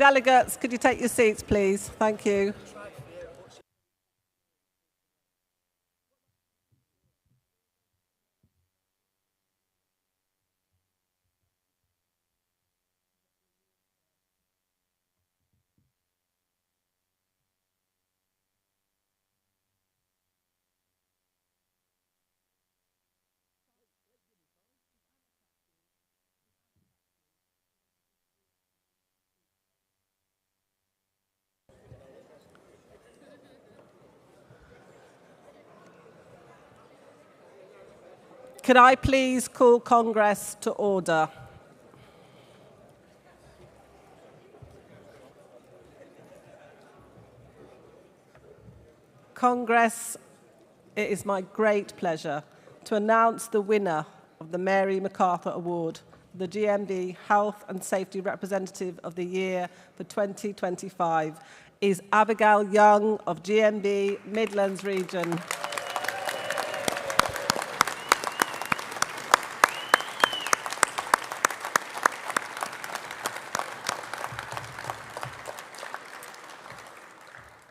Delegates, could you take your seats, please? Thank you. Could I please call Congress to order? Congress, it is my great pleasure to announce the winner of the Mary MacArthur Award, the GMB Health and Safety Representative of the Year for 2025, is Abigail Young of GMB Midlands Region.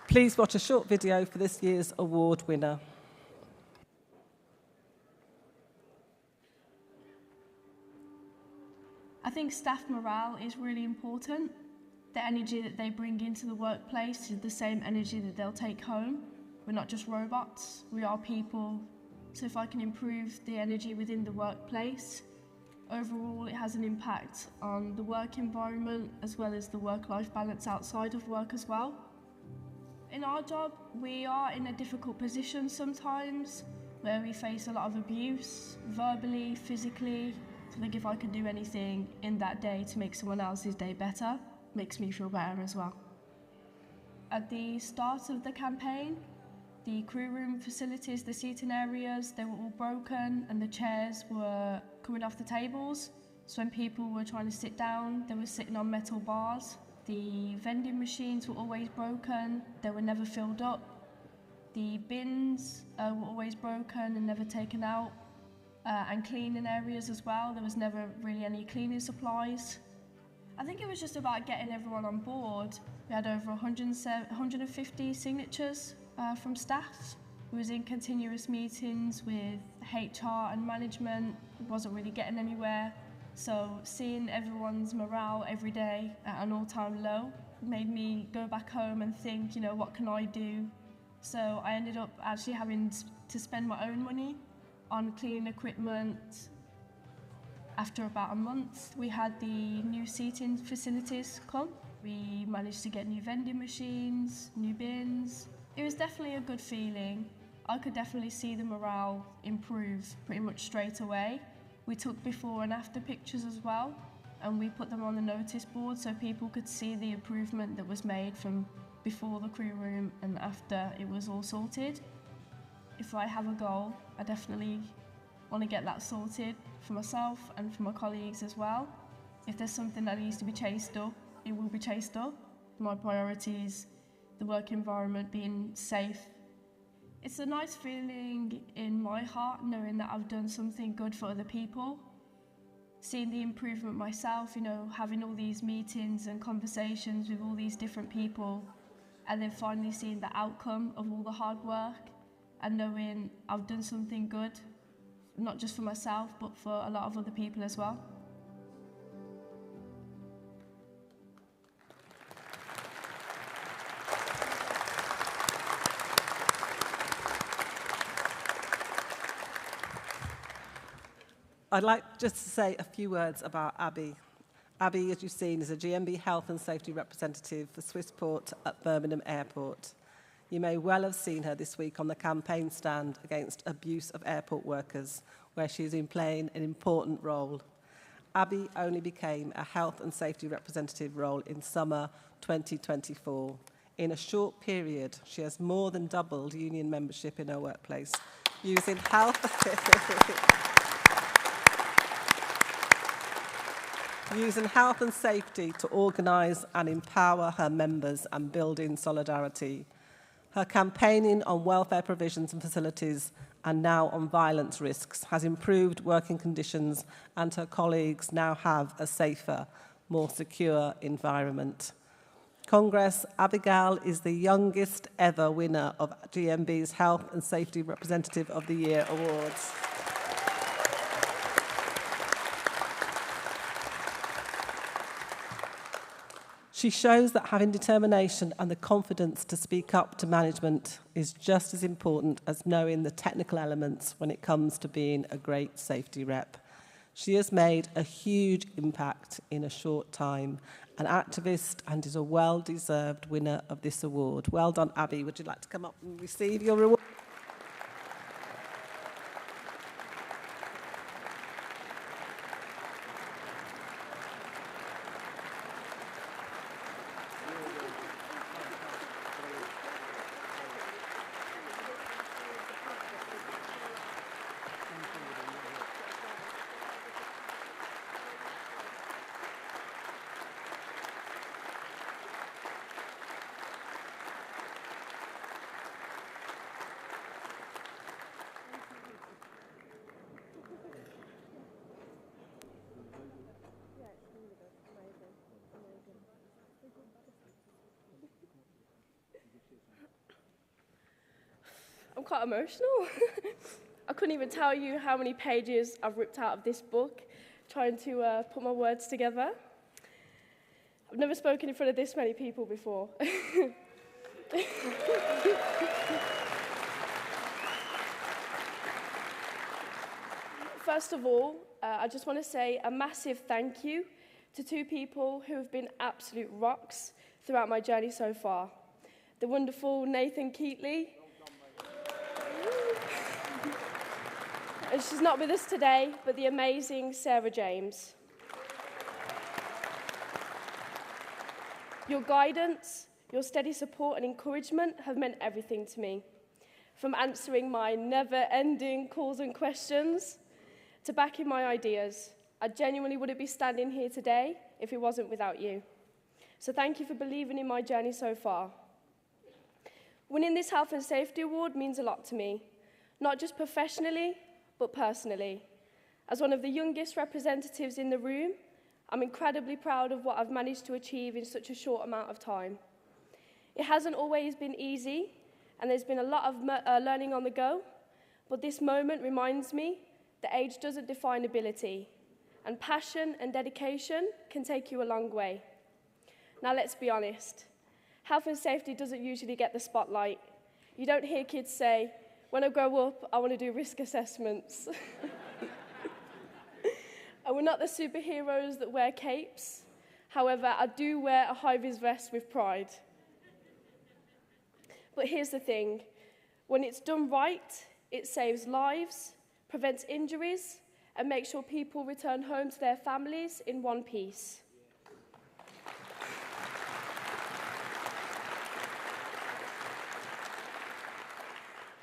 Please watch a short video for this year's award winner. I think staff morale is really important. The energy that they bring into the workplace is the same energy that they'll take home. We're not just robots, we are people. So if I can improve the energy within the workplace, overall it has an impact on the work environment as well as the work-life balance outside of work as well. In our job, we are in a difficult position sometimes where we face a lot of abuse, verbally, physically. So I think if I could do anything in that day to make someone else's day better, makes me feel better as well. At the start of the campaign, the crew room facilities, the seating areas, they were all broken and the chairs were coming off the tables. So when people were trying to sit down, they were sitting on metal bars. The vending machines were always broken, they were never filled up. The bins were always broken and never taken out. And cleaning areas as well, there was never really any cleaning supplies. I think it was just about getting everyone on board. We had over 150 signatures from staff. We was in continuous meetings with HR and management. It wasn't really getting anywhere. So seeing everyone's morale every day at an all-time low made me go back home and think, you know, what can I do? So I ended up actually having to spend my own money on cleaning equipment. After about a month, we had the new seating facilities come. We managed to get new vending machines, new bins. It was definitely a good feeling. I could definitely see the morale improve pretty much straight away. We took before and after pictures as well, and we put them on the notice board so people could see the improvement that was made from before the crew room and after it was all sorted. If I have a goal, I definitely want to get that sorted for myself and for my colleagues as well. If there's something that needs to be chased up, it will be chased up. My priority is the work environment being safe. It's a nice feeling in my heart knowing that I've done something good for other people. Seeing the improvement myself, you know, having all these meetings and conversations with all these different people, and then finally seeing the outcome of all the hard work and knowing I've done something good, not just for myself, but for a lot of other people as well. I'd like just to say a few words about Abby. Abby, as you've seen, is a GMB Health and Safety Representative for Swissport at Birmingham Airport. You may well have seen her this week on the campaign stand against abuse of airport workers, where she's been playing an important role. Abby only became a Health and Safety Representative role in summer 2024. In a short period, she has more than doubled union membership in her workplace, using health and safety to organise and empower her members and build in solidarity. Her campaigning on welfare provisions and facilities and now on violence risks has improved working conditions, and her colleagues now have a safer, more secure environment. Congress, Abigail is the youngest ever winner of GMB's Health and Safety Representative of the Year Awards. She shows that having determination and the confidence to speak up to management is just as important as knowing the technical elements when it comes to being a great safety rep. She has made a huge impact in a short time, an activist, and is a well-deserved winner of this award. Well done, Abby. Would you like to come up and receive your reward? I'm quite emotional. I couldn't even tell you how many pages I've ripped out of this book trying to put my words together. I've never spoken in front of this many people before. First of all, I just want to say a massive thank you to two people who have been absolute rocks throughout my journey so far. The wonderful Nathan Keatley. And she's not with us today, but the amazing Sarah James. Your guidance, your steady support and encouragement have meant everything to me. From answering my never-ending calls and questions to backing my ideas. I genuinely wouldn't be standing here today if it wasn't without you. So thank you for believing in my journey so far. Winning this Health and Safety Award means a lot to me, not just professionally, but personally. As one of the youngest representatives in the room, I'm incredibly proud of what I've managed to achieve in such a short amount of time. It hasn't always been easy, and there's been a lot of learning on the go, but this moment reminds me that age doesn't define ability, and passion and dedication can take you a long way. Now let's be honest, health and safety doesn't usually get the spotlight. You don't hear kids say, when I grow up, I want to do risk assessments. And we're not the superheroes that wear capes. However, I do wear a high-vis vest with pride. But here's the thing. When it's done right, it saves lives, prevents injuries, and makes sure people return home to their families in one piece.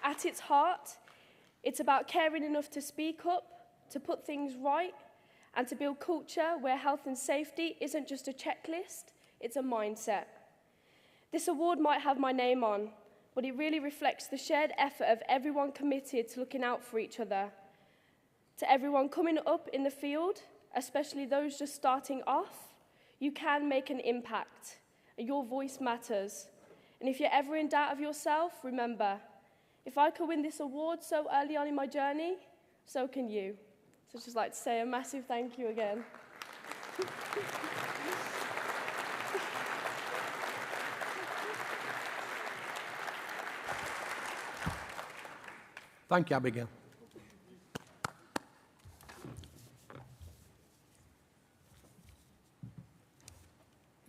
At its heart, it's about caring enough to speak up, to put things right, and to build culture where health and safety isn't just a checklist, it's a mindset. This award might have my name on, but it really reflects the shared effort of everyone committed to looking out for each other. To everyone coming up in the field, especially those just starting off, you can make an impact, and your voice matters. And if you're ever in doubt of yourself, remember, if I could win this award so early on in my journey, so can you. So I'd just like to say a massive thank you again. Thank you, Abigail.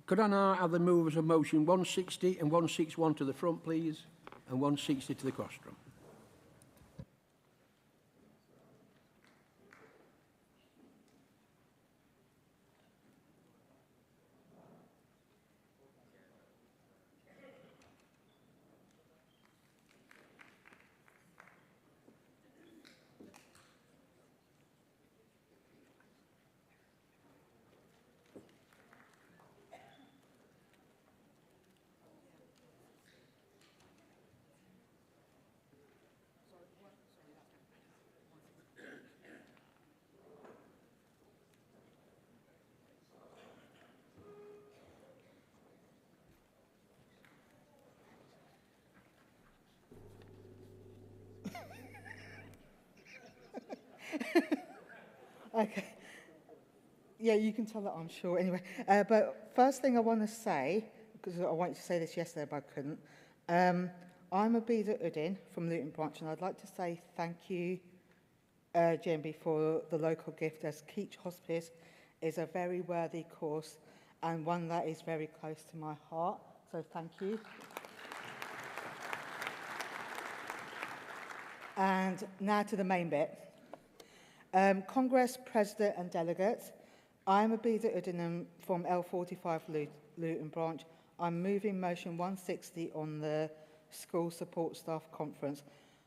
Could I now have the movers of motion 160 and 161 to the front, please, and 160 to the rostrum? Okay. Yeah, you can tell that, I'm sure. Anyway, but first thing I want to say, because I wanted to say this yesterday, but I couldn't. I'm Abida Uddin from Luton Branch, and I'd like to say thank you, GMB, for the local gift, as Keach Hospice is a very worthy cause and one that is very close to my heart. So thank you. And now to the main bit. Congress, President and Delegates, I'm Abida Uddin from L45 Luton Branch. I'm moving motion 160 on the School Support Staff Conference.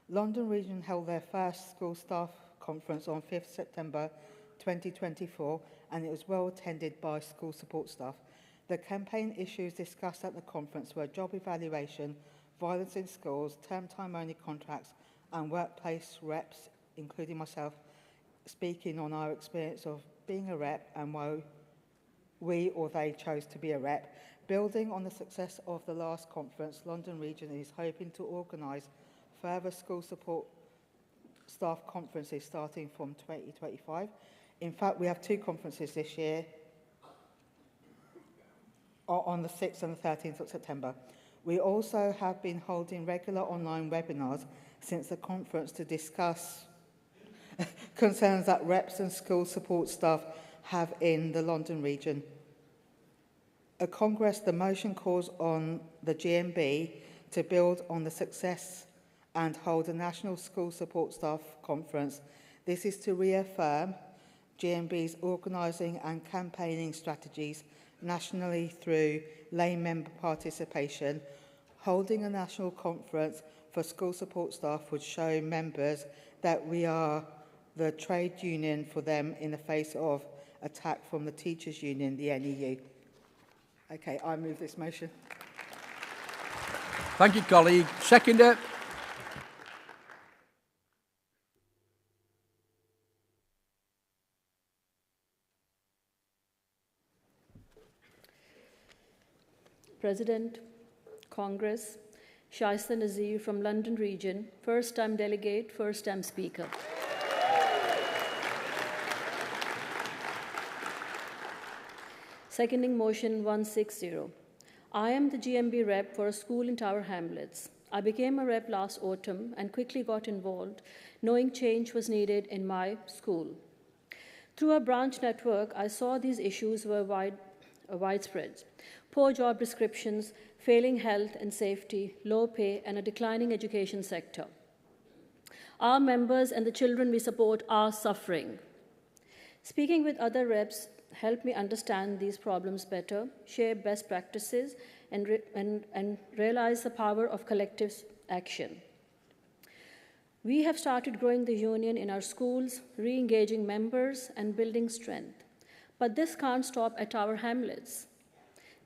London Region held their first School Staff Conference on 5th September 2024, and it was well attended by school support staff. The campaign issues discussed at the conference were job evaluation, violence in schools, term time only contracts, and workplace reps, including myself, speaking on our experience of being a rep and why we or they chose to be a rep. Building on the success of the last conference, London Region is hoping to organise further school support staff conferences starting from 2025. In fact, we have 2 conferences this year on the 6th and the 13th of September. We also have been holding regular online webinars since the conference to discuss concerns that reps and school support staff have in the London region. At Congress, the motion calls on the GMB to build on the success and hold a national school support staff conference. This is to reaffirm GMB's organising and campaigning strategies nationally through lay member participation. Holding a national conference for school support staff would show members that we are the trade union for them in the face of attack from the teachers' union, the NEU. Okay, I move this motion. Thank you, colleague. Seconder. President, Congress, Shaista Nazir from London Region, first-time delegate, first-time speaker. Seconding motion 160. I am the GMB rep for a school in Tower Hamlets. I became a rep last autumn and quickly got involved, knowing change was needed in my school. Through our branch network, I saw these issues were widespread. Poor job descriptions, failing health and safety, low pay, and a declining education sector. Our members and the children we support are suffering. Speaking with other reps helped me understand these problems better, share best practices, and realize the power of collective action. We have started growing the union in our schools, re-engaging members, and building strength. But this can't stop at Tower Hamlets.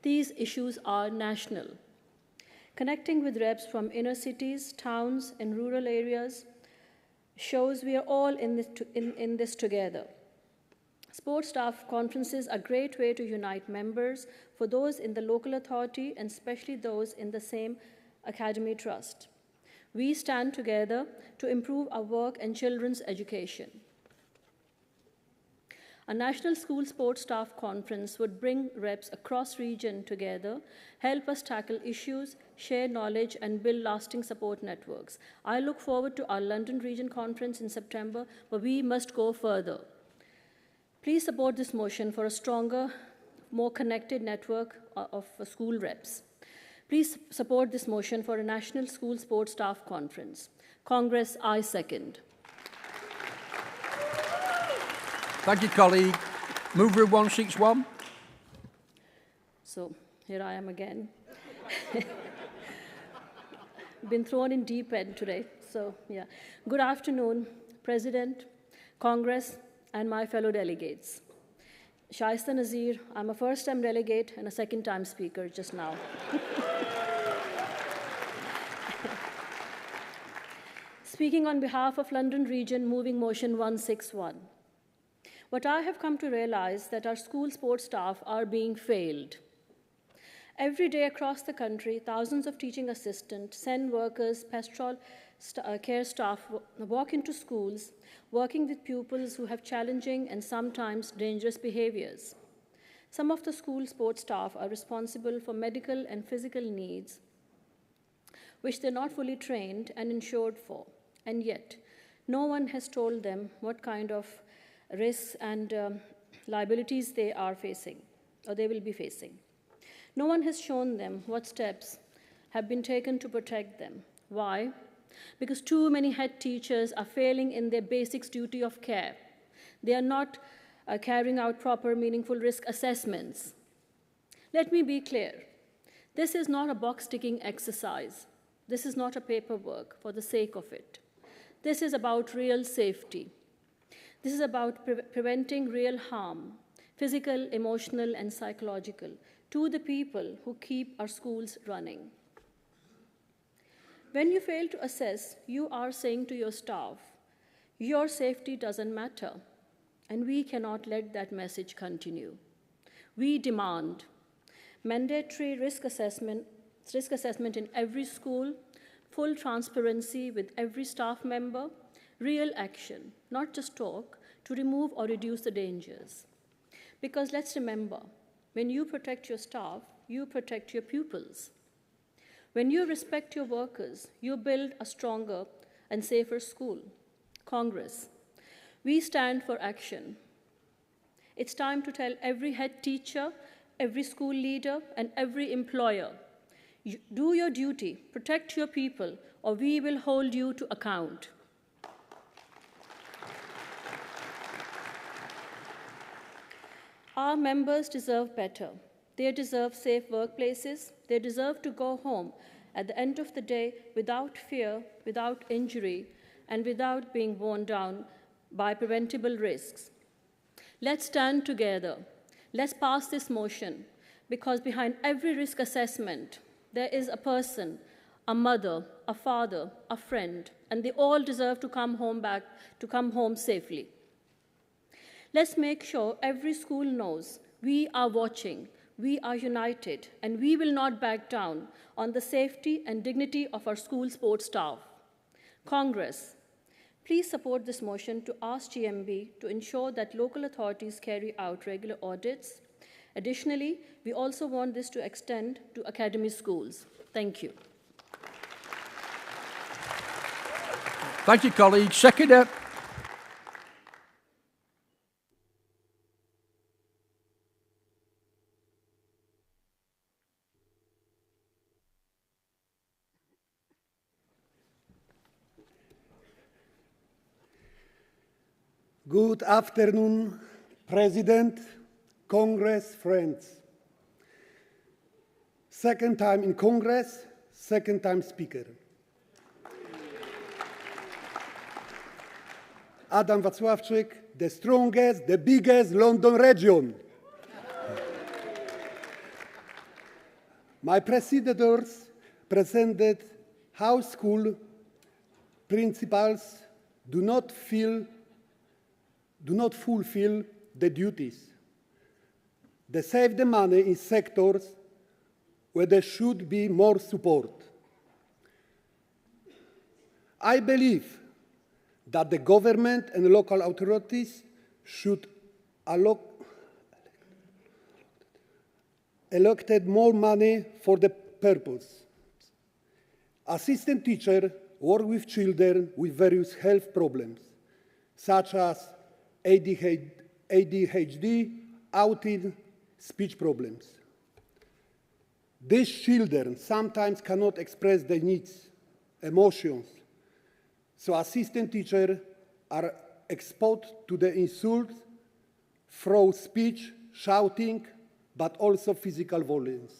These issues are national. Connecting with reps from inner cities, towns, and rural areas shows we are all in this together. Sports staff conferences are a great way to unite members for those in the local authority and especially those in the same academy trust. We stand together to improve our work and children's education. A national school sports staff conference would bring reps across region together, help us tackle issues, share knowledge, and build lasting support networks. I look forward to our London Region Conference in September, but we must go further. Please support this motion for a stronger, more connected network of school reps. Please support this motion for a national school sports staff conference. Congress, I second. Thank you, colleague. Mover 161. So here I am again. Been thrown in deep end today. So yeah. Good afternoon, President, Congress, and my fellow delegates. Shaista Nazir, I'm a first-time delegate and a second-time speaker just now. Speaking on behalf of London Region, moving motion 161. What I have come to realize that our school sports staff are being failed. Every day across the country, thousands of teaching assistants, SEN workers, pastoral care staff walk into schools, working with pupils who have challenging and sometimes dangerous behaviors. Some of the school sports staff are responsible for medical and physical needs, which they're not fully trained and insured for, and yet no one has told them what kind of risks and liabilities they are facing, or they will be facing. No one has shown them what steps have been taken to protect them. Why? Because too many head teachers are failing in their basic duty of care. They are not carrying out proper, meaningful risk assessments. Let me be clear. This is not a box-ticking exercise. This is not a paperwork for the sake of it. This is about real safety. This is about preventing real harm, physical, emotional, and psychological, to the people who keep our schools running. When you fail to assess, you are saying to your staff, your safety doesn't matter, and we cannot let that message continue. We demand mandatory risk assessment in every school, full transparency with every staff member, real action, not just talk, to remove or reduce the dangers. Because let's remember, when you protect your staff, you protect your pupils. When you respect your workers, you build a stronger and safer school. Congress, we stand for action. It's time to tell every head teacher, every school leader, and every employer, do your duty, protect your people, or we will hold you to account. Our members deserve better. They deserve safe workplaces. They deserve to go home at the end of the day without fear, without injury, and without being worn down by preventable risks. Let's stand together. Let's pass this motion, because behind every risk assessment, there is a person, a mother, a father, a friend, and they all deserve to come home safely. Let's make sure every school knows we are watching, we are united, and we will not back down on the safety and dignity of our school sports staff. Congress, please support this motion to ask GMB to ensure that local authorities carry out regular audits. Additionally, we also want this to extend to academy schools. Thank you. Thank you, colleagues. Seconder. Good afternoon, President, Congress, friends. Second time in Congress, second time Speaker. Adam Wacławczyk, the strongest, the biggest London region. My predecessors presented how school principals do not fulfill the duties. They save the money in sectors where there should be more support. I believe that the government and local authorities should allocate more money for the purpose. Assistant teachers work with children with various health problems, such as ADHD, autism, speech problems. These children sometimes cannot express their needs, emotions, so assistant teachers are exposed to the insults through speech, shouting, but also physical violence.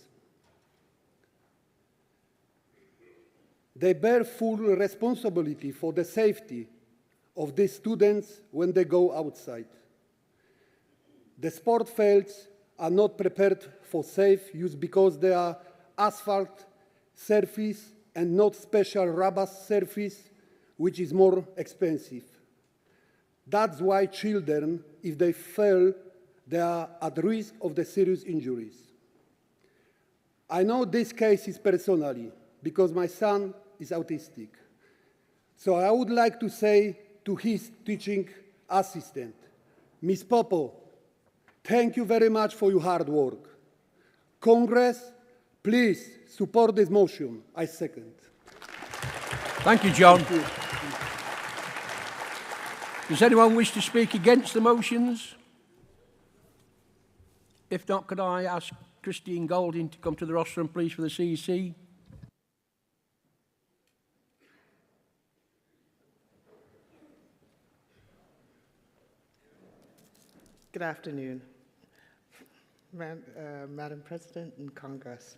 They bear full responsibility for the safety of the students when they go outside. The sport fields are not prepared for safe use because they are asphalt surface and not special rubber surface, which is more expensive. That's why children, if they fail, they are at risk of the serious injuries. I know this case is personally because my son is autistic. So I would like to say to his teaching assistant, Ms. Popo, thank you very much for your hard work. Congress, please support this motion. I second. Thank you, John. Thank you. Does anyone wish to speak against the motions? If not, could I ask Christine Golding to come to the rostrum, please, for the CEC? Good afternoon, Madam President and Congress.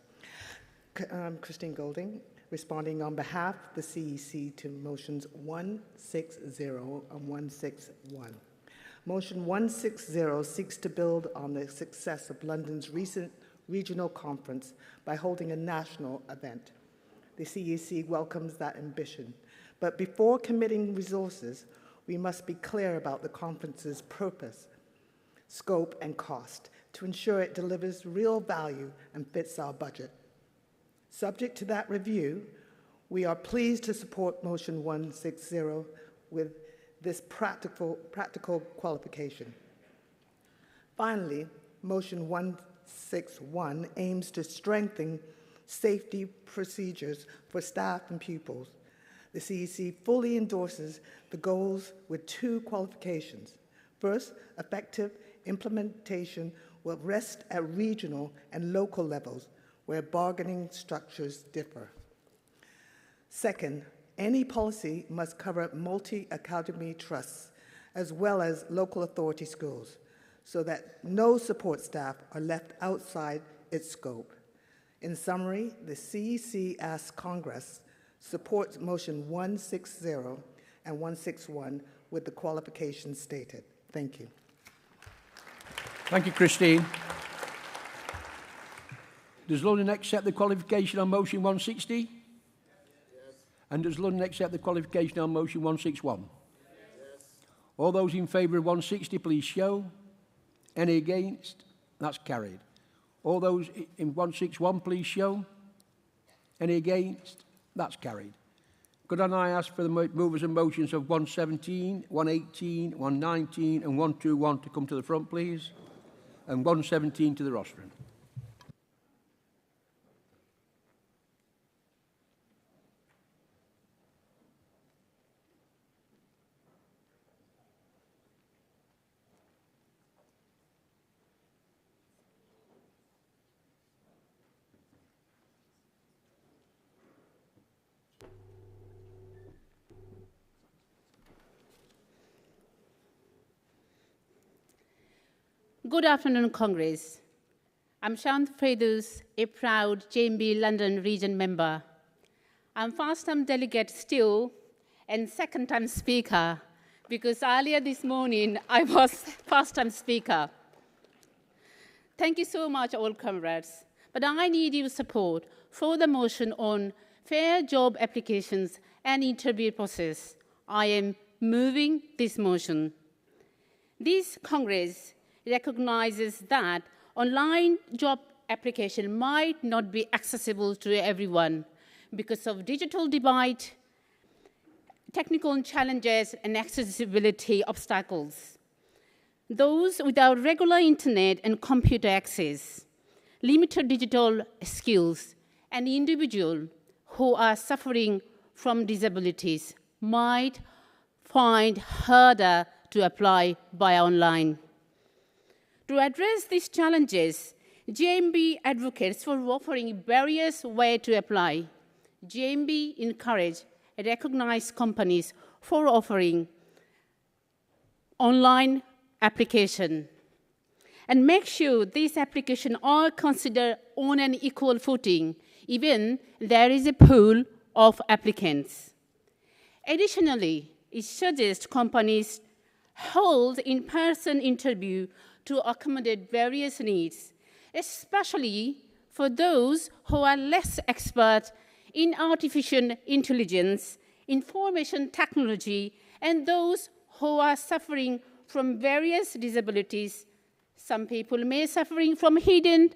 Christine Golding, responding on behalf of the CEC to motions 160 and 161. Motion 160 seeks to build on the success of London's recent regional conference by holding a national event. The CEC welcomes that ambition, but before committing resources, we must be clear about the conference's purpose, scope, and cost to ensure it delivers real value and fits our budget. Subject to that review, we are pleased to support motion 160 with this practical qualification. Finally, motion 161 aims to strengthen safety procedures for staff and pupils. The CEC fully endorses the goals with two qualifications. First, effective implementation will rest at regional and local levels where bargaining structures differ. Second, any policy must cover multi-academy trusts as well as local authority schools so that no support staff are left outside its scope. In summary, the CEC asks Congress supports motion 160 and 161 with the qualifications stated. Thank you. Thank you, Christine. Does London accept the qualification on motion 160? Yes. And does London accept the qualification on motion 161? Yes. All those in favour of 160, please show. Any against? That's carried. All those in 161, please show. Any against? That's carried. Could I ask for the movers and motions of 117, 118, 119 and 121 to come to the front, please? And 117 to the rostrum. Good afternoon, Congress. I'm Shant Fredus, a proud GMB London region member. I'm first-time delegate still and second-time speaker because earlier this morning I was first-time speaker. Thank you so much, all comrades. But I need your support for the motion on fair job applications and interview process. I am moving this motion. This Congress recognizes that online job application might not be accessible to everyone because of digital divide, technical challenges, and accessibility obstacles. Those without regular internet and computer access, limited digital skills, and individuals who are suffering from disabilities might find harder to apply by online. To address these challenges, GMB advocates for offering various ways to apply. GMB encourages recognized companies for offering online application and make sure these applications are considered on an equal footing, even there is a pool of applicants. Additionally, it suggests companies hold in-person interview to accommodate various needs, especially for those who are less expert in artificial intelligence, information technology, and those who are suffering from various disabilities. Some people may be suffering from hidden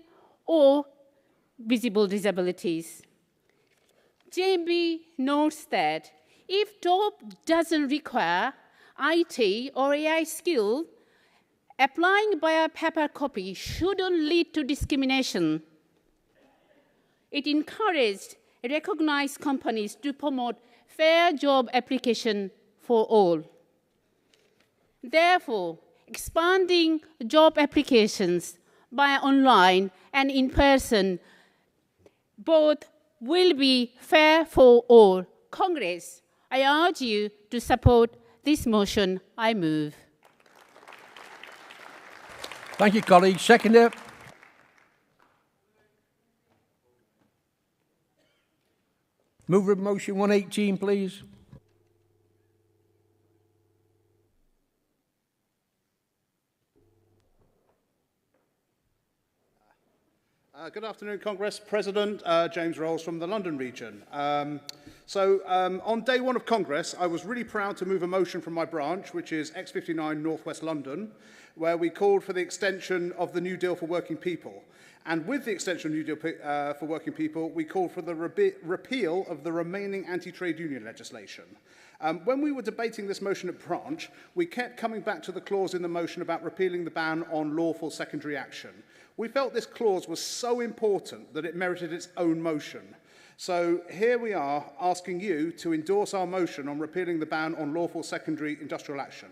or visible disabilities. GMB notes that If job doesn't require IT or AI skill, applying by a paper copy shouldn't lead to discrimination. It encouraged recognized companies to promote fair job application for all. Therefore, expanding job applications by online and in person both will be fair for all. Congress, I urge you to support this motion. I move. Thank you, colleagues. Seconder. Mover of motion 118, please. Good afternoon, Congress. President James Rolls from the London region. On day one of Congress, I was really proud to move a motion from my branch, which is X59 North West London, where we called for the extension of the New Deal for Working People. And with the extension of New Deal for Working People, we called for the repeal of the remaining anti-trade union legislation. When we were debating this motion at branch, we kept coming back to the clause in the motion about repealing the ban on lawful secondary action. We felt this clause was so important that it merited its own motion. So here we are asking you to endorse our motion on repealing the ban on lawful secondary industrial action.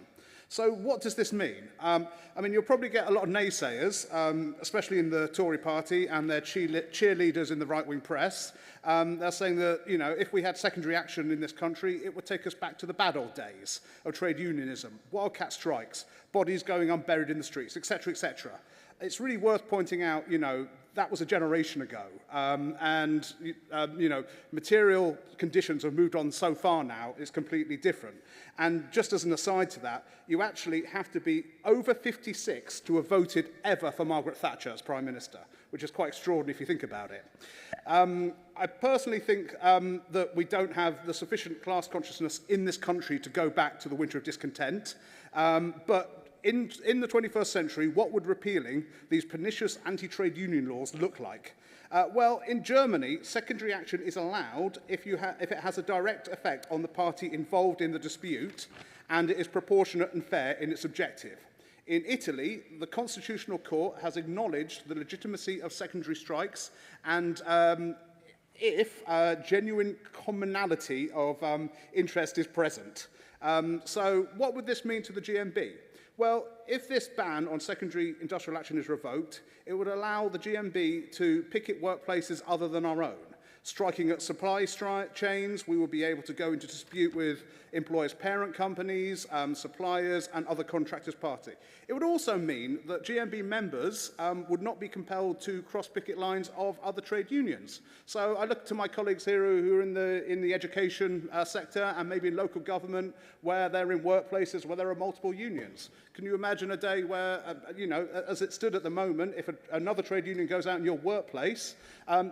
So what does this mean? I mean, you'll probably get a lot of naysayers, especially in the Tory party and their cheerleaders in the right-wing press. They're saying that, you know, if we had secondary action in this country, it would take us back to the bad old days of trade unionism, wildcat strikes, bodies going unburied in the streets, etc., etc. It's really worth pointing out, you know, that was a generation ago. You know, material conditions have moved on so far now, it's completely different. And just as an aside to that, you actually have to be over 56 to have voted ever for Margaret Thatcher as Prime Minister, which is quite extraordinary if you think about it. I personally think that we don't have the sufficient class consciousness in this country to go back to the winter of discontent. But in the 21st century, what would repealing these pernicious anti-trade union laws look like? Well, in Germany, secondary action is allowed if it has a direct effect on the party involved in the dispute and it is proportionate and fair in its objective. In Italy, the Constitutional Court has acknowledged the legitimacy of secondary strikes and if genuine commonality of interest is present. So what would this mean to the GMB? Well, if this ban on secondary industrial action is revoked, it would allow the GMB to picket workplaces other than our own. Striking at supply chains, we will be able to go into dispute with employers' parent companies, suppliers, and other contractors' party. It would also mean that GMB members would not be compelled to cross picket lines of other trade unions. So I look to my colleagues here who are in the education sector and maybe in local government where they're in workplaces where there are multiple unions. Can you imagine a day where, you know, as it stood at the moment, if another trade union goes out in your workplace,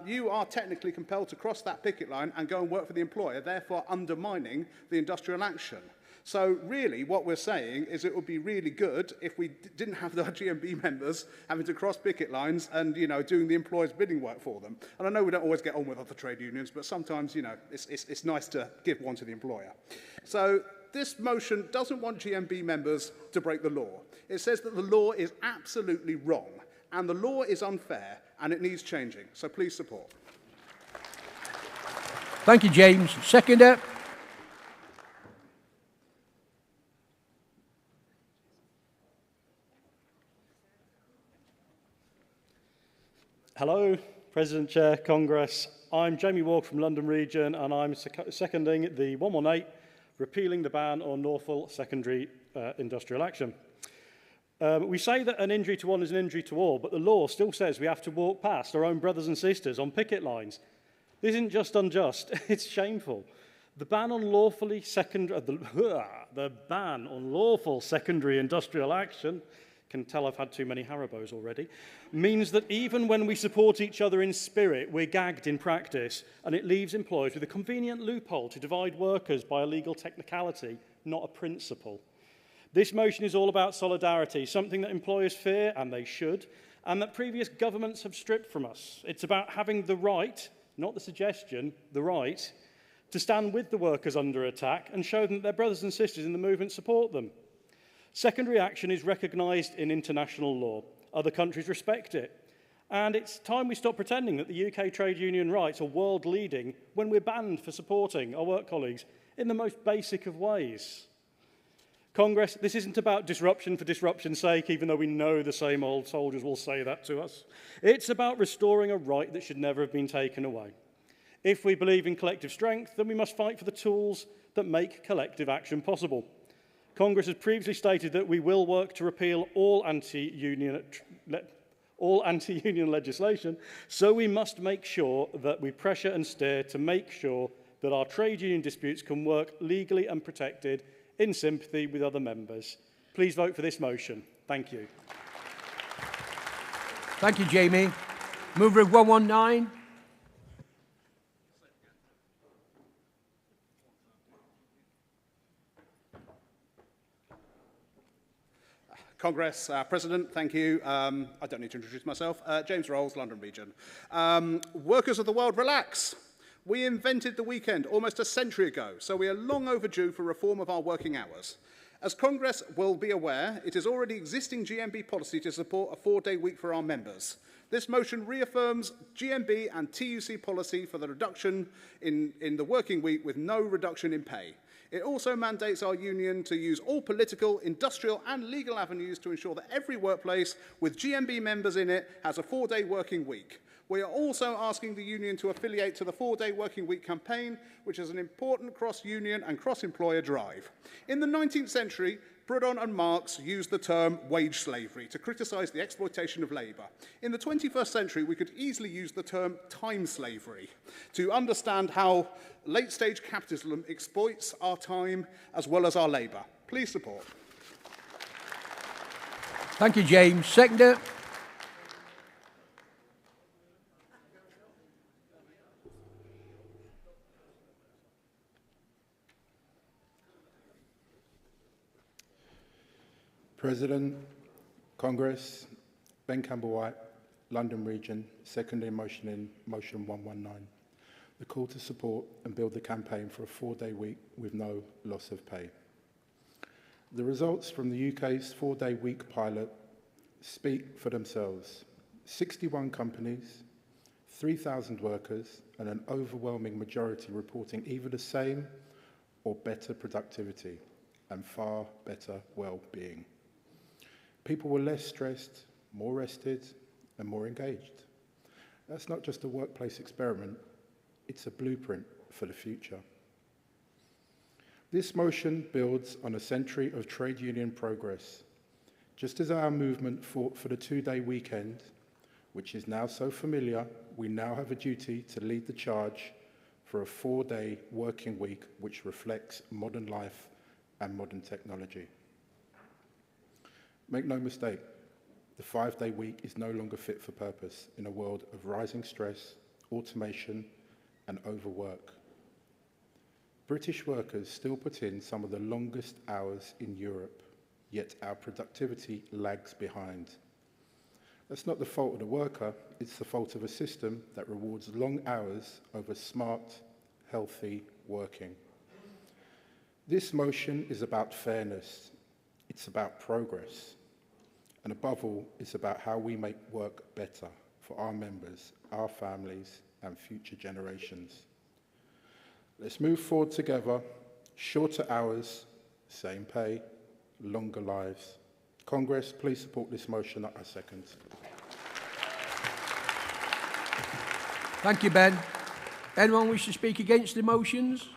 you are technically compelled to cross that picket line and go and work for the employer, therefore undermining the industrial action. So really what we're saying is it would be really good if we didn't have the GMB members having to cross picket lines and, you know, doing the employer's bidding work for them. And I know we don't always get on with other trade unions, but sometimes, you know, it's nice to give one to the employer. So this motion doesn't want GMB members to break the law. It says that the law is absolutely wrong and the law is unfair and it needs changing. So please support. Thank you, James. Seconder. Hello, President Chair, Congress. I'm Jamie Walker from London Region and I'm seconding the 118, repealing the ban on lawful secondary industrial action. We say that an injury to one is an injury to all, but the law still says we have to walk past our own brothers and sisters on picket lines. This isn't just unjust, it's shameful. The ban on lawful secondary industrial action, can tell I've had too many Haribos already, means that even when we support each other in spirit, we're gagged in practice, and it leaves employers with a convenient loophole to divide workers by a legal technicality, not a principle. This motion is all about solidarity, something that employers fear, and they should, and that previous governments have stripped from us. It's about having the right, not the suggestion, the right, to stand with the workers under attack and show them that their brothers and sisters in the movement support them. Secondary action is recognised in international law. Other countries respect it. And it's time we stop pretending that the UK trade union rights are world-leading when we're banned for supporting our work colleagues in the most basic of ways. Congress, this isn't about disruption for disruption's sake, even though we know the same old soldiers will say that to us. It's about restoring a right that should never have been taken away. If we believe in collective strength, then we must fight for the tools that make collective action possible. Congress has previously stated that we will work to repeal all anti-union legislation, so we must make sure that we pressure and steer to make sure that our trade union disputes can work legally and protected in sympathy with other members. Please vote for this motion. Thank you. Thank you, Jamie. Mover of 119. Congress, President, thank you. I don't need to introduce myself. James Rolls, London Region. Workers of the world, relax. We invented the weekend almost a century ago, so we are long overdue for reform of our working hours. As Congress will be aware, it is already existing GMB policy to support a 4-day week for our members. This motion reaffirms GMB and TUC policy for the reduction in the working week with no reduction in pay. It also mandates our union to use all political, industrial and legal avenues to ensure that every workplace with GMB members in it has a 4-day working week. We are also asking the union to affiliate to the 4-day working week campaign, which is an important cross-union and cross-employer drive. In the 19th century, Proudhon and Marx used the term wage slavery to criticise the exploitation of labour. In the 21st century, we could easily use the term time slavery to understand how late-stage capitalism exploits our time as well as our labour. Please support. Thank you, James. Seconder. President, Congress, Ben Campbell-White, London Region, secondary motion in motion 119. The call to support and build the campaign for a 4-day week with no loss of pay. The results from the UK's 4-day week pilot speak for themselves. 61 companies, 3,000 workers, and an overwhelming majority reporting either the same or better productivity and far better well-being. People were less stressed, more rested, and more engaged. That's not just a workplace experiment, it's a blueprint for the future. This motion builds on a century of trade union progress. Just as our movement fought for the 2-day weekend, which is now so familiar, we now have a duty to lead the charge for a 4-day working week which reflects modern life and modern technology. Make no mistake, the 5-day week is no longer fit for purpose in a world of rising stress, automation, and overwork. British workers still put in some of the longest hours in Europe, yet our productivity lags behind. That's not the fault of the worker, it's the fault of a system that rewards long hours over smart, healthy working. This motion is about fairness, it's about progress, and above all, it's about how we make work better for our members, our families, and future generations. Let's move forward together, shorter hours, same pay, longer lives. Congress, please support this motion. I second. Thank you, Ben. Anyone wish to speak against the motions?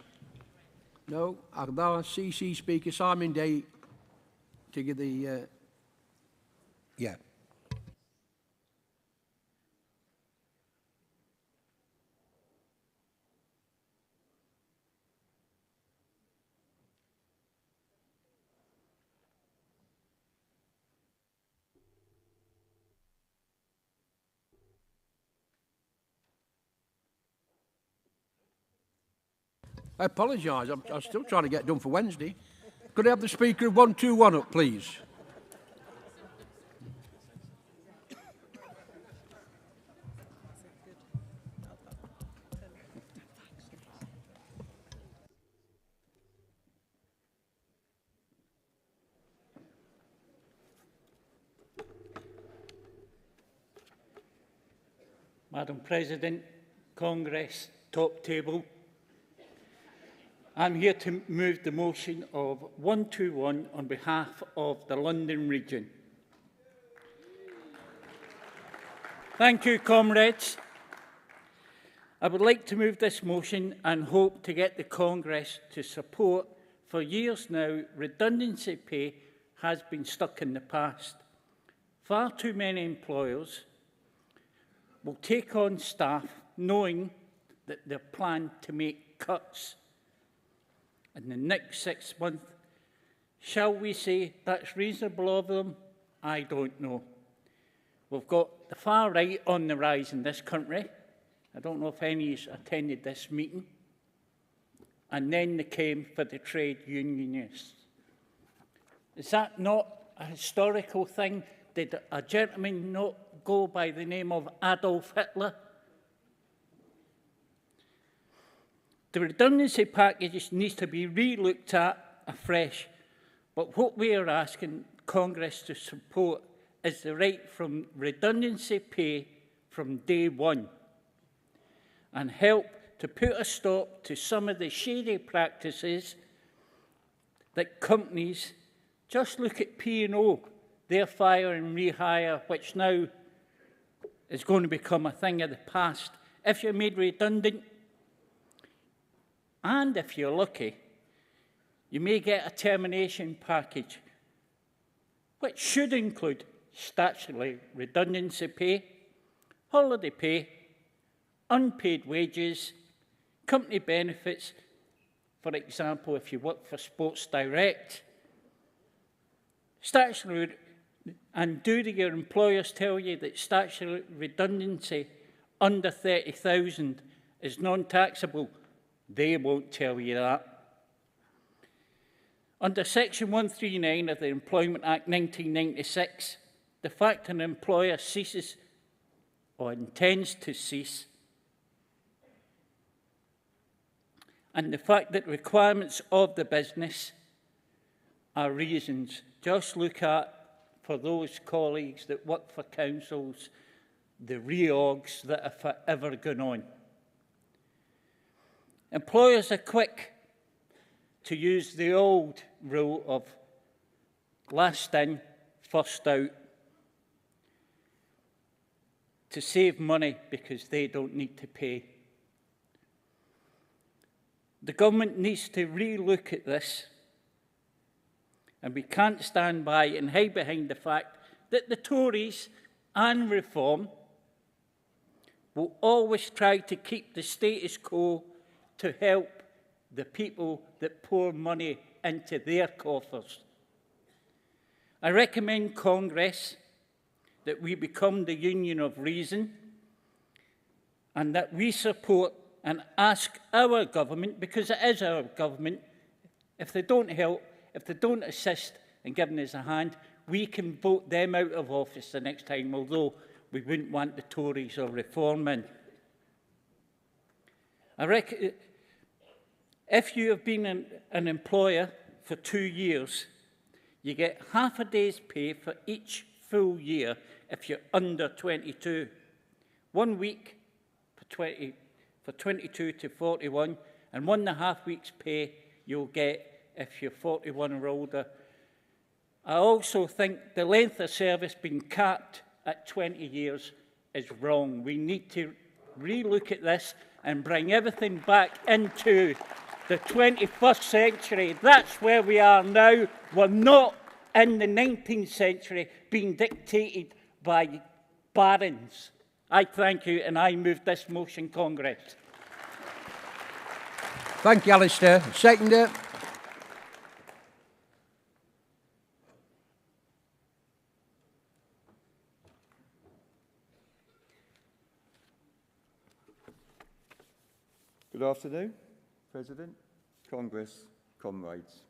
No. I'll now CC Speaker Simon Day to give the... yeah. I apologise, I'm still trying to get done for Wednesday. Could I have the Speaker of 121 up, please? Madam President, Congress, top table. I'm here to move the motion of 121 on behalf of the London region. Thank you, comrades. I would like to move this motion and hope to get the Congress to support. For years now, redundancy pay has been stuck in the past. Far too many employers will take on staff knowing that they're planned to make cuts. In the next 6 months, shall we say that's reasonable of them? I don't know. We've got the far right on the rise in this country. I don't know if any's attended this meeting. And then they came for the trade unionists. Is that not a historical thing? Did a gentleman not go by the name of Adolf Hitler? The redundancy package needs to be re-looked at afresh, but what we are asking Congress to support is the right from redundancy pay from day one and help to put a stop to some of the shady practices that companies, just look at P&O, their fire and rehire, which now is going to become a thing of the past. If you're made redundant, and if you're lucky, you may get a termination package, which should include statutory redundancy pay, holiday pay, unpaid wages, company benefits, for example, if you work for Sports Direct, statutory, and do your employers tell you that statutory redundancy under 30,000 is non-taxable? They won't tell you that. Under Section 139 of the Employment Act 1996, the fact an employer ceases or intends to cease, and the fact that requirements of the business are reasons. Just look at, for those colleagues that work for councils, the reorgs that are forever going on. Employers are quick to use the old rule of last in, first out to save money because they don't need to pay. The government needs to re-look at this, and we can't stand by and hide behind the fact that the Tories and Reform will always try to keep the status quo to help the people that pour money into their coffers. I recommend Congress that we become the union of reason and that we support and ask our government, because it is our government, if they don't help, if they don't assist in giving us a hand, we can vote them out of office the next time, although we wouldn't want the Tories or Reform in. If you have been an employer for 2 years, you get half a day's pay for each full year if you're under 22. 1 week for 22 to 41, and 1.5 weeks' pay you'll get if you're 41 or older. I also think the length of service being capped at 20 years is wrong. We need to re-look at this and bring everything back into the 21st century. That's where we are now. We're not in the 19th century being dictated by barons. I thank you, and I move this motion, Congress. Thank you, Alistair. Seconder. Good afternoon, President, Congress, comrades.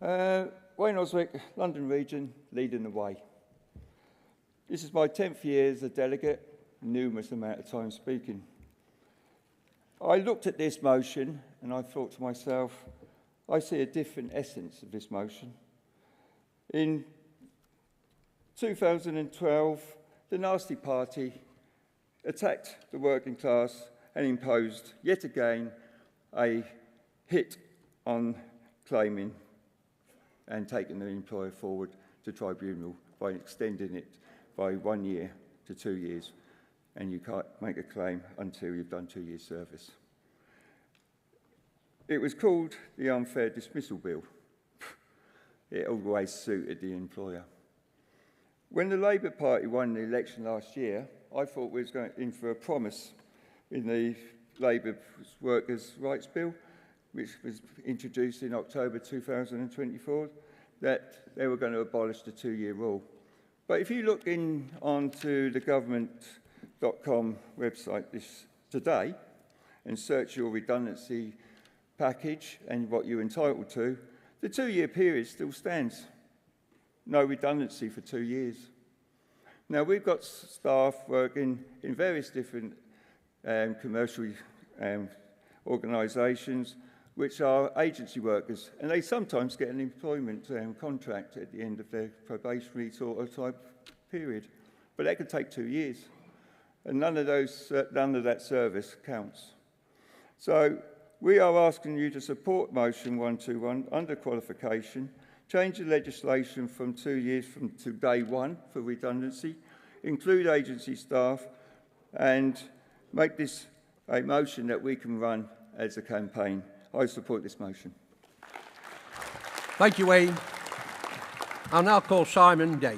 Wayne Oswick, London Region, leading the way. This is my 10th year as a delegate, numerous amount of time speaking. I looked at this motion and I thought to myself, I see a different essence of this motion. In 2012, the Nasty Party attacked the working class and imposed, yet again, a hit on claiming and taking the employer forward to tribunal by extending it by 1 year to 2 years, and you can't make a claim until you've done 2 years' service. It was called the Unfair Dismissal Bill. It always suited the employer. When the Labour Party won the election last year, I thought we was going in for a promise in the Labour Workers' Rights Bill, which was introduced in October 2024, that they were going to abolish the 2-year rule. But if you look onto the government.com website today and search your redundancy package and what you're entitled to, the 2-year period still stands. No redundancy for 2 years. Now, we've got staff working in various different commercial organisations, which are agency workers, and they sometimes get an employment contract at the end of their probationary sort of type period. But that could take 2 years, and none of that service counts. So we are asking you to support motion 121 under qualification, change the legislation from 2 years to day one for redundancy, include agency staff, and make this a motion that we can run as a campaign. I support this motion. Thank you, Wayne. I'll now call Simon Day.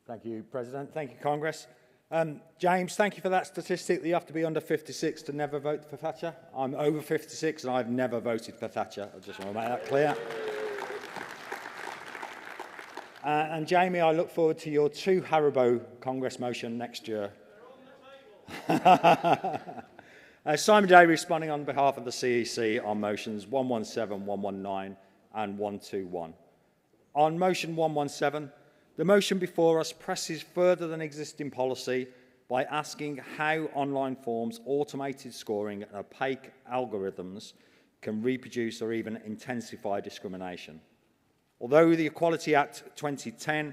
Thank you, President. Thank you, Congress. James, thank you for that statistic that you have to be under 56 to never vote for Thatcher. I'm over 56 and I've never voted for Thatcher. I just want to make that clear. And Jamie, I look forward to your 2 Haribo Congress motion next year. Simon Day responding on behalf of the CEC on motions 117, 119 and 121. On motion 117, the motion before us presses further than existing policy by asking how online forms, automated scoring and opaque algorithms can reproduce or even intensify discrimination. Although the Equality Act 2010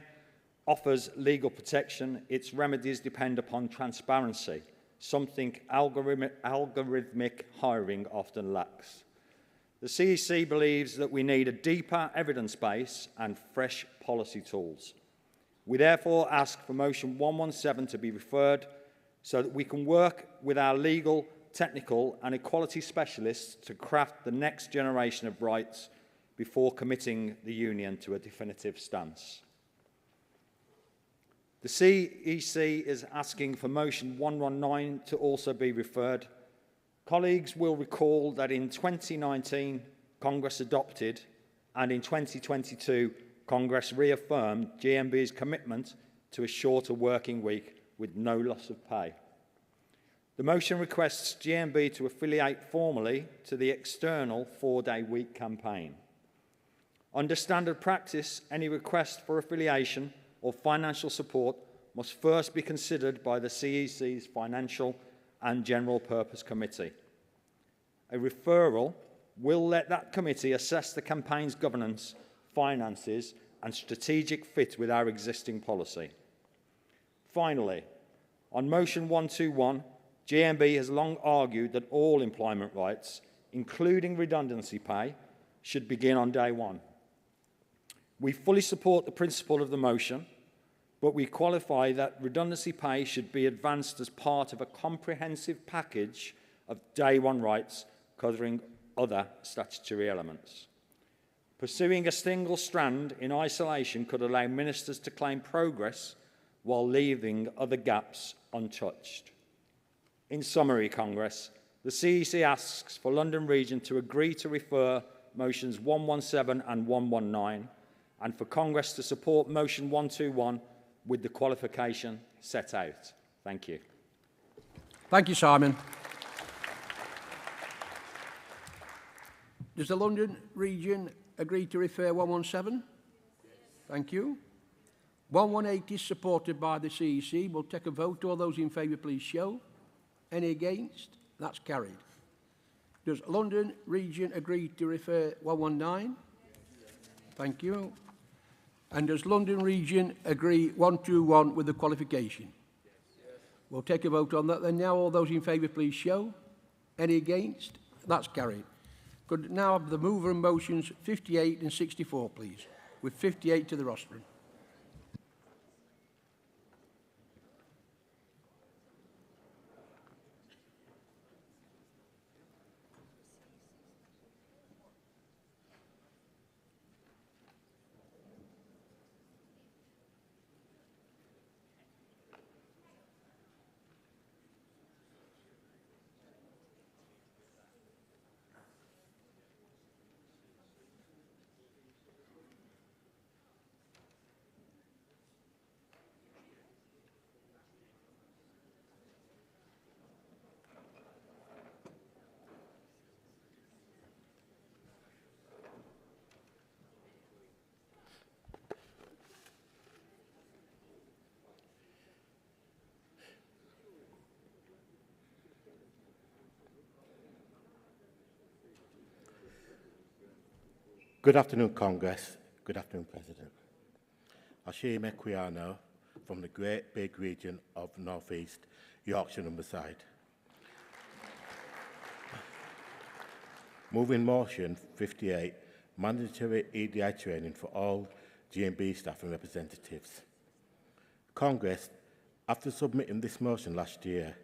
offers legal protection, its remedies depend upon transparency, something algorithmic hiring often lacks. The CEC believes that we need a deeper evidence base and fresh policy tools. We therefore ask for motion 117 to be referred so that we can work with our legal, technical and equality specialists to craft the next generation of rights before committing the Union to a definitive stance. The CEC is asking for motion 119 to also be referred. Colleagues will recall that in 2019, Congress adopted, and in 2022, Congress reaffirmed GMB's commitment to a shorter working week with no loss of pay. The motion requests GMB to affiliate formally to the external 4-day week campaign. Under standard practice, any request for affiliation or financial support must first be considered by the CEC's Financial and General Purpose Committee. A referral will let that committee assess the campaign's governance, finances and strategic fit with our existing policy. Finally, on motion 121, GMB has long argued that all employment rights, including redundancy pay, should begin on day one. We fully support the principle of the motion, but we qualify that redundancy pay should be advanced as part of a comprehensive package of day one rights covering other statutory elements. Pursuing a single strand in isolation could allow ministers to claim progress while leaving other gaps untouched. In summary, Congress, the CEC asks for London Region to agree to refer motions 117 and 119 and for Congress to support motion 121 with the qualification set out. Thank you. Thank you, Simon. Does the London Region agree to refer 117? Thank you. 118 is supported by the CEC. We'll take a vote. All those in favour, please show. Any against? That's carried. Does London Region agree to refer 119? Thank you. And does London Region agree 121 with the qualification? We'll take a vote on that then now. All those in favour, please show. Any against? That's carried. Could now have the mover and motions 58 and 64, please, with 58 to the rostrum. Good afternoon, Congress. Good afternoon, President. Ashim Equiano from the Great Big Region of North East Yorkshire and Humberside. Moving motion 58, mandatory EDI training for all GMB staff and representatives. Congress, after submitting this motion last year,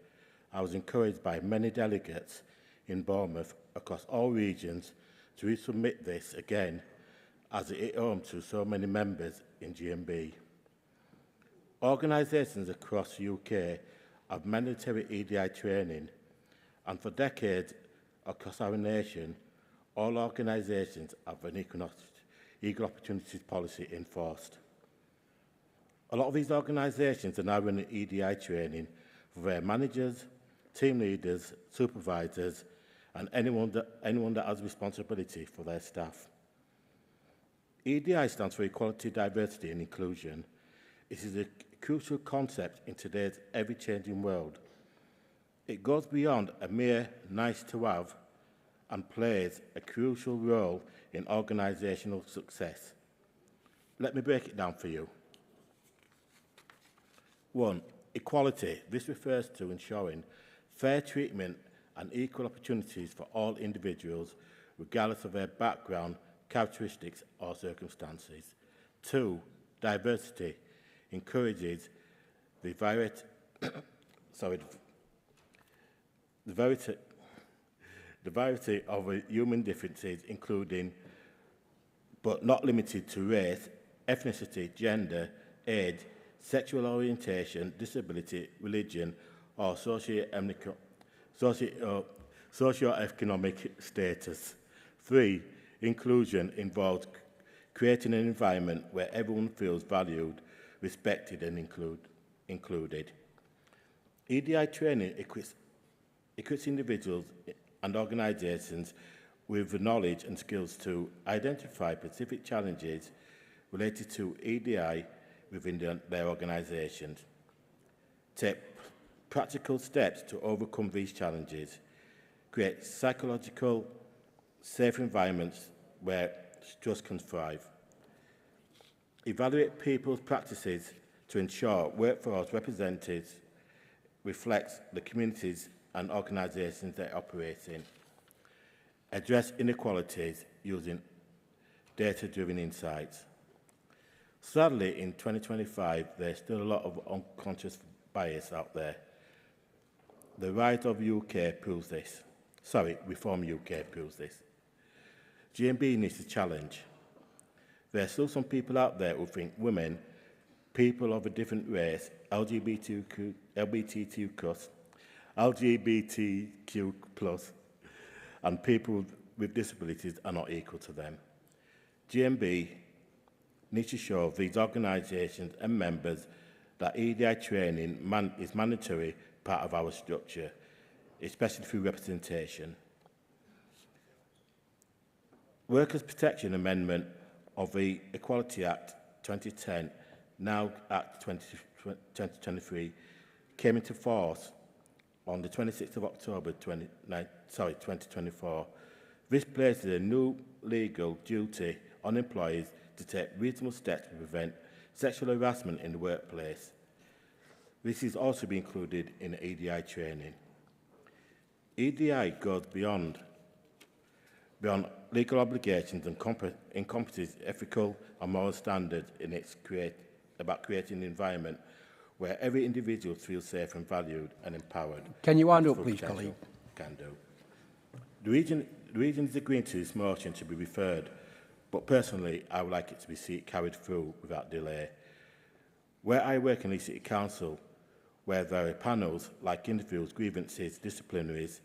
I was encouraged by many delegates in Bournemouth across all regions to resubmit this again as it hit home to so many members in GMB. Organisations across the UK have mandatory EDI training, and for decades across our nation, all organisations have an equal opportunities policy enforced. A lot of these organisations are now running EDI training for their managers, team leaders, supervisors, and anyone that has responsibility for their staff. EDI stands for Equality, Diversity and Inclusion. It is a crucial concept in today's ever-changing world. It goes beyond a mere nice-to-have and plays a crucial role in organisational success. Let me break it down for you. 1. Equality. This refers to ensuring fair treatment and equal opportunities for all individuals, regardless of their background, characteristics or circumstances. 2. Diversity encourages the variety of human differences, including but not limited to race, ethnicity, gender, age, sexual orientation, disability, religion, or socio-economic status. 3. Inclusion involves creating an environment where everyone feels valued, respected and included. EDI training equips individuals and organisations with the knowledge and skills to identify specific challenges related to EDI within their organisations, take practical steps to overcome these challenges, create psychological, safe environments where trust can thrive, evaluate people's practices to ensure workforce representatives reflects the communities and organisations they operate in, address inequalities using data-driven insights. Sadly, in 2025, there's still a lot of unconscious bias out there. The Rise of UK proves this. Reform UK proves this. GMB needs a challenge. There are still some people out there who think women, people of a different race, LGBTQ+, and people with disabilities are not equal to them. GMB needs to show these organisations and members that EDI training is mandatory part of our structure, especially through representation. Workers' Protection Amendment of the Equality Act 2010, now Act 2023, came into force on the 26th of October 2024. This places a new legal duty on employers to take reasonable steps to prevent sexual harassment in the workplace. This is also be included in EDI training. EDI goes beyond legal obligations and encompasses ethical and moral standards in its about creating an environment where every individual feels safe and valued and empowered. Can you wind up, please, colleague? Can do. The region is agreeing to this motion to be referred, but personally, I would like it to be carried through without delay. Where I work in the City Council, where there are panels like interviews, grievances, disciplinaries,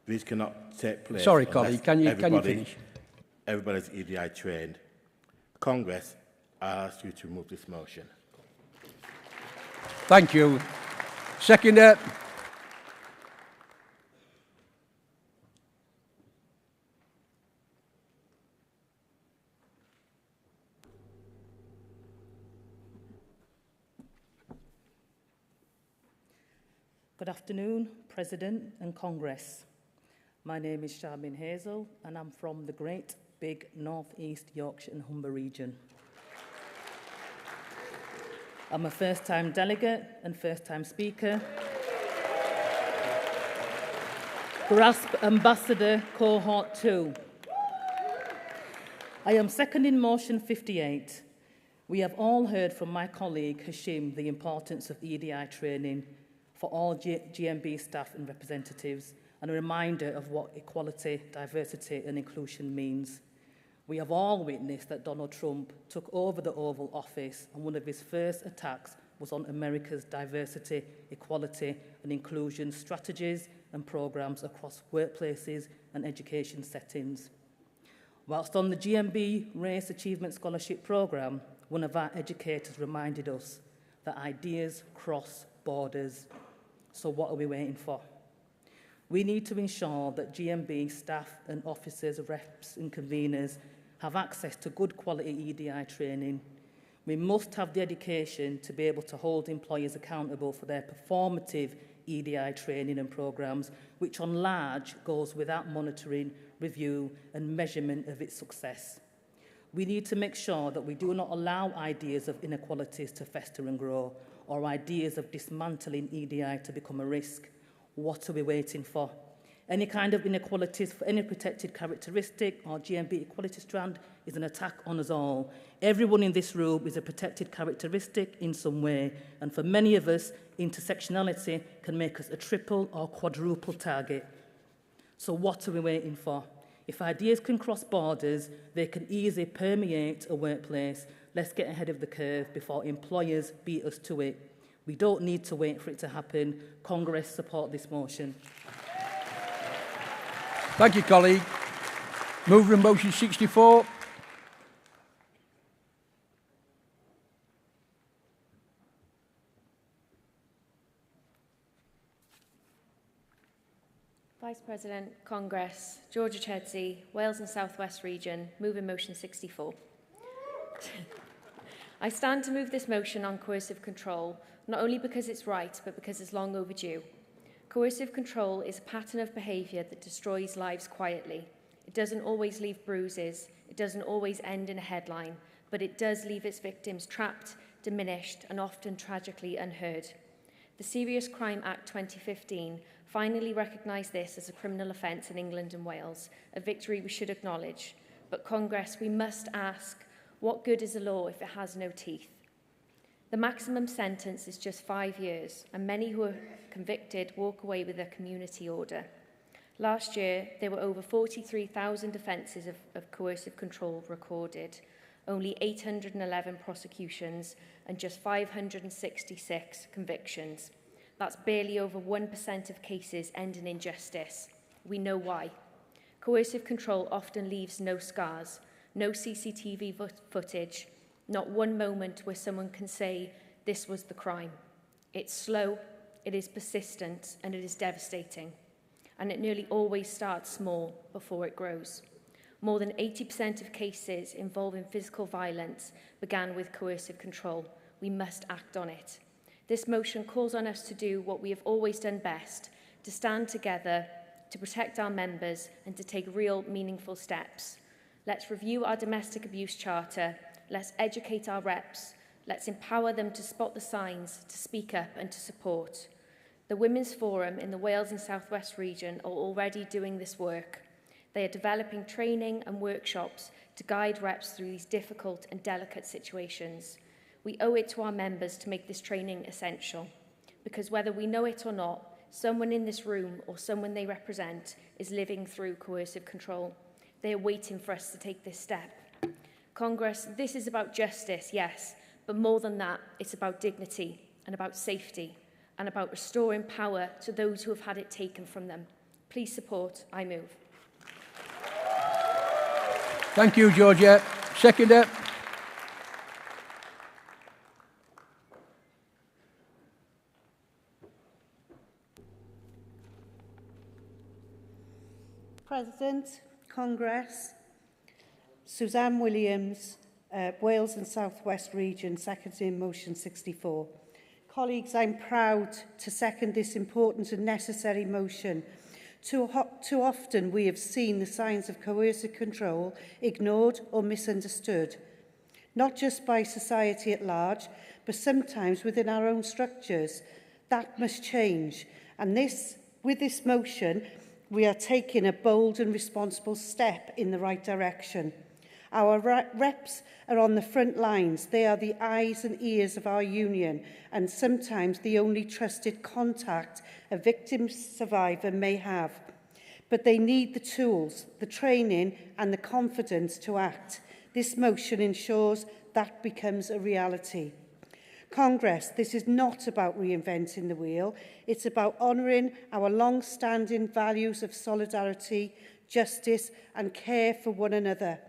these cannot take place. Sorry, colleague, can you finish? Everybody's EDI trained. Congress, I ask you to remove this motion. Thank you. Seconder. Good afternoon, President and Congress. My name is Charmin Hazel and I'm from the great big North East Yorkshire and Humber region. I'm a first-time delegate and first-time speaker. GRASP Ambassador Cohort 2. I am seconding motion 58. We have all heard from my colleague Hashim the importance of EDI training for all GMB staff and representatives, and a reminder of what equality, diversity and inclusion means. We have all witnessed that Donald Trump took over the Oval Office and one of his first attacks was on America's diversity, equality and inclusion strategies and programmes across workplaces and education settings. Whilst on the GMB Race Achievement Scholarship Programme, one of our educators reminded us that ideas cross borders. So what are we waiting for? We need to ensure that GMB staff and officers, reps and conveners have access to good quality EDI training. We must have the education to be able to hold employers accountable for their performative EDI training and programmes, which on large goes without monitoring, review and measurement of its success. We need to make sure that we do not allow ideas of inequalities to fester and grow, or ideas of dismantling EDI to become a risk. What are we waiting for? Any kind of inequalities for any protected characteristic or GMB equality strand is an attack on us all. Everyone in this room is a protected characteristic in some way, and for many of us, intersectionality can make us a triple or quadruple target. So what are we waiting for? If ideas can cross borders, they can easily permeate a workplace. Let's get ahead of the curve before employers beat us to it. We don't need to wait for it to happen. Congress, support this motion. Thank you, colleague. Mover in motion 64. Vice President, Congress, Georgia Chedsey, Wales and South West Region, move in motion 64. I stand to move this motion on coercive control, not only because it's right, but because it's long overdue. Coercive control is a pattern of behaviour that destroys lives quietly. It doesn't always leave bruises, it doesn't always end in a headline, but it does leave its victims trapped, diminished, and often tragically unheard. The Serious Crime Act 2015 finally recognised this as a criminal offence in England and Wales, a victory we should acknowledge. But Congress, we must ask, what good is a law if it has no teeth? The maximum sentence is just 5 years, and many who are convicted walk away with a community order. Last year, there were over 43,000 offences of coercive control recorded, only 811 prosecutions, and just 566 convictions. That's barely over 1% of cases end in injustice. We know why. Coercive control often leaves no scars, no CCTV footage, not one moment where someone can say, this was the crime. It's slow, it is persistent, and it is devastating. And it nearly always starts small before it grows. More than 80% of cases involving physical violence began with coercive control. We must act on it. This motion calls on us to do what we have always done best, to stand together, to protect our members and to take real, meaningful steps. Let's review our domestic abuse charter, let's educate our reps, let's empower them to spot the signs, to speak up and to support. The Women's Forum in the Wales and South West region are already doing this work. They are developing training and workshops to guide reps through these difficult and delicate situations. We owe it to our members to make this training essential, because whether we know it or not, someone in this room or someone they represent is living through coercive control. They are waiting for us to take this step. Congress, this is about justice, yes, but more than that, it's about dignity and about safety and about restoring power to those who have had it taken from them. Please support, I move. Thank you, Georgia. Seconder. President, Congress, Suzanne Williams, Wales and South West Region, seconding motion 64. Colleagues, I'm proud to second this important and necessary motion. Too often we have seen the signs of coercive control ignored or misunderstood, not just by society at large, but sometimes within our own structures. That must change, and with this motion, we are taking a bold and responsible step in the right direction. Our reps are on the front lines. They are the eyes and ears of our union, and sometimes the only trusted contact a victim survivor may have. But they need the tools, the training, and the confidence to act. This motion ensures that becomes a reality. Congress, this is not about reinventing the wheel. It's about honouring our long-standing values of solidarity, justice, and care for one another.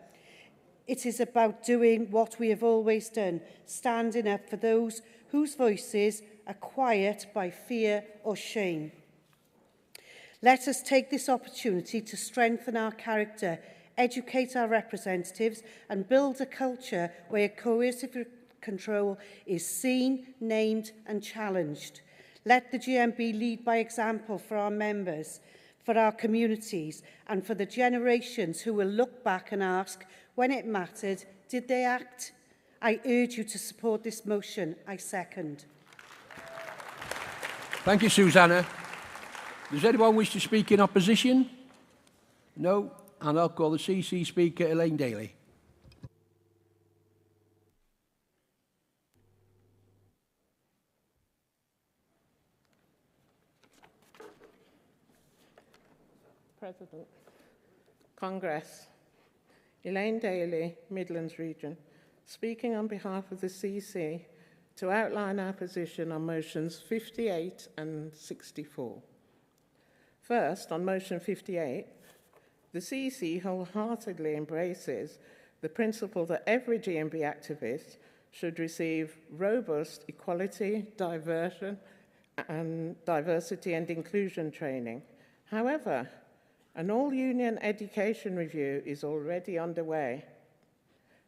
It is about doing what we have always done, standing up for those whose voices are quiet by fear or shame. Let us take this opportunity to strengthen our character, educate our representatives, and build a culture where coercive control is seen, named, and challenged. Let the GMB lead by example for our members, for our communities, and for the generations who will look back and ask, when it mattered, did they act? I urge you to support this motion. I second. Thank you, Susanna. Does anyone wish to speak in opposition? No? And I'll call the CC Speaker, Elaine Daly. President, Congress, Elaine Daly, Midlands Region, speaking on behalf of the CC to outline our position on motions 58 and 64. First, on motion 58, the CC wholeheartedly embraces the principle that every GMB activist should receive robust equality, diversity and inclusion training. However, an all-union education review is already underway,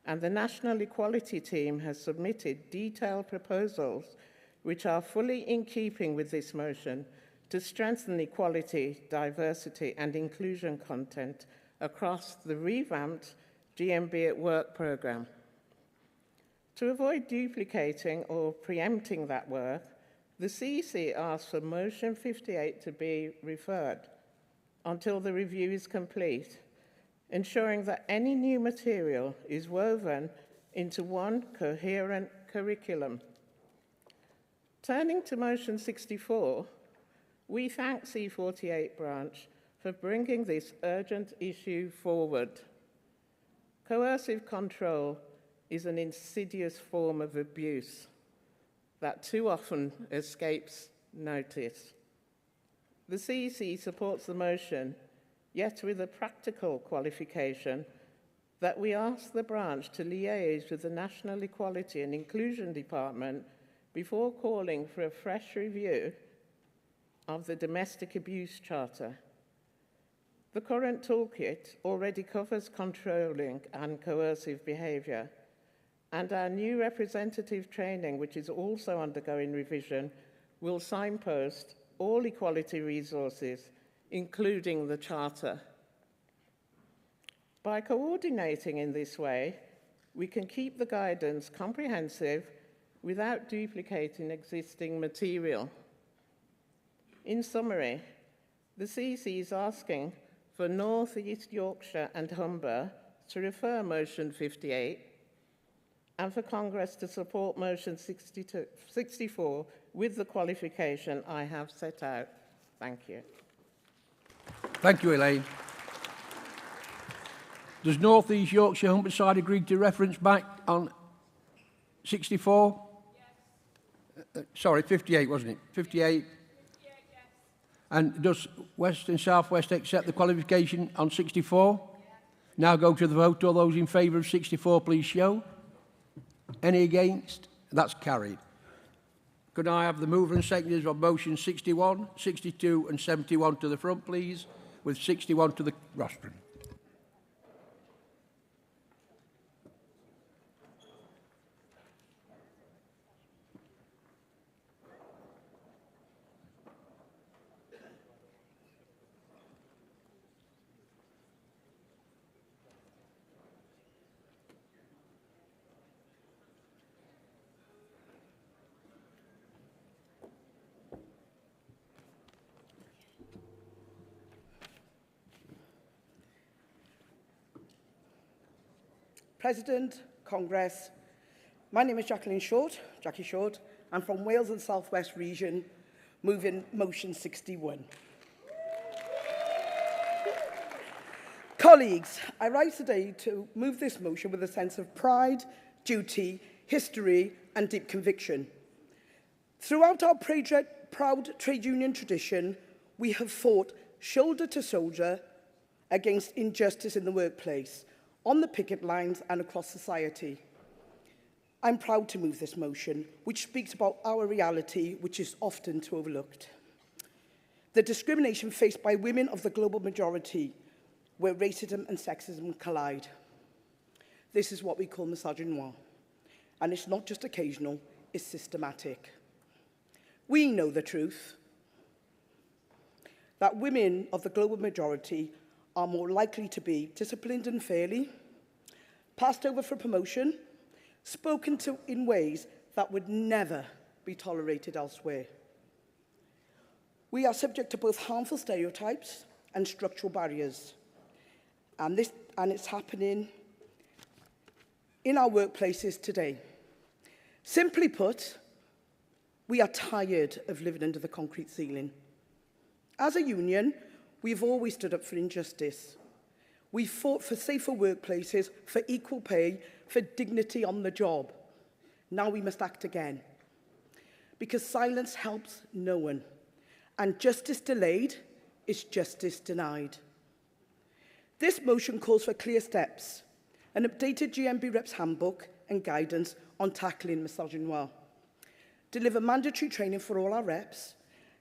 and the National Equality Team has submitted detailed proposals which are fully in keeping with this motion to strengthen equality, diversity and inclusion content across the revamped GMB at Work programme. To avoid duplicating or preempting that work, the CC asks for motion 58 to be referred until the review is complete, ensuring that any new material is woven into one coherent curriculum. Turning to motion 64, we thank C48 branch for bringing this urgent issue forward. Coercive control is an insidious form of abuse that too often escapes notice. The CEC supports the motion, yet with a practical qualification that we ask the branch to liaise with the National Equality and Inclusion Department before calling for a fresh review of the Domestic Abuse Charter. The current toolkit already covers controlling and coercive behaviour, and our new representative training, which is also undergoing revision, will signpost all equality resources, including the Charter. By coordinating in this way, we can keep the guidance comprehensive without duplicating existing material. In summary, the CEC is asking for North East Yorkshire and Humber to refer motion 58 and for Congress to support motion 64 with the qualification I have set out. Thank you. Thank you, Elaine. Does North East Yorkshire Humberside agree to reference back on 64? Yes. Sorry, 58, wasn't it? 58? 58, yes. And does West and South West accept the qualification on 64? Yes. Now go to the vote. All those in favour of 64, please show. Any against? That's carried. Could I have the mover and seconders of motion 61, 62 and 71 to the front, please, with 61 to the rostrum. President, Congress, my name is Jackie Short. I'm from Wales and South West region, moving motion 61. Colleagues, I rise today to move this motion with a sense of pride, duty, history and deep conviction. Throughout our proud trade union tradition, we have fought shoulder to shoulder against injustice in the workplace, on the picket lines and across society. I'm proud to move this motion, which speaks about our reality, which is often too overlooked. The discrimination faced by women of the global majority, where racism and sexism collide. This is what we call misogynoir, and it's not just occasional, it's systematic. We know the truth, that women of the global majority are more likely to be disciplined unfairly, passed over for promotion, spoken to in ways that would never be tolerated elsewhere. We are subject to both harmful stereotypes and structural barriers, and it's happening in our workplaces today. Simply put, we are tired of living under the concrete ceiling. As a union, we've always stood up for injustice. We fought for safer workplaces, for equal pay, for dignity on the job. Now we must act again. Because silence helps no one. And justice delayed is justice denied. This motion calls for clear steps, an updated GMB Reps Handbook and guidance on tackling misogynoir. Deliver mandatory training for all our reps,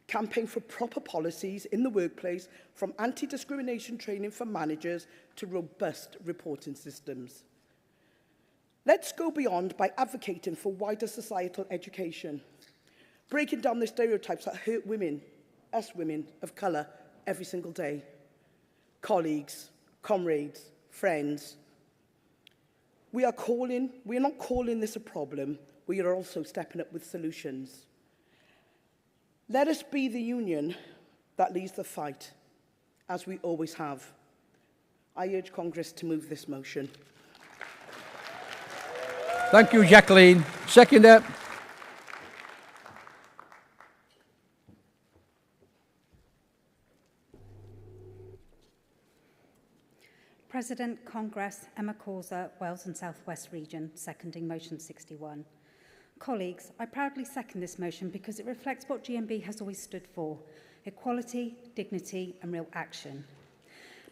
campaign for proper policies in the workplace, from anti-discrimination training for managers to robust reporting systems. Let's go beyond by advocating for wider societal education, breaking down the stereotypes that hurt women, us women of colour, every single day. Colleagues, comrades, friends, we are not calling this a problem, we are also stepping up with solutions. Let us be the union that leads the fight, as we always have. I urge Congress to move this motion. Thank you, Jacqueline. Seconder. President, Congress, Emma Causer, Wales and South West Region, seconding motion 61. Colleagues, I proudly second this motion because it reflects what GMB has always stood for: equality, dignity and real action.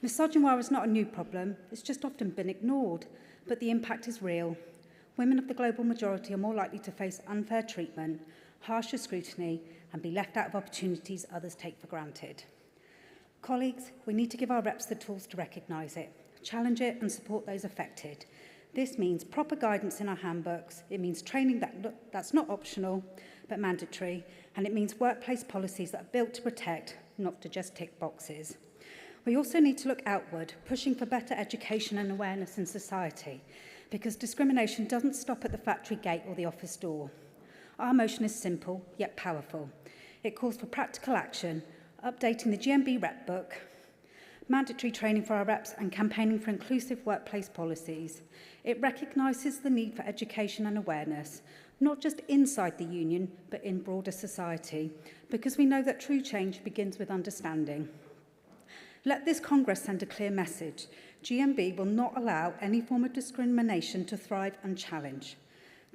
Misogynoir is not a new problem, it's just often been ignored, but the impact is real. Women of the global majority are more likely to face unfair treatment, harsher scrutiny and be left out of opportunities others take for granted. Colleagues, we need to give our reps the tools to recognise it, challenge it and support those affected. This means proper guidance in our handbooks, it means training that's not optional but mandatory, and it means workplace policies that are built to protect, not to just tick boxes. We also need to look outward, pushing for better education and awareness in society, because discrimination doesn't stop at the factory gate or the office door. Our motion is simple, yet powerful. It calls for practical action, updating the GMB rep book, mandatory training for our reps, and campaigning for inclusive workplace policies. It recognises the need for education and awareness, not just inside the union, but in broader society, because we know that true change begins with understanding. Let this Congress send a clear message. GMB will not allow any form of discrimination to thrive and challenge.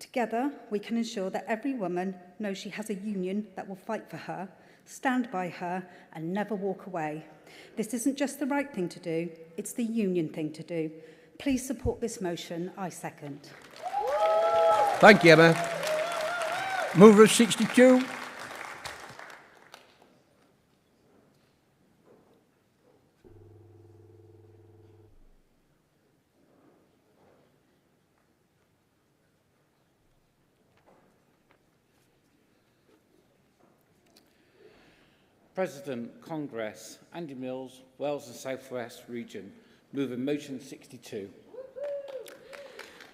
Together, we can ensure that every woman knows she has a union that will fight for her, stand by her, and never walk away. This isn't just the right thing to do, it's the union thing to do. Please support this motion. I second. Thank you, Emma. Mover of 62. President, Congress, Andy Mills, Wales and South West Region, moving motion 62.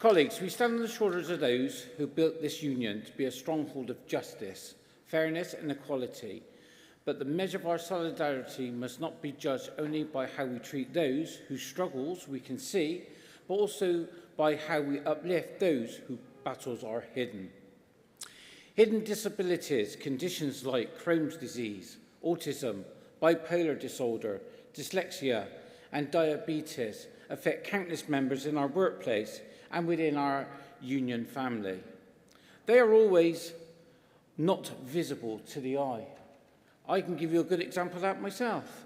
Colleagues, we stand on the shoulders of those who built this union to be a stronghold of justice, fairness and equality. But the measure of our solidarity must not be judged only by how we treat those whose struggles we can see, but also by how we uplift those whose battles are hidden. Hidden disabilities, conditions like Crohn's disease, autism, bipolar disorder, dyslexia and diabetes affect countless members in our workplace and within our union family. They are always not visible to the eye. I can give you a good example of that myself.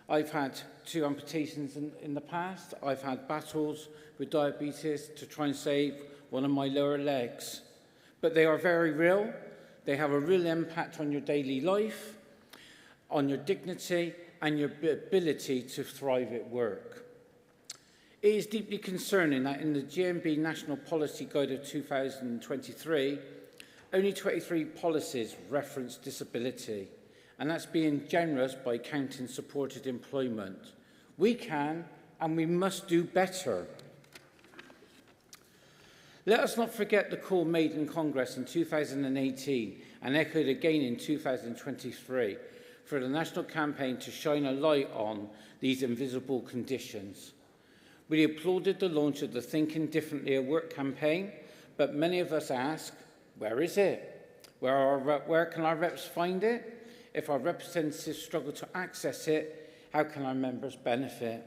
I've had 2 amputations in the past. I've had battles with diabetes to try and save one of my lower legs. But they are very real. They have a real impact on your daily life, on your dignity and your ability to thrive at work. It is deeply concerning that in the GMB National Policy Guide of 2023, only 23 policies reference disability, and that's being generous by counting supported employment. We can and we must do better. Let us not forget the call made in Congress in 2018 and echoed again in 2023 for the national campaign to shine a light on these invisible conditions. We applauded the launch of the Thinking Differently at Work campaign, but many of us ask, where is it? Where can our reps find it? If our representatives struggle to access it, how can our members benefit?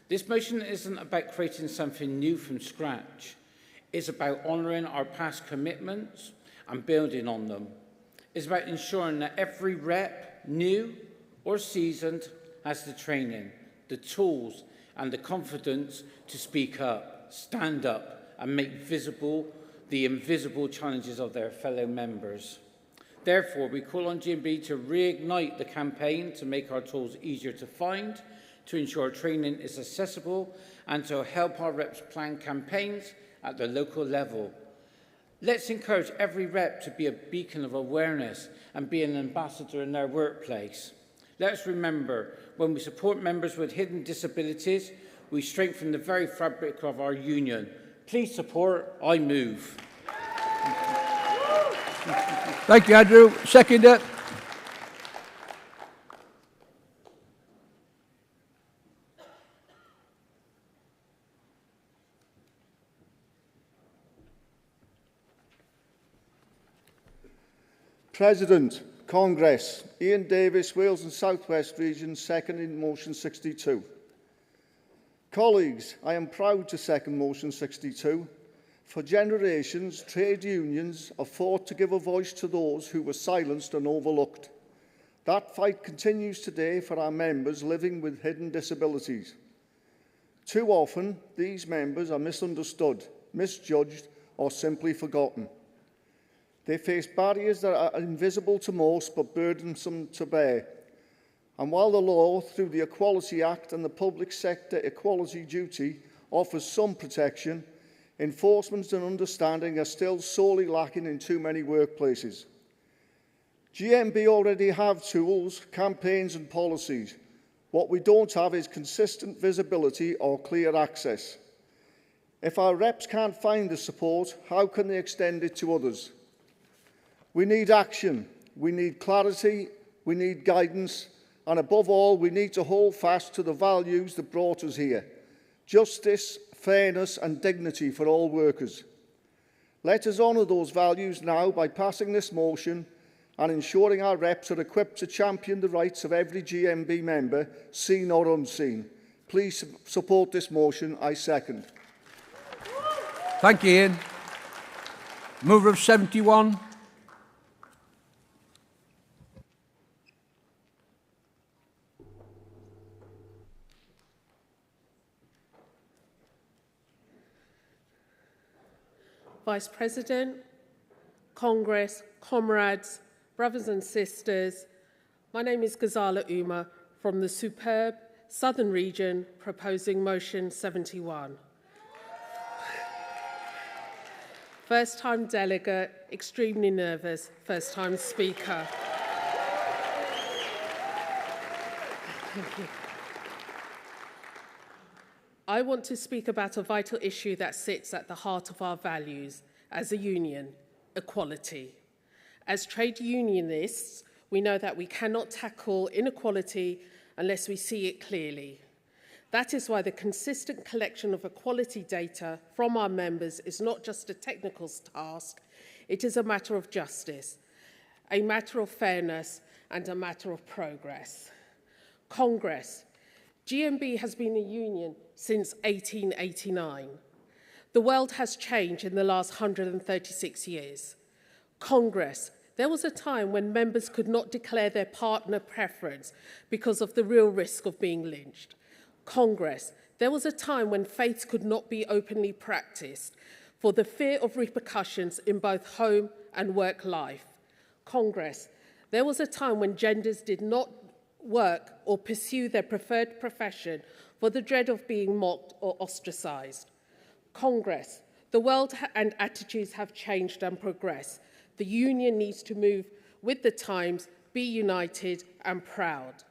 This motion isn't about creating something new from scratch. It's about honouring our past commitments and building on them. It's about ensuring that every rep, new or seasoned, has the training, the tools and the confidence to speak up, stand up and make visible the invisible challenges of their fellow members. Therefore, we call on GMB to reignite the campaign to make our tools easier to find, to ensure training is accessible and to help our reps plan campaigns at the local level. Let's encourage every rep to be a beacon of awareness and be an ambassador in their workplace. Let's remember, when we support members with hidden disabilities, we strengthen the very fabric of our union. Please support, I move. Thank you, Andrew. Seconder. President, Congress, Ian Davis, Wales and South West Region, seconding motion 62. Colleagues, I am proud to second motion 62. For generations, trade unions have fought to give a voice to those who were silenced and overlooked. That fight continues today for our members living with hidden disabilities. Too often, these members are misunderstood, misjudged, or simply forgotten. They face barriers that are invisible to most but burdensome to bear. And while the law, through the Equality Act and the Public Sector Equality Duty, offers some protection, enforcement and understanding are still sorely lacking in too many workplaces. GMB already have tools, campaigns and policies. What we don't have is consistent visibility or clear access. If our reps can't find the support, how can they extend it to others? We need action, we need clarity, we need guidance, and above all, we need to hold fast to the values that brought us here: justice, fairness and dignity for all workers. Let us honour those values now by passing this motion and ensuring our reps are equipped to champion the rights of every GMB member, seen or unseen. Please support this motion. I second. Thank you, Ian. Mover of 71. Vice President, Congress, comrades, brothers and sisters, my name is Ghazala Uma from the superb Southern region proposing motion 71. First time delegate, extremely nervous, first time speaker. Thank you. I want to speak about a vital issue that sits at the heart of our values as a union: equality. As trade unionists, we know that we cannot tackle inequality unless we see it clearly. That is why the consistent collection of equality data from our members is not just a technical task, it is a matter of justice, a matter of fairness, and a matter of progress. Congress. GMB has been a union since 1889. The world has changed in the last 136 years. Congress. There was a time when members could not declare their partner preference because of the real risk of being lynched. Congress. There was a time when faiths could not be openly practiced for the fear of repercussions in both home and work life. Congress. There was a time when genders did not work or pursue their preferred profession for the dread of being mocked or ostracized. Congress. The world and attitudes have changed and progressed. The union needs to move with the times, be united and proud.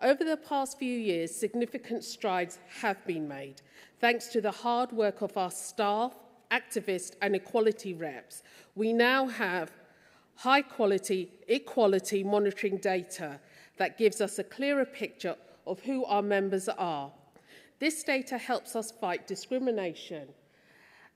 Over the past few years, significant strides have been made. Thanks to the hard work of our staff, activists and equality reps, we now have high-quality equality monitoring data that gives us a clearer picture of who our members are. This data helps us fight discrimination,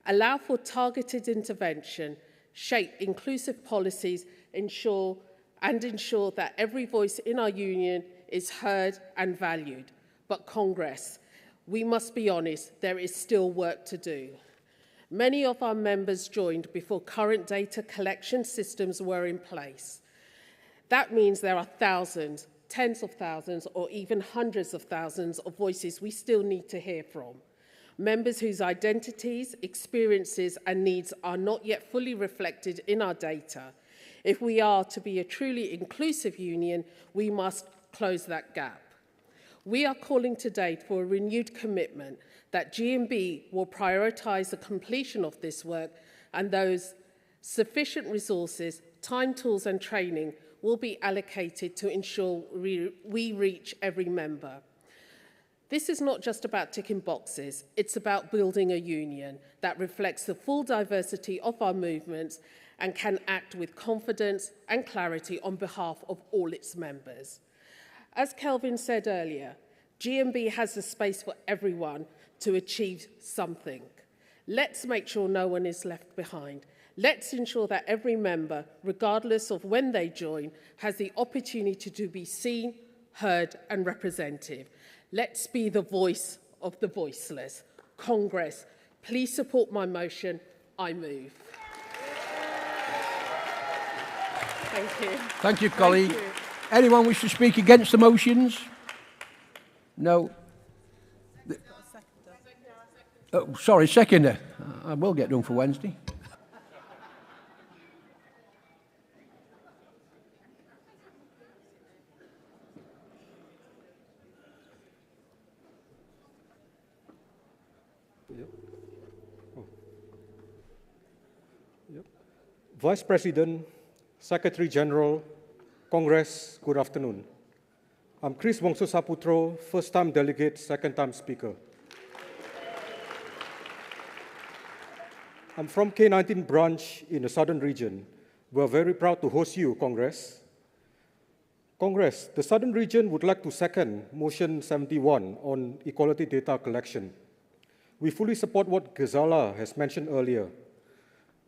allow for targeted intervention, shape inclusive policies, ensure that every voice in our union is heard and valued. But Congress, we must be honest, there is still work to do. Many of our members joined before current data collection systems were in place. That means there are thousands, tens of thousands, or even hundreds of thousands of voices we still need to hear from. Members whose identities, experiences, and needs are not yet fully reflected in our data. If we are to be a truly inclusive union, we must close that gap. We are calling today for a renewed commitment that GMB will prioritise the completion of this work, and those sufficient resources, time, tools, and training will be allocated to ensure we reach every member. This is not just about ticking boxes, it's about building a union that reflects the full diversity of our movements and can act with confidence and clarity on behalf of all its members. As Kelvin said earlier, GMB has the space for everyone to achieve something. Let's make sure no one is left behind. Let's ensure that every member, regardless of when they join, has the opportunity to be seen, heard, and represented. Let's be the voice of the voiceless. Congress, please support my motion. I move. Thank you. Thank you, colleague. Thank you. Anyone wish to speak against the motions? No. Oh, sorry, seconder. I will get done for Wednesday. Vice President, Secretary General, Congress, good afternoon. I'm Chris Wongso Saputro, first-time delegate, second-time speaker. I'm from K19 branch in the southern region. We're very proud to host you, Congress. Congress, the southern region would like to second Motion 71 on equality data collection. We fully support what Ghazala has mentioned earlier.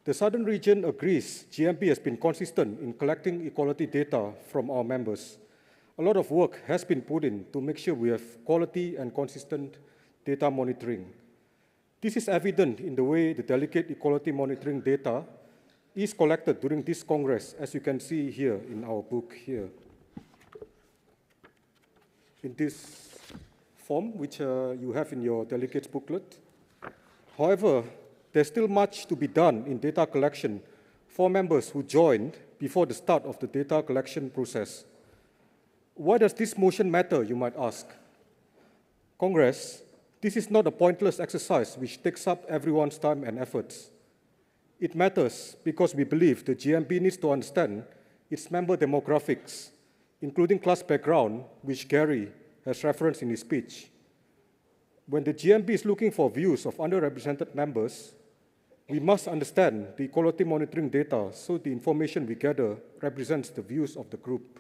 The southern region agrees GMB has been consistent in collecting equality data from our members. A lot of work has been put in to make sure we have quality and consistent data monitoring. This is evident in the way the delegate equality monitoring data is collected during this Congress, as you can see here in our book here. In this form, which you have in your delegates booklet. However, there's still much to be done in data collection for members who joined before the start of the data collection process. Why does this motion matter, you might ask? Congress, this is not a pointless exercise which takes up everyone's time and efforts. It matters because we believe the GMB needs to understand its member demographics, including class background, which Gary has referenced in his speech. When the GMB is looking for views of underrepresented members, we must understand the equality monitoring data so the information we gather represents the views of the group.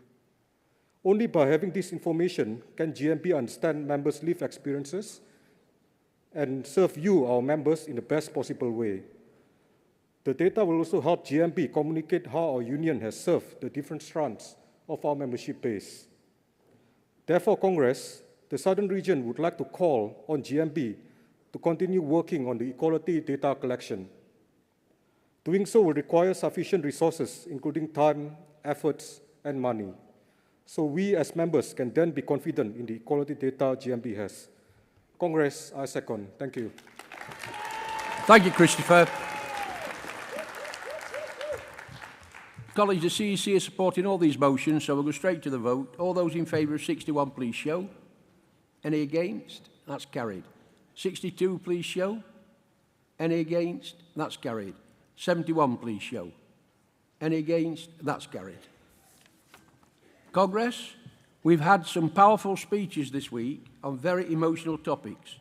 Only by having this information can GMB understand members' lived experiences and serve you, our members, in the best possible way. The data will also help GMB communicate how our union has served the different strands of our membership base. Therefore, Congress, the Southern region would like to call on GMB to continue working on the equality data collection. Doing so will require sufficient resources, including time, efforts, and money. So we as members can then be confident in the equality data GMB has. Congress, I second. Thank you. Thank you, Christopher. Colleagues, the CEC is supporting all these motions, so we'll go straight to the vote. All those in favour of 61, please show. Any against? That's carried. 62, please show. Any against? That's carried. 71, please show. Any against? That's carried. Congress, we've had some powerful speeches this week on very emotional topics.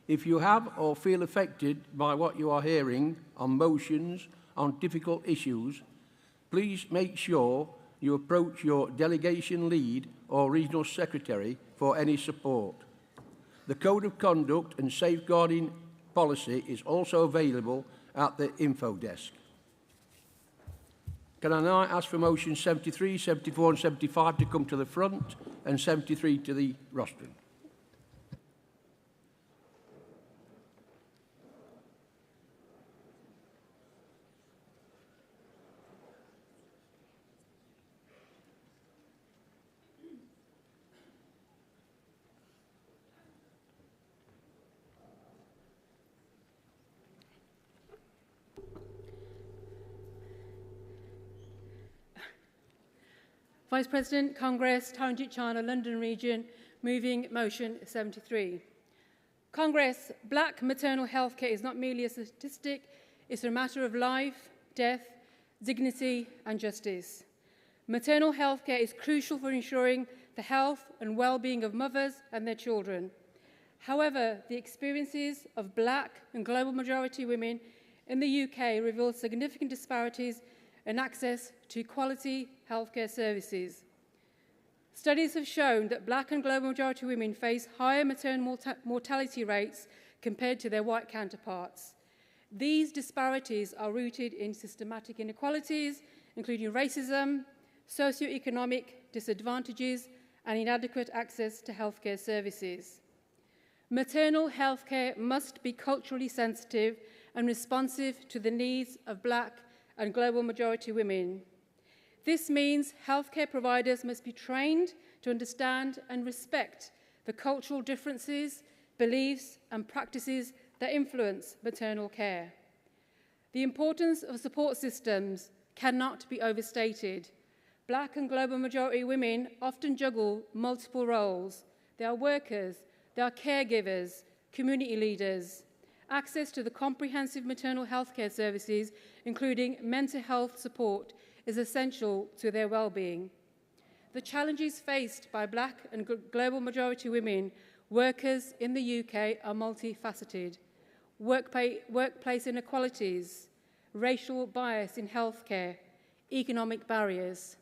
If you have or feel affected by what you are hearing on motions on difficult issues, please make sure you approach your delegation lead or regional secretary for any support. The Code of Conduct and Safeguarding Policy is also available at the info desk. Can I now ask for motions 73, 74 and 75 to come to the front and 73 to the rostrum? Vice President, Congress, Taranjit Chana, London Region, moving motion 73. Congress, black maternal health care is not merely a statistic, it's a matter of life, death, dignity and justice. Maternal health care is crucial for ensuring the health and well-being of mothers and their children. However, the experiences of black and global majority women in the UK reveal significant disparities in access to quality healthcare services. Studies have shown that black and global majority women face higher maternal mortality rates compared to their white counterparts. These disparities are rooted in systematic inequalities, including racism, socioeconomic disadvantages, and inadequate access to healthcare services. Maternal healthcare must be culturally sensitive and responsive to the needs of black and global majority women. This means healthcare providers must be trained to understand and respect the cultural differences, beliefs, and practices that influence maternal care. The importance of support systems cannot be overstated. Black and global majority women often juggle multiple roles. They are workers, they are caregivers, community leaders, Access to the comprehensive maternal health care services, including mental health support, is essential to their well-being. The challenges faced by Black and global majority women workers in the UK are multifaceted. Workplace inequalities, racial bias in healthcare, economic barriers.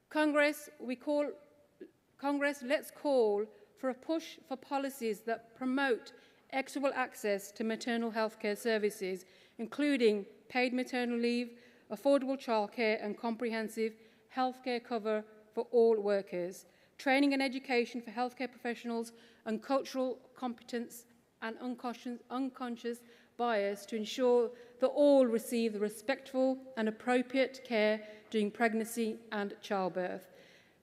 Congress, let's call for a push for policies that promote equitable access to maternal health care services, including paid maternal leave, affordable childcare and comprehensive healthcare cover for all workers, training and education for healthcare professionals and cultural competence and unconscious bias to ensure that all receive the respectful and appropriate care during pregnancy and childbirth.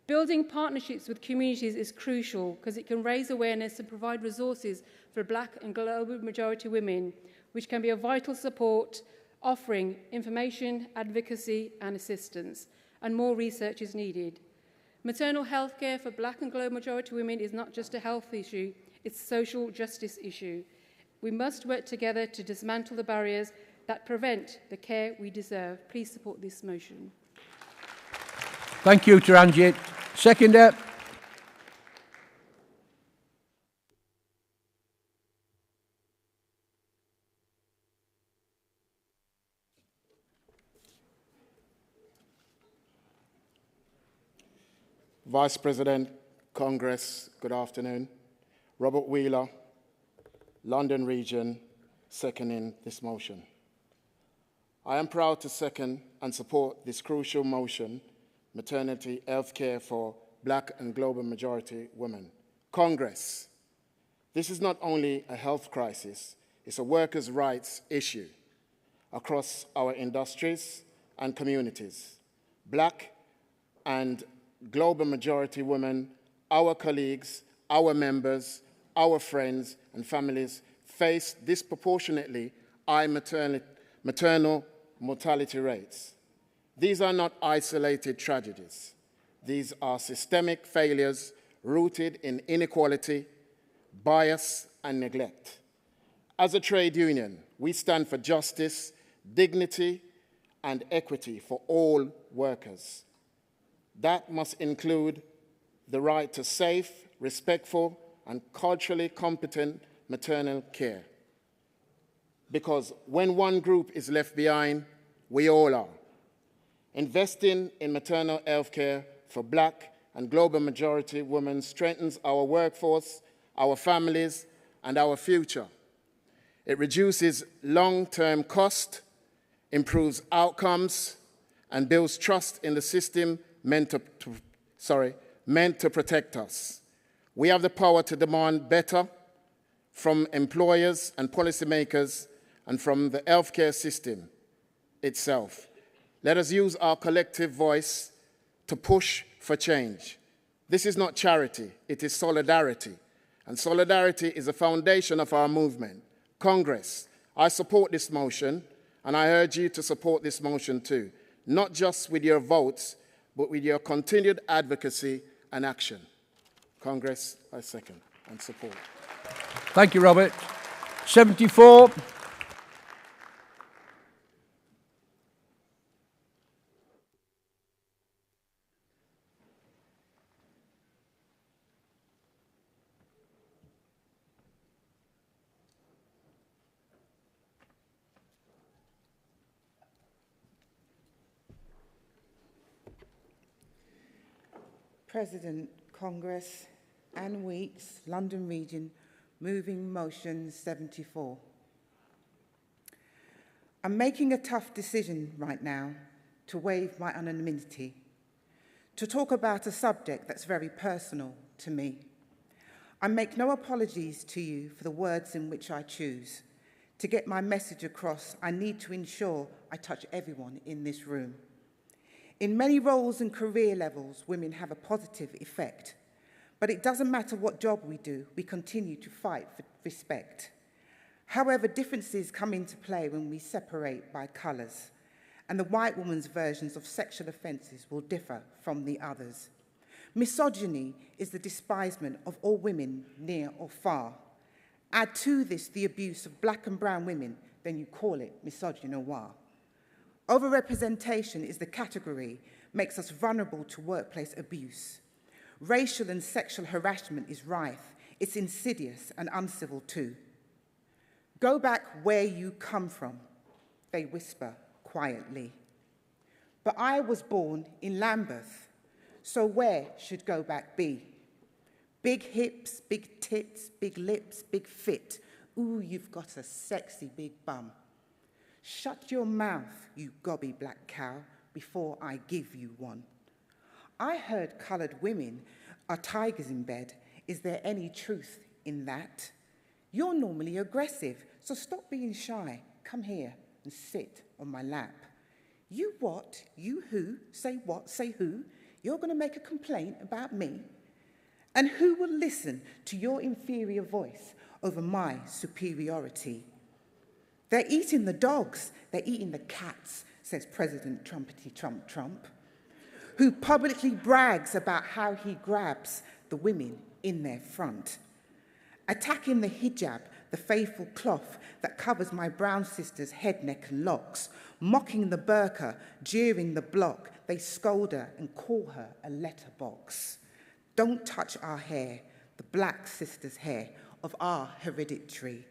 Building partnerships with communities is crucial because it can raise awareness and provide resources for Black and global majority women, which can be a vital support, offering information, advocacy and assistance, and more research is needed. Maternal health care for Black and global majority women is not just a health issue, it's a social justice issue. We must work together to dismantle the barriers that prevent the care we deserve. Please support this motion. Thank you, Taranjit. Seconder. Vice President, Congress, good afternoon. Robert Wheeler, London Region, seconding this motion. I am proud to second and support this crucial motion, maternity health care for Black and global majority women. Congress, this is not only a health crisis, it's a workers' rights issue across our industries and communities. Black and global majority women, our colleagues, our members, our friends and families face disproportionately high maternal mortality rates. These are not isolated tragedies. These are systemic failures rooted in inequality, bias, and neglect. As a trade union, we stand for justice, dignity, and equity for all workers. That must include the right to safe, respectful, and culturally competent maternal care. Because when one group is left behind, we all are. Investing in maternal health care for Black and global majority women strengthens our workforce, our families, and our future. It reduces long-term cost, improves outcomes, and builds trust in the system meant to protect us. We have the power to demand better from employers and policymakers and from the healthcare system itself. Let us use our collective voice to push for change. This is not charity, it is solidarity. And solidarity is the foundation of our movement. Congress, I support this motion, and I urge you to support this motion too, not just with your votes, but with your continued advocacy and action. Congress, I second and support. Thank you, Robert. 74. President, Congress, Anne Weeks, London Region, moving motion 74. I'm making a tough decision right now to waive my anonymity, to talk about a subject that's very personal to me. I make no apologies to you for the words in which I choose. To get my message across, I need to ensure I touch everyone in this room. In many roles and career levels, women have a positive effect. But it doesn't matter what job we do, we continue to fight for respect. However, differences come into play when we separate by colours, and the white woman's versions of sexual offences will differ from the others. Misogyny is the despisement of all women, near or far, Add to this the abuse of black and brown women, then you call it misogynoir. Overrepresentation is the category, makes us vulnerable to workplace abuse. Racial and sexual harassment is rife. It's insidious and uncivil too. Go back where you come from, they whisper quietly. But I was born in Lambeth, so where should go back be? Big hips, big tits, big lips, big fit. Ooh, you've got a sexy big bum. Shut your mouth, you gobby black cow, before I give you one. I heard coloured women are tigers in bed. Is there any truth in that? You're normally aggressive, so stop being shy. Come here and sit on my lap. You what? You who? Say what? Say who? You're going to make a complaint about me? And who will listen to your inferior voice over my superiority? They're eating the dogs, they're eating the cats, says President Trumpety Trump Trump, who publicly brags about how he grabs the women in their front. Attacking the hijab, the faithful cloth that covers my brown sister's head, neck and locks, mocking the burqa, jeering the block, they scold her and call her a letterbox. Don't touch our hair, the black sister's hair of our hereditary.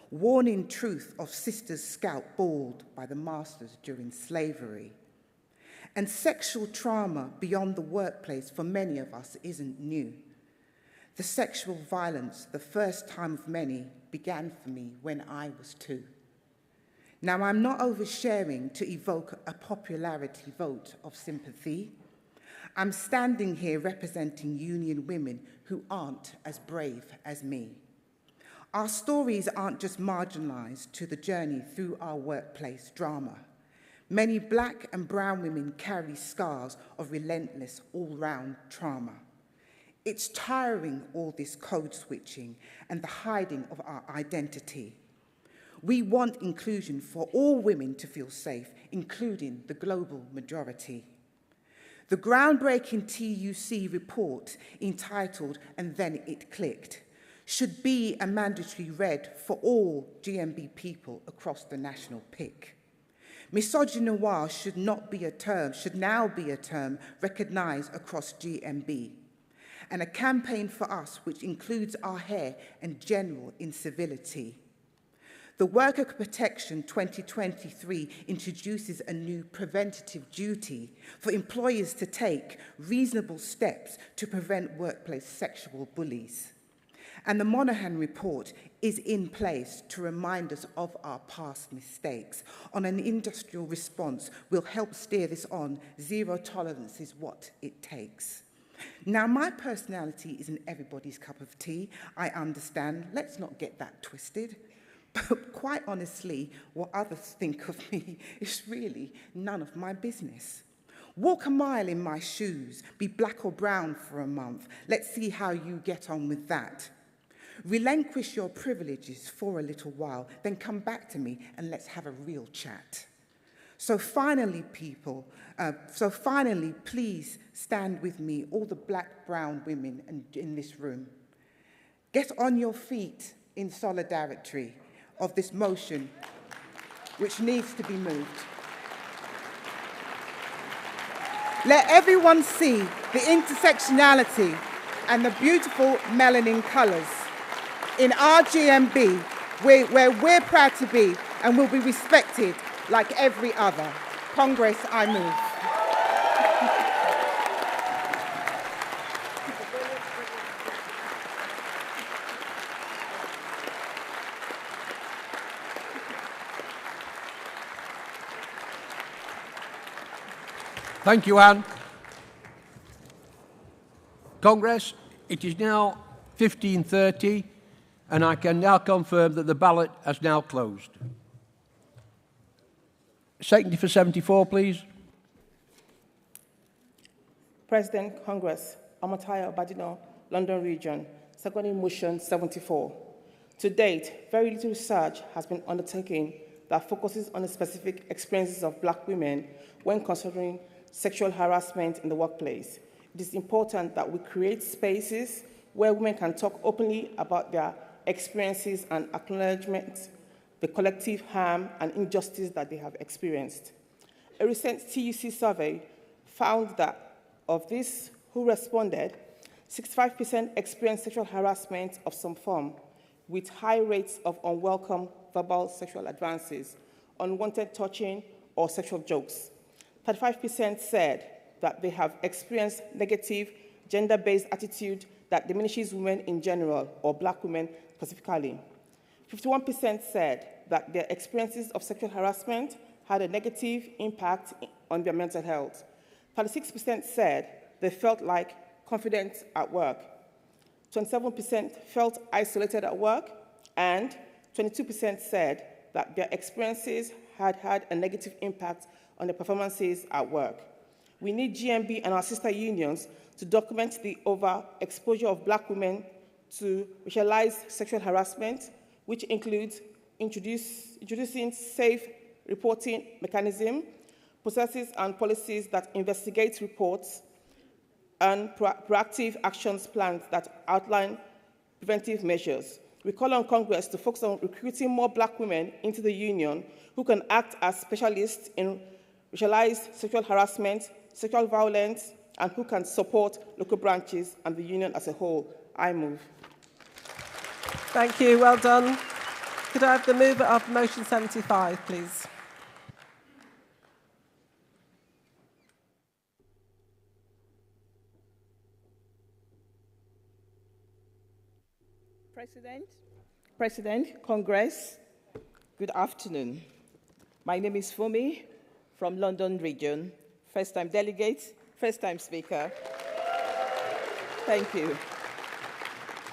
Warning truth of sisters scalped bald by the masters during slavery. And sexual trauma beyond the workplace for many of us isn't new. The sexual violence, the first time of many, began for me when I was 2. Now, I'm not oversharing to evoke a popularity vote of sympathy. I'm standing here representing union women who aren't as brave as me. Our stories aren't just marginalised to the journey through our workplace drama. Many black and brown women carry scars of relentless all-round trauma. It's tiring, all this code switching and the hiding of our identity. We want inclusion for all women to feel safe, including the global majority. The groundbreaking TUC report entitled "And Then It Clicked" should be a mandatory read for all GMB people across the national PIC. Misogynoir should now be a term recognised across GMB, and a campaign for us which includes our hair and general incivility. The Worker Protection 2023 introduces a new preventative duty for employers to take reasonable steps to prevent workplace sexual bullies. And the Monaghan report is in place to remind us of our past mistakes. On an industrial response, will help steer this on. Zero tolerance is what it takes. Now, my personality isn't everybody's cup of tea. I understand. Let's not get that twisted. But quite honestly, what others think of me is really none of my business. Walk a mile in my shoes, be black or brown for a month. Let's see how you get on with that. Relinquish your privileges for a little while, then come back to me and let's have a real chat. So finally, please stand with me, all the black, brown women in this room. Get on your feet in solidarity of this motion, which needs to be moved. Let everyone see the intersectionality and the beautiful melanin colours in our GMB, where we're proud to be and will be respected like every other. Congress, I move. Thank you, Anne. Congress, it is now 15:30, and I can now confirm that the ballot has now closed. Secondly for 74, please. President Congress, Amataya Badino, London Region, seconding motion 74. To date, very little research has been undertaken that focuses on the specific experiences of black women when considering sexual harassment in the workplace. It is important that we create spaces where women can talk openly about their experiences and acknowledgement the collective harm and injustice that they have experienced. A recent TUC survey found that of these who responded, 65% experienced sexual harassment of some form, with high rates of unwelcome verbal sexual advances, unwanted touching, or sexual jokes. 35% said that they have experienced negative gender-based attitude that diminishes women in general, or black women specifically. 51% said that their experiences of sexual harassment had a negative impact on their mental health. 36% said they felt like confident at work. 27% felt isolated at work, and 22% said that their experiences had had a negative impact on their performances at work. We need GMB and our sister unions to document the overexposure of black women to racialized sexual harassment, which includes introducing safe reporting mechanism, processes and policies that investigate reports, and proactive actions plans that outline preventive measures. We call on Congress to focus on recruiting more black women into the union who can act as specialists in racialized sexual harassment, sexual violence, and who can support local branches and the union as a whole. I move. Thank you. Well done. Could I have the mover of motion 75, please? President, Congress, good afternoon. My name is Fumi from London Region, first-time delegate, first-time speaker. Thank you.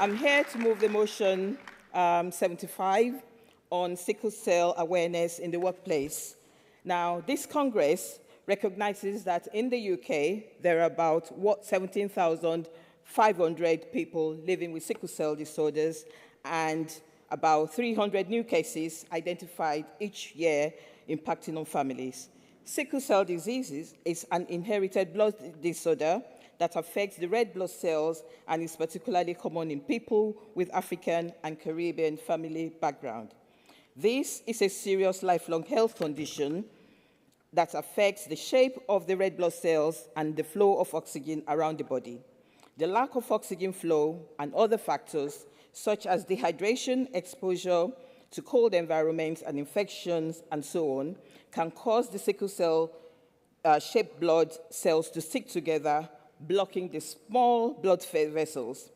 I'm here to move the motion 75 on sickle cell awareness in the workplace. Now, this Congress recognizes that in the UK, there are about 17,500 people living with sickle cell disorders and about 300 new cases identified each year impacting on families. Sickle cell disease is an inherited blood disorder that affects the red blood cells and is particularly common in people with African and Caribbean family background. This is a serious lifelong health condition that affects the shape of the red blood cells and the flow of oxygen around the body. The lack of oxygen flow and other factors such as dehydration, exposure to cold environments and infections and so on can cause the sickle cell shaped blood cells to stick together, blocking the small blood vessels.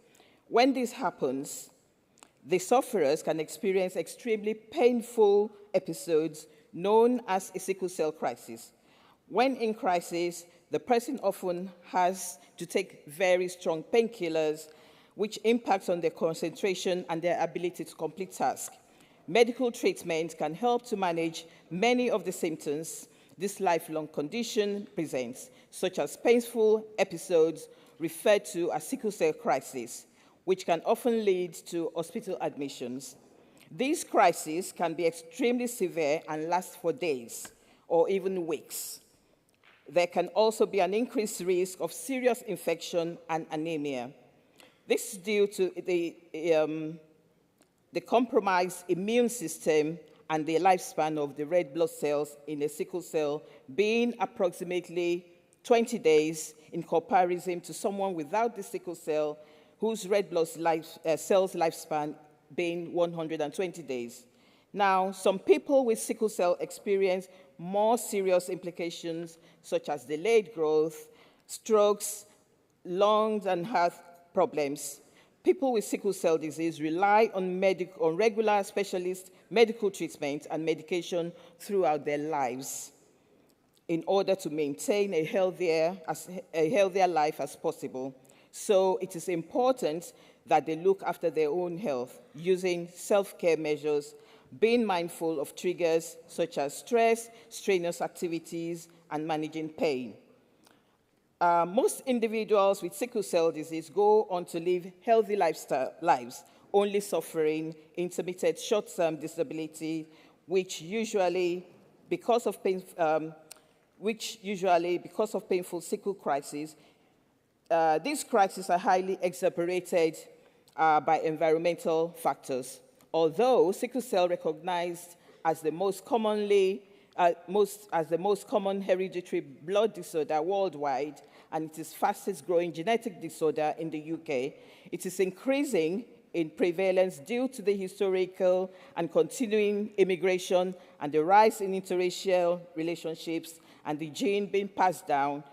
When this happens, the sufferers can experience extremely painful episodes known as a sickle cell crisis. When in crisis, the person often has to take very strong painkillers, which impacts on their concentration and their ability to complete tasks. Medical treatment can help to manage many of the symptoms this lifelong condition presents, such as painful episodes referred to as sickle cell crisis, which can often lead to hospital admissions. These crises can be extremely severe and last for days or even weeks. There can also be an increased risk of serious infection and anemia. This is due to the compromised immune system and the lifespan of the red blood cells in a sickle cell being approximately 20 days in comparison to someone without the sickle cell whose red blood cells lifespan being 120 days. Now, some people with sickle cell experience more serious implications such as delayed growth, strokes, lungs and heart problems. People with sickle cell disease rely on regular specialist medical treatment and medication throughout their lives in order to maintain a healthier life as possible. So it is important that they look after their own health using self-care measures, being mindful of triggers such as stress, strenuous activities, and managing pain. Most individuals with sickle cell disease go on to live healthy lives, only suffering intermittent short-term disability, which usually, because of painful sickle crises, these crises are highly exacerbated by environmental factors. Although sickle cell recognized as the most common hereditary blood disorder worldwide, and it is fastest growing genetic disorder in the UK, it is increasing in prevalence due to the historical and continuing immigration and the rise in interracial relationships and the gene being passed down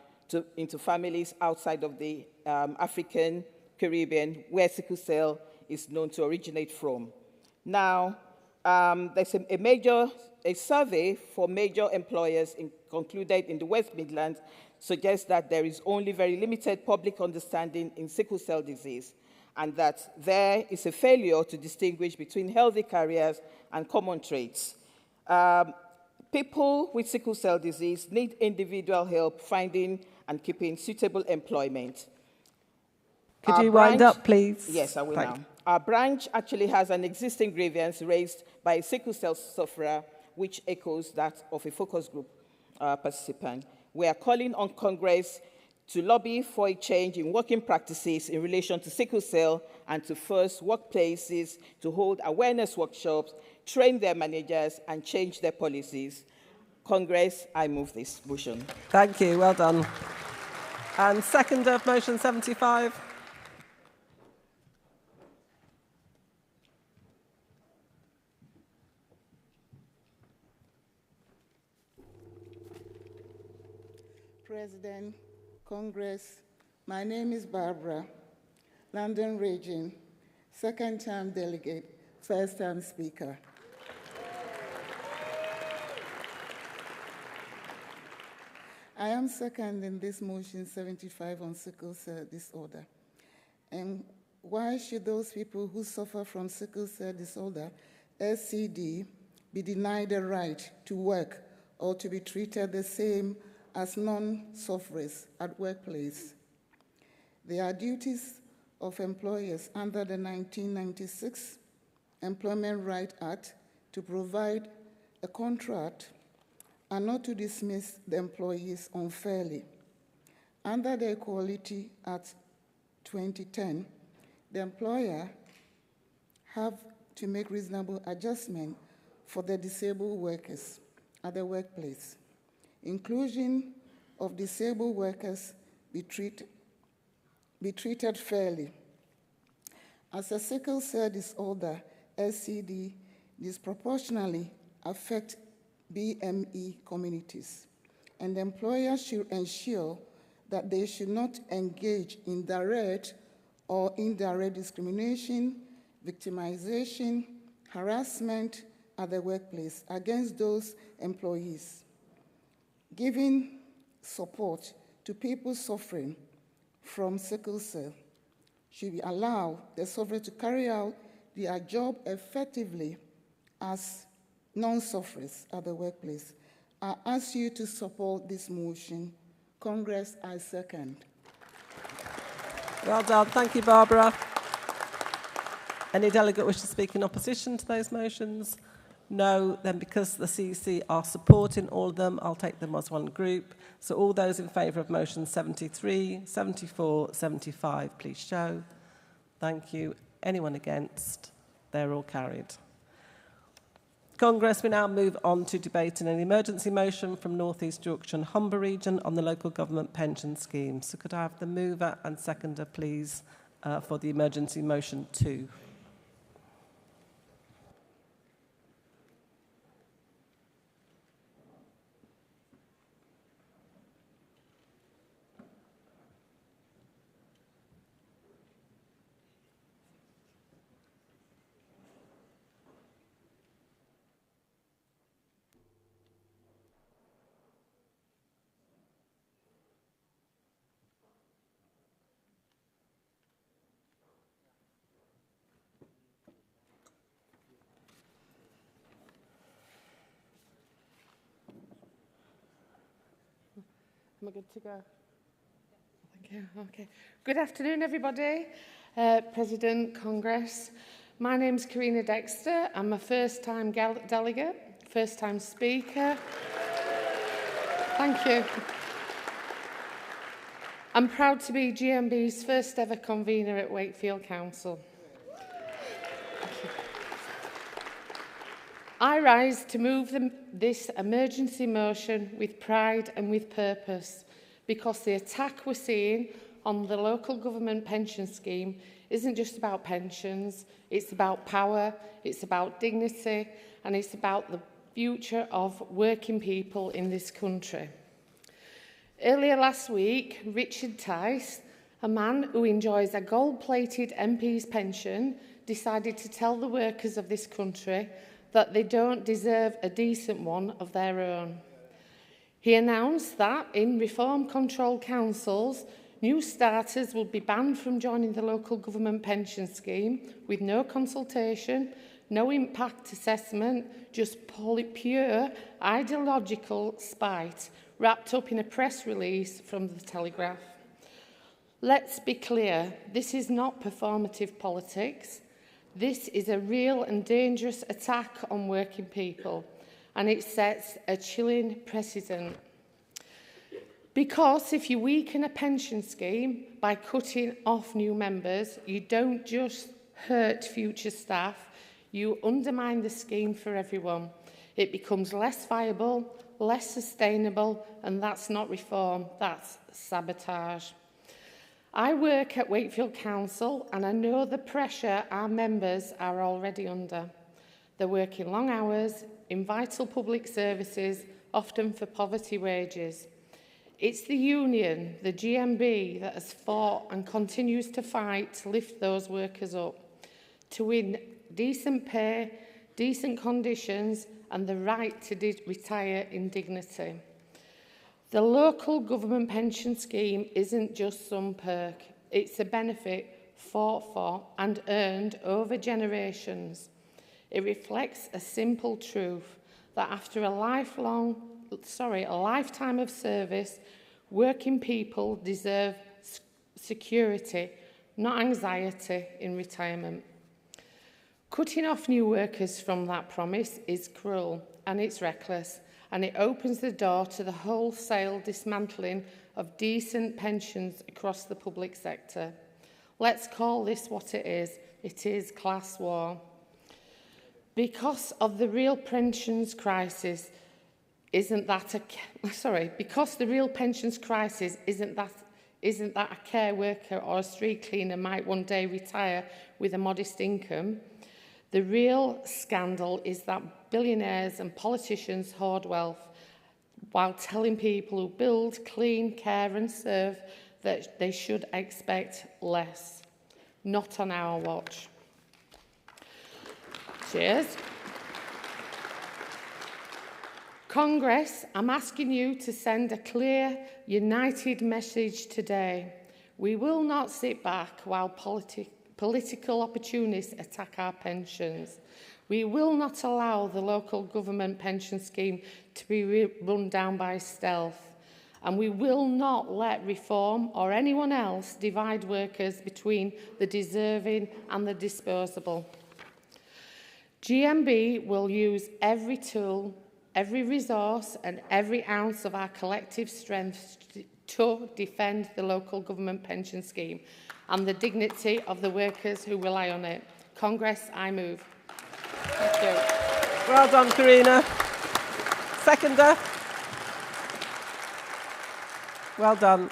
into families outside of the African Caribbean, where sickle cell is known to originate from. Now, there's a survey for major employers concluded in the West Midlands suggests that there is only very limited public understanding in sickle cell disease, and that there is a failure to distinguish between healthy carriers and common traits. People with sickle cell disease need individual help finding and keeping suitable employment. Could you wind up, please? Yes, I will Thank now. Our branch actually has an existing grievance raised by a sickle cell sufferer, which echoes that of a focus group participant. We are calling on Congress to lobby for a change in working practices in relation to sickle cell and to force workplaces to hold awareness workshops, train their managers, and change their policies. Congress, I move this motion. Thank you. Well done. And seconder of motion 75. President, Congress, my name is Barbara, London Region, second-term delegate, first-time speaker. I am seconding this motion 75 on sickle cell disorder. And why should those people who suffer from sickle cell disorder, SCD, be denied the right to work or to be treated the same as non-sufferers at workplace? There are duties of employers under the 1996 Employment Rights Act to provide a contract and not to dismiss the employees unfairly. Under the Equality Act 2010, the employer have to make reasonable adjustment for the disabled workers at the workplace. Inclusion of disabled workers be treated fairly. As a sickle cell disorder, SCD disproportionately affect BME communities, and the employer should ensure that they should not engage in direct or indirect discrimination, victimization, harassment at the workplace against those employees. Giving support to people suffering from sickle cell should allow the sufferer to carry out their job effectively as non-sufferers at the workplace. I ask you to support this motion. Congress, I second. Well done. Thank you, Barbara. Any delegate wish to speak in opposition to those motions? No. Then because the CEC are supporting all of them, I'll take them as one group. So all those in favour of motions 73, 74, 75, please show. Thank you. Anyone against? They're all carried. Congress, we now move on to debating an emergency motion from North East Yorkshire and Humber region on the local government pension scheme. So could I have the mover and seconder, please, for the emergency motion 2? Am I good to go? Thank you. Okay. Good afternoon, everybody. President, Congress. My name's Karina Dexter. I'm a first-time delegate, first-time speaker. Thank you. I'm proud to be GMB's first ever convener at Wakefield Council. I rise to move this emergency motion with pride and with purpose, because the attack we're seeing on the local government pension scheme isn't just about pensions, it's about power, it's about dignity, and it's about the future of working people in this country. Earlier last week, Richard Tice, a man who enjoys a gold-plated MP's pension, decided to tell the workers of this country that they don't deserve a decent one of their own. He announced that in reform-controlled councils, new starters would be banned from joining the local government pension scheme with no consultation, no impact assessment, just pure ideological spite wrapped up in a press release from the Telegraph. Let's be clear, this is not performative politics. This is a real and dangerous attack on working people, and it sets a chilling precedent. Because if you weaken a pension scheme by cutting off new members, you don't just hurt future staff, you undermine the scheme for everyone. It becomes less viable, less sustainable, and that's not reform, that's sabotage. I work at Wakefield Council and I know the pressure our members are already under. They're working long hours in vital public services, often for poverty wages. It's the union, the GMB, that has fought and continues to fight to lift those workers up, to win decent pay, decent conditions and the right to retire in dignity. The local government pension scheme isn't just some perk, it's a benefit fought for and earned over generations. It reflects a simple truth that after a lifetime of service, working people deserve security, not anxiety in retirement. Cutting off new workers from that promise is cruel and it's reckless, and it opens the door to the wholesale dismantling of decent pensions across the public sector. Let's call this what it is class war. Because of the real pensions crisis isn't that a care worker or a street cleaner might one day retire with a modest income. The real scandal is that billionaires and politicians hoard wealth while telling people who build, clean, care and serve that they should expect less. Not on our watch. Cheers. Congress, I'm asking you to send a clear, united message today. We will not sit back while political opportunists attack our pensions. We will not allow the local government pension scheme to be run down by stealth. And we will not let reform or anyone else divide workers between the deserving and the disposable. GMB will use every tool, every resource and every ounce of our collective strength to defend the local government pension scheme and the dignity of the workers who rely on it. Congress, I move. Thank you. Well done, Karina. Seconder. Well done.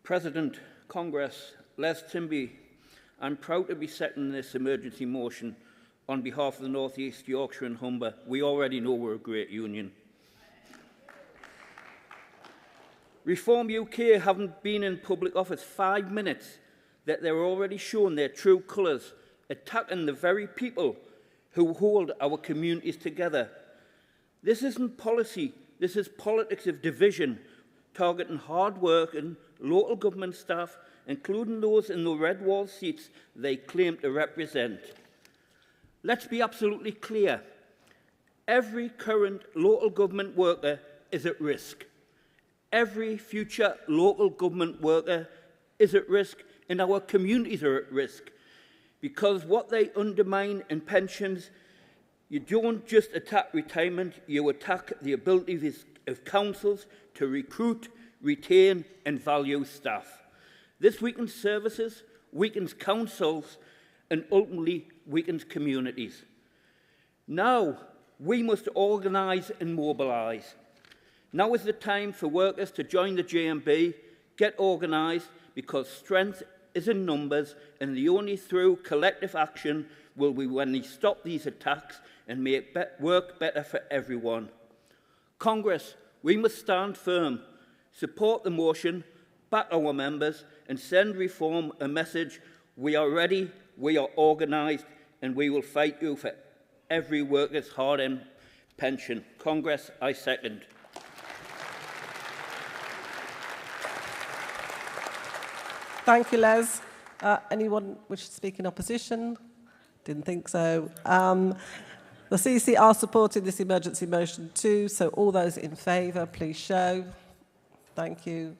President, Congress, Les Timby, I'm proud to be seconding this emergency motion on behalf of the North East Yorkshire and Humber. We already know we're a great union. Reform UK haven't been in public office 5 minutes that they're already showing their true colours, attacking the very people who hold our communities together. This isn't policy, this is politics of division, targeting hard-working local government staff, including those in the red wall seats they claim to represent. Let's be absolutely clear. Every current local government worker is at risk. Every future local government worker is at risk, and our communities are at risk, because what they undermine in pensions You don't just attack retirement, you attack the ability of councils to recruit, retain and value staff. This weakens services, weakens councils and ultimately weakens communities. Now, we must organise and mobilise. Now is the time for workers to join the GMB, get organised, because strength is in numbers, and the only through collective action will be when we stop these attacks and make work better for everyone. Congress, we must stand firm, support the motion, back our members, and send reform a message: we are ready, we are organised, and we will fight you for every worker's hard-earned pension. Congress, I second. Thank you, Les. Anyone wish to speak in opposition? Didn't think so. The CC are supporting this emergency motion too, so all those in favour, please show. Thank you.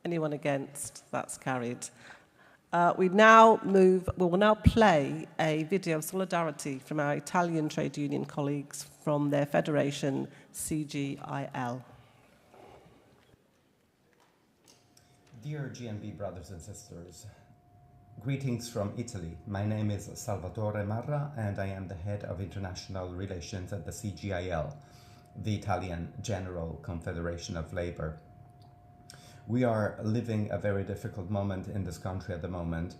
Anyone against? That's carried. We will now play a video of solidarity from our Italian trade union colleagues from their federation, CGIL. Dear GMB brothers and sisters, greetings from Italy. My name is Salvatore Marra and I am the head of international relations at the CGIL, the Italian General Confederation of Labour. We are living a very difficult moment in this country at the moment,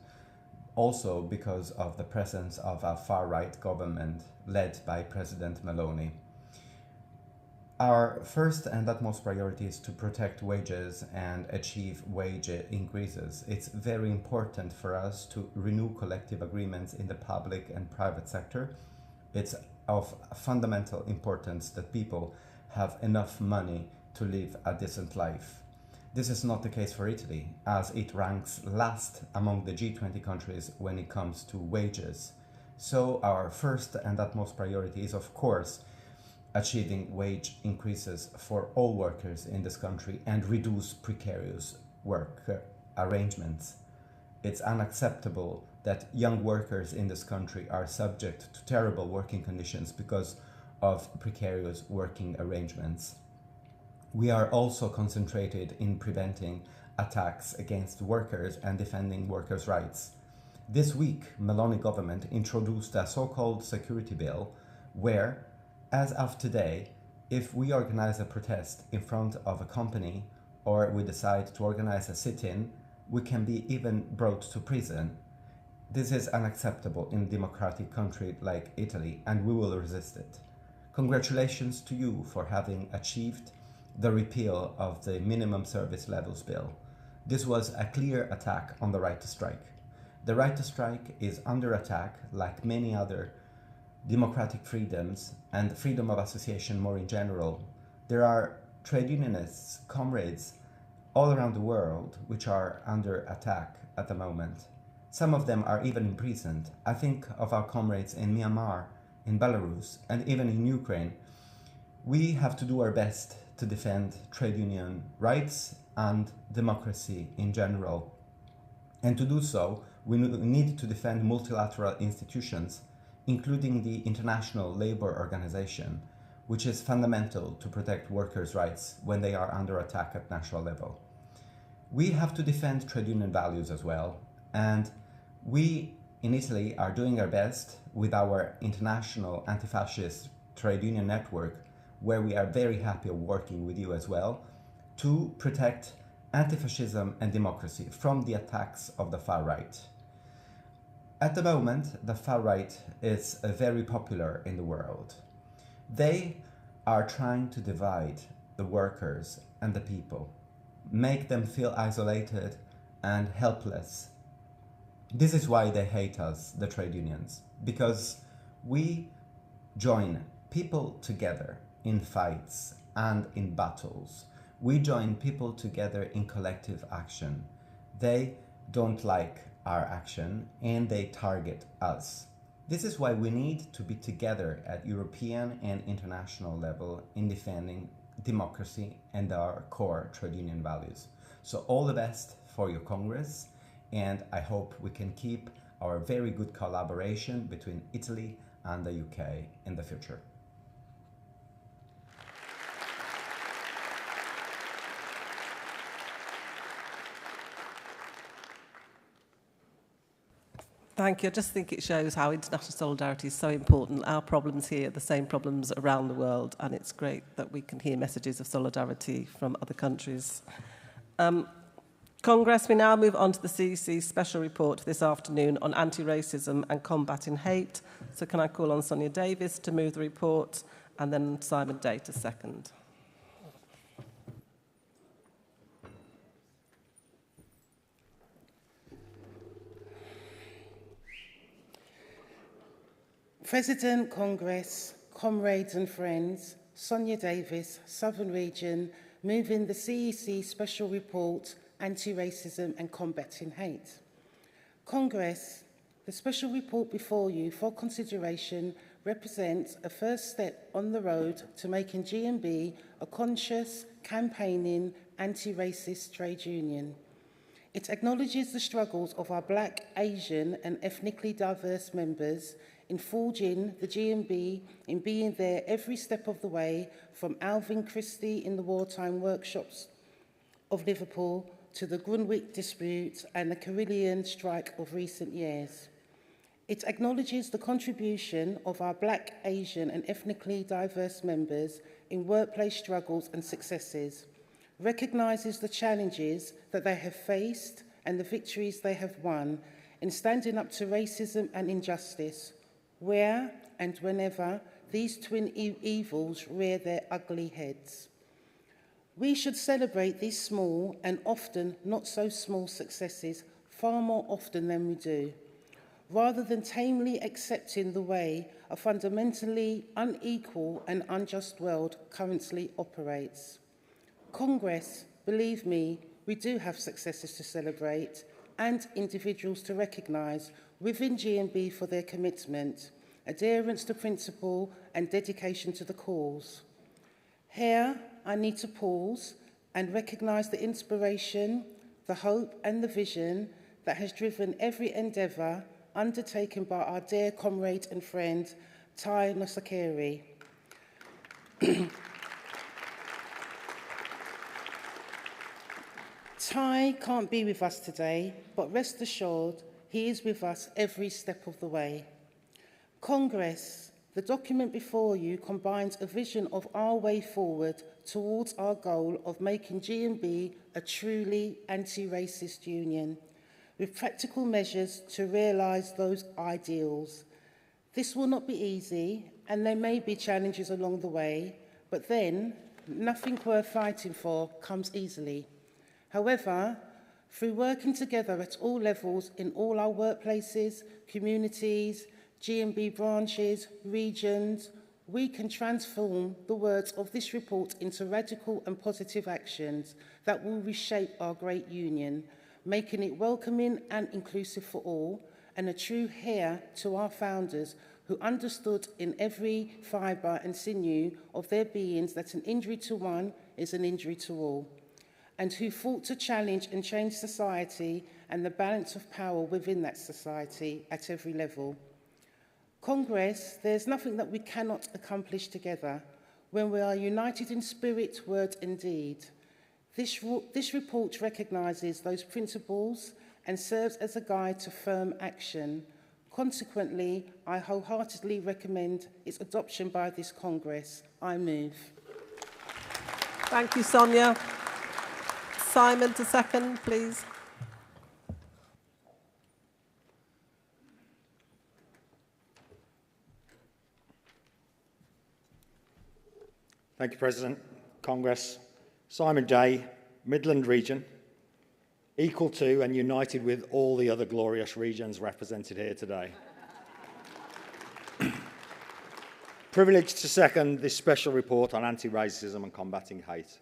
also because of the presence of a far-right government led by President Meloni. Our first and utmost priority is to protect wages and achieve wage increases. It's very important for us to renew collective agreements in the public and private sector. It's of fundamental importance that people have enough money to live a decent life. This is not the case for Italy, as it ranks last among the G20 countries when it comes to wages. So our first and utmost priority is, of course, achieving wage increases for all workers in this country and reduce precarious work arrangements. It's unacceptable that young workers in this country are subject to terrible working conditions because of precarious working arrangements. We are also concentrated in preventing attacks against workers and defending workers' rights. This week, Meloni government introduced a so-called security bill where, as of today, if we organize a protest in front of a company or we decide to organize a sit-in, we can be even brought to prison. This is unacceptable in a democratic country like Italy, and we will resist it. Congratulations to you for having achieved the repeal of the minimum service levels bill. This was a clear attack on the right to strike. The right to strike is under attack, like many other democratic freedoms and freedom of association more in general. There are trade unionists, comrades, all around the world which are under attack at the moment. Some of them are even imprisoned. I think of our comrades in Myanmar, in Belarus, and even in Ukraine. We have to do our best to defend trade union rights and democracy in general. And to do so, we need to defend multilateral institutions, including the International Labour Organization, which is fundamental to protect workers' rights when they are under attack at national level. We have to defend trade union values as well, and we in Italy are doing our best with our international anti-fascist trade union network, where we are very happy of working with you as well, to protect anti-fascism and democracy from the attacks of the far right. At the moment, the far right is very popular in the world. They are trying to divide the workers and the people, make them feel isolated and helpless. This is why they hate us, the trade unions, because we join people together in fights and in battles. We join people together in collective action. They don't like our action and they target us. This is why we need to be together at European and international level in defending democracy and our core trade union values. So all the best for your Congress, and I hope we can keep our very good collaboration between Italy and the UK in the future. Thank you. I just think it shows how international solidarity is so important. Our problems here are the same problems around the world, and it's great that we can hear messages of solidarity from other countries. Congress, we now move on to the CEC special report this afternoon on anti-racism and combating hate. So can I call on Sonia Davis to move the report, and then Simon Day to second. President, Congress, comrades and friends, Sonia Davis, Southern Region, moving the CEC Special Report, Anti-Racism and Combating Hate. Congress, the special report before you for consideration represents a first step on the road to making GMB a conscious, campaigning, anti-racist trade union. It acknowledges the struggles of our Black, Asian and ethnically diverse members in forging the GMB, in being there every step of the way, from Alvin Christie in the wartime workshops of Liverpool to the Grunwick dispute and the Carillion strike of recent years. It acknowledges the contribution of our Black, Asian and ethnically diverse members in workplace struggles and successes, recognises the challenges that they have faced and the victories they have won in standing up to racism and injustice, where and whenever these twin evils rear their ugly heads. We should celebrate these small and often not so small successes far more often than we do, rather than tamely accepting the way a fundamentally unequal and unjust world currently operates. Congress, believe me, we do have successes to celebrate and individuals to recognise within GMB for their commitment, adherence to principle and dedication to the cause. Here, I need to pause and recognise the inspiration, the hope and the vision that has driven every endeavour undertaken by our dear comrade and friend, Tai Nosakeri. Tai can't be with us today, but rest assured, he is with us every step of the way. Congress, the document before you combines a vision of our way forward towards our goal of making GMB a truly anti-racist union, with practical measures to realise those ideals. This will not be easy, and there may be challenges along the way, but then nothing worth fighting for comes easily. However, through working together at all levels in all our workplaces, communities, GMB branches, regions, we can transform the words of this report into radical and positive actions that will reshape our great union, making it welcoming and inclusive for all, and a true heir to our founders who understood in every fibre and sinew of their beings that an injury to one is an injury to all, and who fought to challenge and change society and the balance of power within that society at every level. Congress, there's nothing that we cannot accomplish together when we are united in spirit, word and deed. This report recognises those principles and serves as a guide to firm action. Consequently, I wholeheartedly recommend its adoption by this Congress. I move. Thank you, Sonia. Simon to second, please. Thank you, President. Congress. Simon Day, Midland Region, equal to and united with all the other glorious regions represented here today. Privileged to second this special report on anti-racism and combating hate.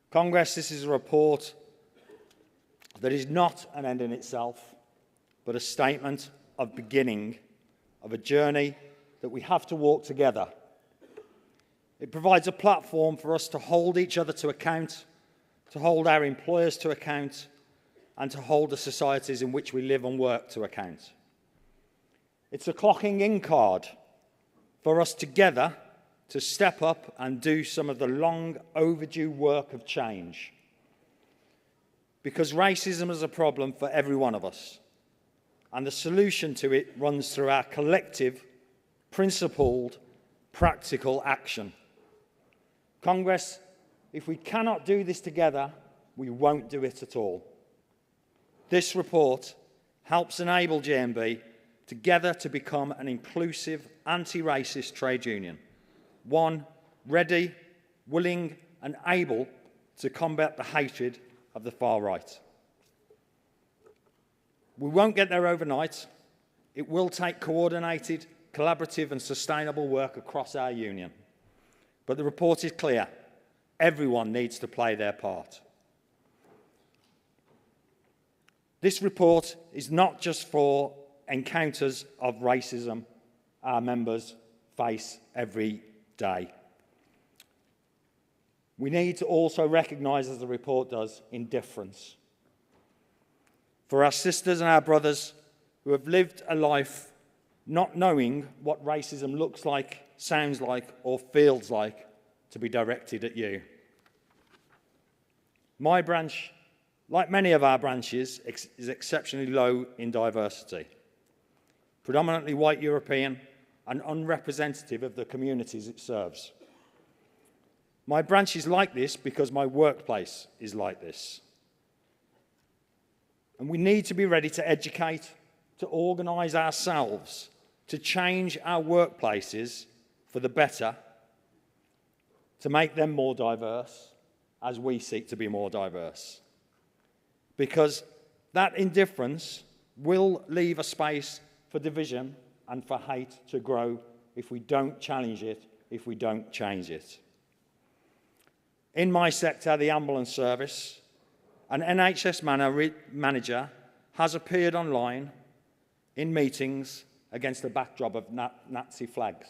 Congress, this is a report that is not an end in itself, but a statement of beginning of a journey that we have to walk together. It provides a platform for us to hold each other to account, to hold our employers to account, and to hold the societies in which we live and work to account. It's a clocking in card for us together to step up and do some of the long overdue work of change. Because racism is a problem for every one of us, and the solution to it runs through our collective, principled, practical action. Congress, if we cannot do this together, we won't do it at all. This report helps enable GMB together to become an inclusive, anti-racist trade union, one ready, willing and able to combat the hatred of the far right. We won't get there overnight. It will take coordinated, collaborative and sustainable work across our union. But the report is clear. Everyone needs to play their part. This report is not just for encounters of racism our members face every day. We need to also recognise, as the report does, indifference. For our sisters and our brothers who have lived a life not knowing what racism looks like, sounds like, or feels like to be directed at you. My branch, like many of our branches, is exceptionally low in diversity, predominantly white European and unrepresentative of the communities it serves. My branch is like this because my workplace is like this. And we need to be ready to educate, to organise ourselves, to change our workplaces for the better, to make them more diverse as we seek to be more diverse. Because that indifference will leave a space for division and for hate to grow if we don't challenge it, if we don't change it. In my sector, the ambulance service, an NHS manager has appeared online in meetings against the backdrop of Nazi flags.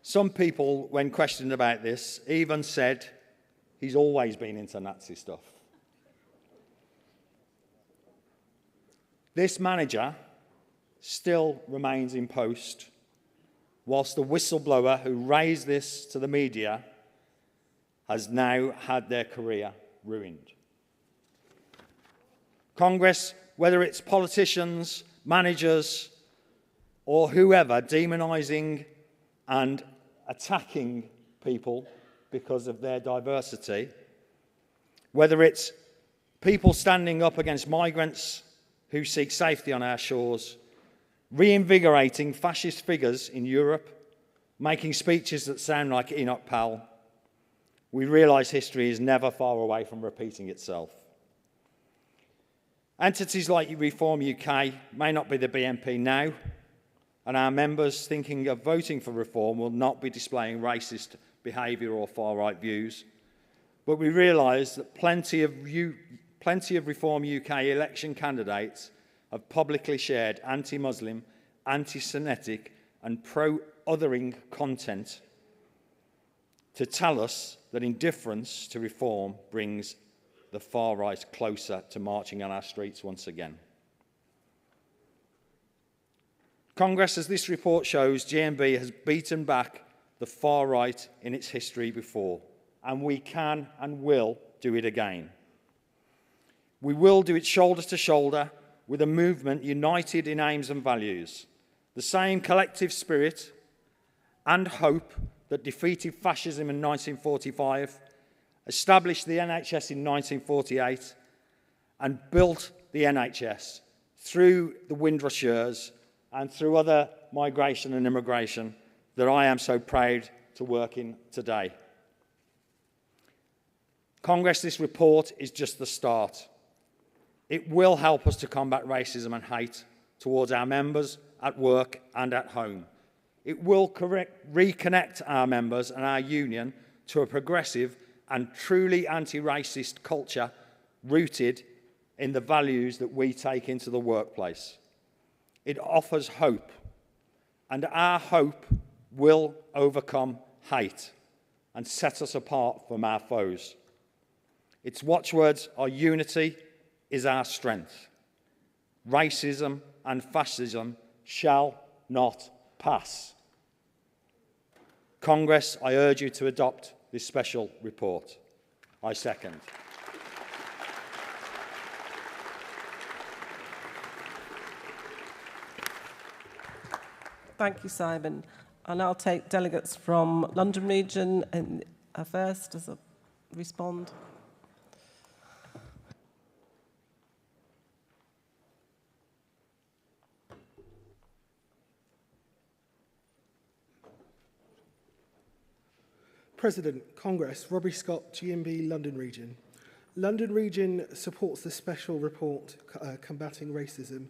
Some people, when questioned about this, even said he's always been into Nazi stuff. This manager still remains in post, whilst the whistleblower who raised this to the media has now had their career ruined. Congress, whether it's politicians, managers, or whoever demonising and attacking people because of their diversity, whether it's people standing up against migrants who seek safety on our shores, reinvigorating fascist figures in Europe, making speeches that sound like Enoch Powell, we realise history is never far away from repeating itself. Entities like Reform UK may not be the BNP now, and our members thinking of voting for reform will not be displaying racist behaviour or far-right views. But we realise that plenty of Reform UK election candidates have publicly shared anti-Muslim, anti-Semitic and pro-othering content to tell us that indifference to reform brings the far right closer to marching on our streets once again. Congress, as this report shows, GMB has beaten back the far right in its history before, and we can and will do it again. We will do it shoulder to shoulder with a movement united in aims and values, the same collective spirit and hope that defeated fascism in 1945, established the NHS in 1948, and built the NHS through the Windrush years and through other migration and immigration that I am so proud to work in today. Congress, this report is just the start. It will help us to combat racism and hate towards our members at work and at home. It will reconnect our members and our union to a progressive and truly anti-racist culture rooted in the values that we take into the workplace. It offers hope, and our hope will overcome hate and set us apart from our foes. Its watchwords are unity is our strength. Racism and fascism shall not pass. Congress, I urge you to adopt this special report. I second. Thank you, Simon. And I'll take delegates from London Region and first as a respond. President, Congress, Robbie Scott, GMB London Region. London Region supports the special report combating racism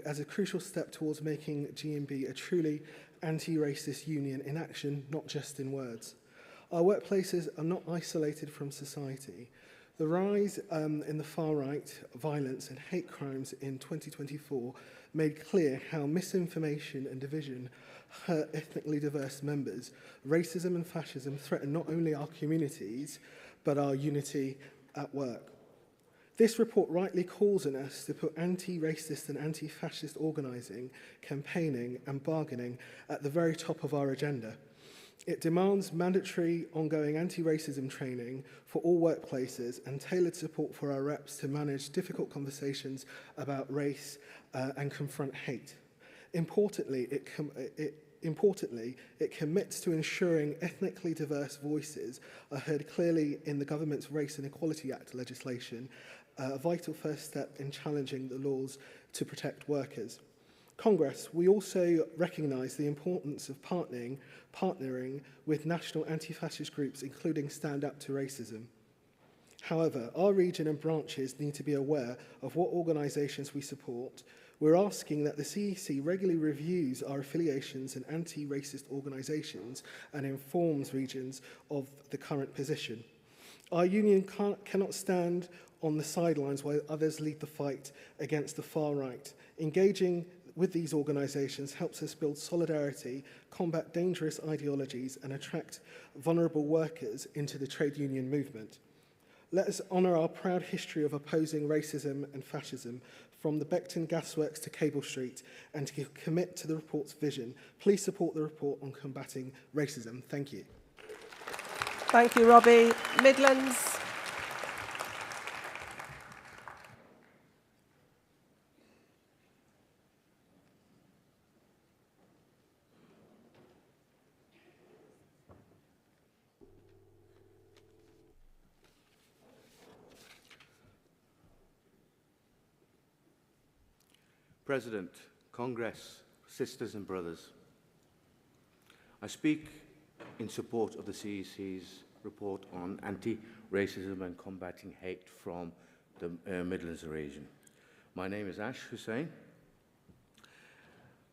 as a crucial step towards making GMB a truly anti-racist union in action, not just in words. Our workplaces are not isolated from society. The rise in the far-right violence and hate crimes in 2024 made clear how misinformation and division hurt ethnically diverse members. Racism and fascism threaten not only our communities, but our unity at work. This report rightly calls on us to put anti-racist and anti-fascist organising, campaigning and bargaining at the very top of our agenda. It demands mandatory ongoing anti-racism training for all workplaces and tailored support for our reps to manage difficult conversations about race and confront hate. Importantly, it commits to ensuring ethnically diverse voices are heard clearly in the government's Race and Equality Act legislation, a vital first step in challenging the laws to protect workers. Congress, we also recognise the importance of partnering with national anti-fascist groups, including Stand Up to Racism. However, our region and branches need to be aware of what organisations we support. We're asking that the CEC regularly reviews our affiliations and anti-racist organisations and informs regions of the current position. Our union cannot stand on the sidelines while others lead the fight against the far right. Engaging with these organisations helps us build solidarity, combat dangerous ideologies and attract vulnerable workers into the trade union movement. Let us honour our proud history of opposing racism and fascism, from the Beckton Gasworks to Cable Street, and to commit to the report's vision. Please support the report on combating racism. Thank you. Thank you, Robbie. Midlands. President, Congress, sisters and brothers, I speak in support of the CEC's report on anti-racism and combating hate from the Midlands region. My name is Ash Hussain.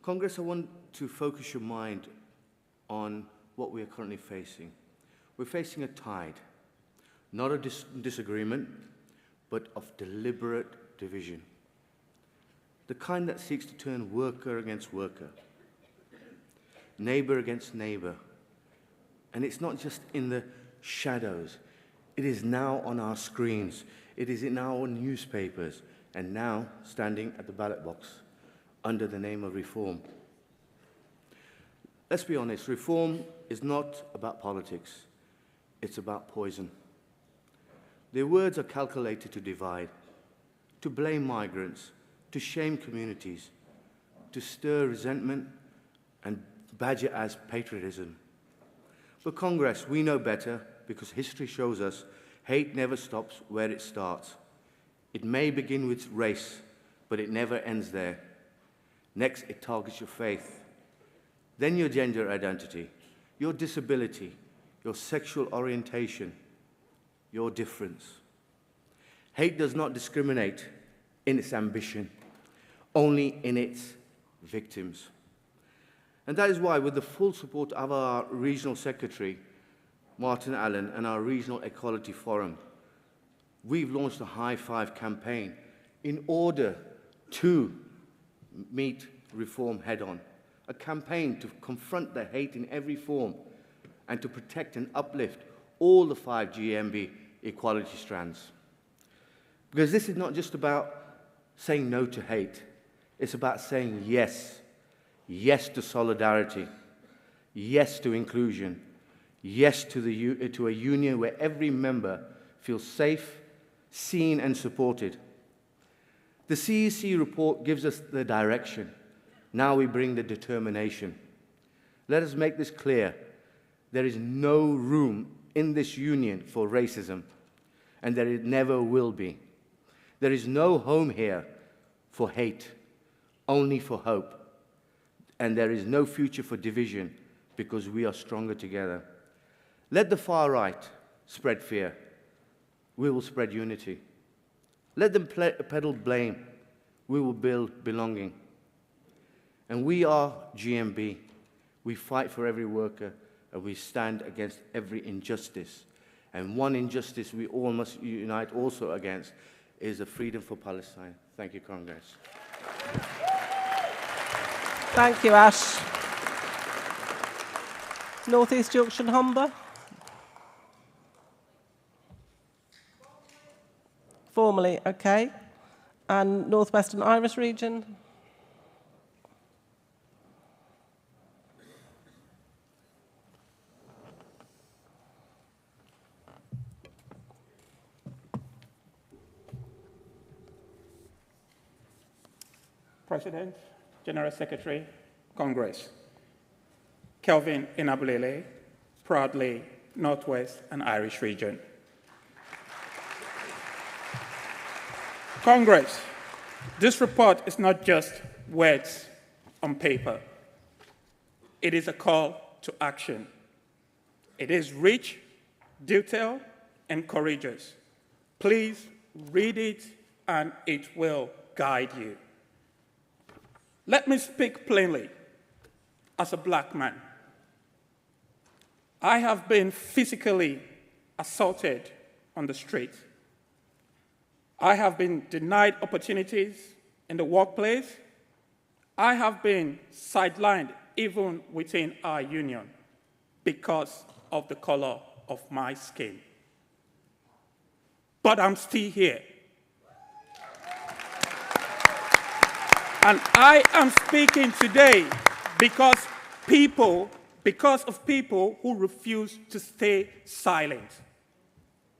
Congress, I want to focus your mind on what we are currently facing. We're facing a tide, not a disagreement, but of deliberate division. The kind that seeks to turn worker against worker, neighbour against neighbour. And it's not just in the shadows. It is now on our screens. It is in our newspapers, and now standing at the ballot box under the name of reform. Let's be honest, reform is not about politics. It's about poison. Their words are calculated to divide, to blame migrants, to shame communities, to stir resentment and badge it as patriotism. But Congress, we know better, because history shows us hate never stops where it starts. It may begin with race, but it never ends there. Next, it targets your faith, then your gender identity, your disability, your sexual orientation, your difference. Hate does not discriminate in its ambition, only in its victims. And that is why, with the full support of our Regional Secretary, Martin Allen, and our Regional Equality Forum, we've launched a High Five campaign in order to meet reform head-on, a campaign to confront the hate in every form and to protect and uplift all the 5 GMB equality strands. Because this is not just about saying no to hate. It's about saying yes. Yes to solidarity. Yes to inclusion. Yes to a union where every member feels safe, seen and supported. The CEC report gives us the direction. Now we bring the determination. Let us make this clear. There is no room in this union for racism, and there never will be. There is no home here for hate, only for hope. And there is no future for division because we are stronger together. Let the far right spread fear. We will spread unity. Let them peddle blame. We will build belonging. And we are GMB. We fight for every worker, and we stand against every injustice. And one injustice we all must unite also against is the freedom for Palestine. Thank you, Congress. Thank you, Ash. North East Yorkshire Humber. Formally, okay. And Northwestern Irish region. President, General Secretary, Congress. Kelvin Inabulele, proudly Northwest and Irish region. Congress, this report is not just words on paper. It is a call to action. It is rich, detailed, and courageous. Please read it, and it will guide you. Let me speak plainly as a black man. I have been physically assaulted on the street. I have been denied opportunities in the workplace. I have been sidelined even within our union because of the color of my skin. But I'm still here. And I am speaking today because of people who refuse to stay silent.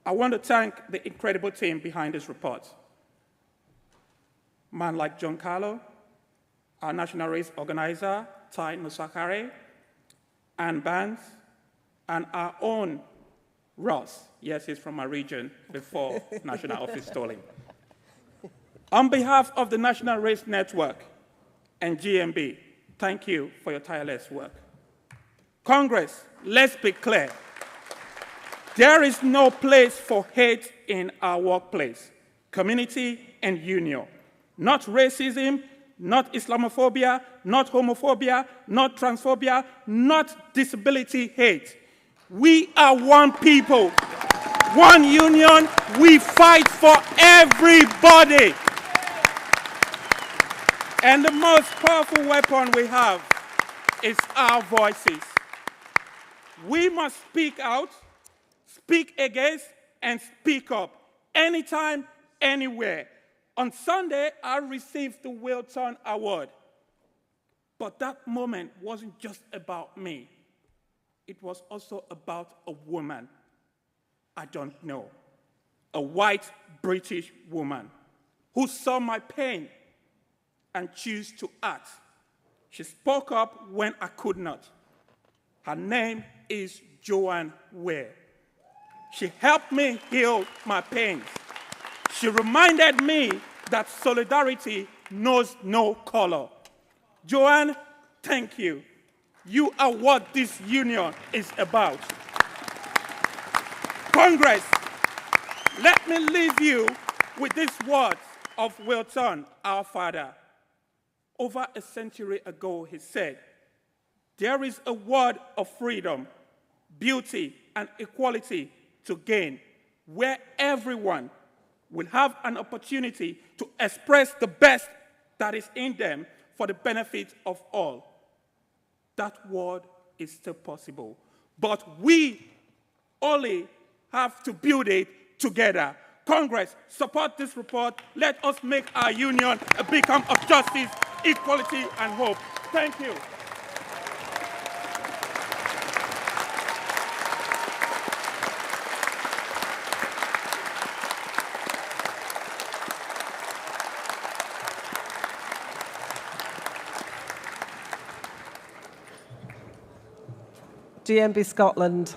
I want to thank the incredible team behind this report. Man like John Carlo, our national race organizer, Tai Nusakare, Ann Barnes, and our own Ross. Yes, he's from my region before national office stole him. On behalf of the National Race Network and GMB, thank you for your tireless work. Congress, let's be clear. There is no place for hate in our workplace, community, and union. Not racism, not Islamophobia, not homophobia, not transphobia, not disability hate. We are one people, one union. We fight for everybody. And the most powerful weapon we have is our voices. We must speak out, speak against, and speak up, anytime, anywhere. On Sunday, I received the Wilton Award. But that moment wasn't just about me. It was also about a woman I don't know, a white British woman who saw my pain and choose to act. She spoke up when I could not. Her name is Joanne Ware. She helped me heal my pains. She reminded me that solidarity knows no color. Joanne, thank you. You are what this union is about. Congress, let me leave you with these words of Wilton, our father. Over a century ago, he said, "There is a world of freedom, beauty, and equality to gain, where everyone will have an opportunity to express the best that is in them for the benefit of all." That world is still possible, but we only have to build it together. Congress, support this report. Let us make our union a beacon of justice equality and hope. Thank you. GMB Scotland.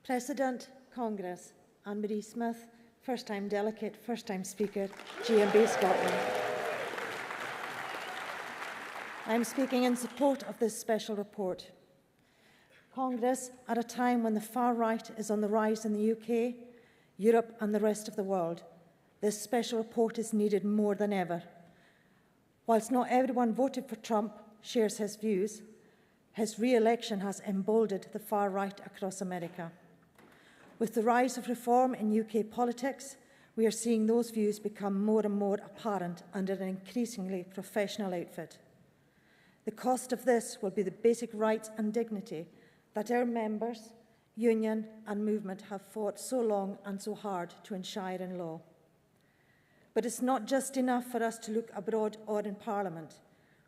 President, Congress, Anne-Marie Smith, first-time delegate, first-time speaker, GMB Scotland. I am speaking in support of this special report. Congress, at a time when the far right is on the rise in the UK, Europe and the rest of the world, this special report is needed more than ever. Whilst not everyone voted for Trump shares his views, his re-election has emboldened the far right across America. With the rise of reform in UK politics, we are seeing those views become more and more apparent under an increasingly professional outfit. The cost of this will be the basic rights and dignity that our members, union and movement have fought so long and so hard to enshrine in law. But it's not just enough for us to look abroad or in Parliament.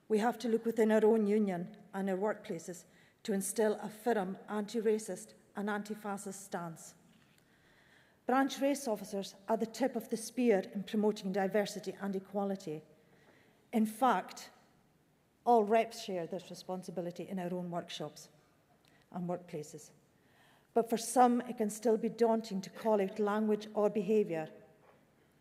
We have to look within our own union and our workplaces to instil a firm anti-racist and anti-fascist stance. Branch race officers are the tip of the spear in promoting diversity and equality. In fact, all reps share this responsibility in our own workshops and workplaces. But for some, it can still be daunting to call out language or behaviour.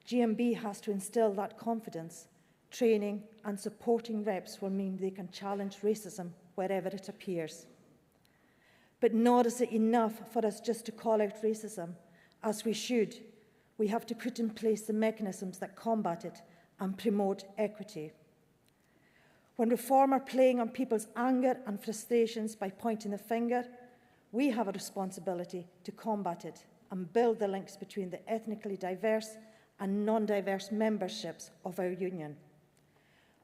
GMB has to instil that confidence. Training and supporting reps will mean they can challenge racism wherever it appears. But nor is it enough for us just to call out racism, as we should. We have to put in place the mechanisms that combat it and promote equity. When reform are playing on people's anger and frustrations by pointing the finger, we have a responsibility to combat it and build the links between the ethnically diverse and non-diverse memberships of our union.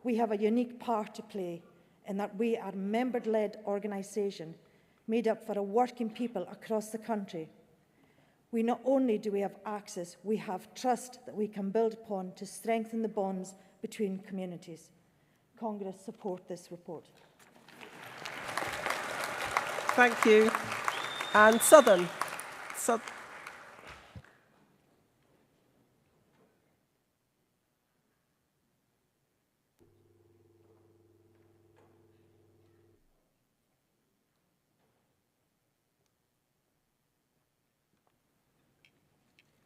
We have a unique part to play in that we are a member-led organisation made up for a working people across the country. We not only do we have access, we have trust that we can build upon to strengthen the bonds between communities. Congress support this report. Thank you. And Southern.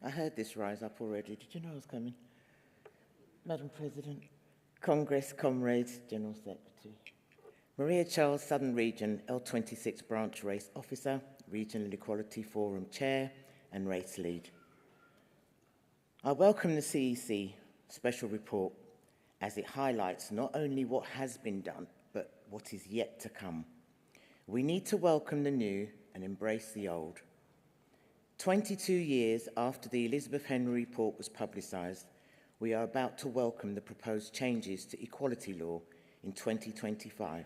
I heard this rise up already. Did you know I was coming? Madam President, Congress, comrades, General Secretary. Maria Charles, Southern Region, L26 Branch Race Officer, Regional Equality Forum Chair and Race Lead. I welcome the CEC special report as it highlights not only what has been done, but what is yet to come. We need to welcome the new and embrace the old. 22 years after the Elizabeth Henry report was publicised, we are about to welcome the proposed changes to equality law in 2025,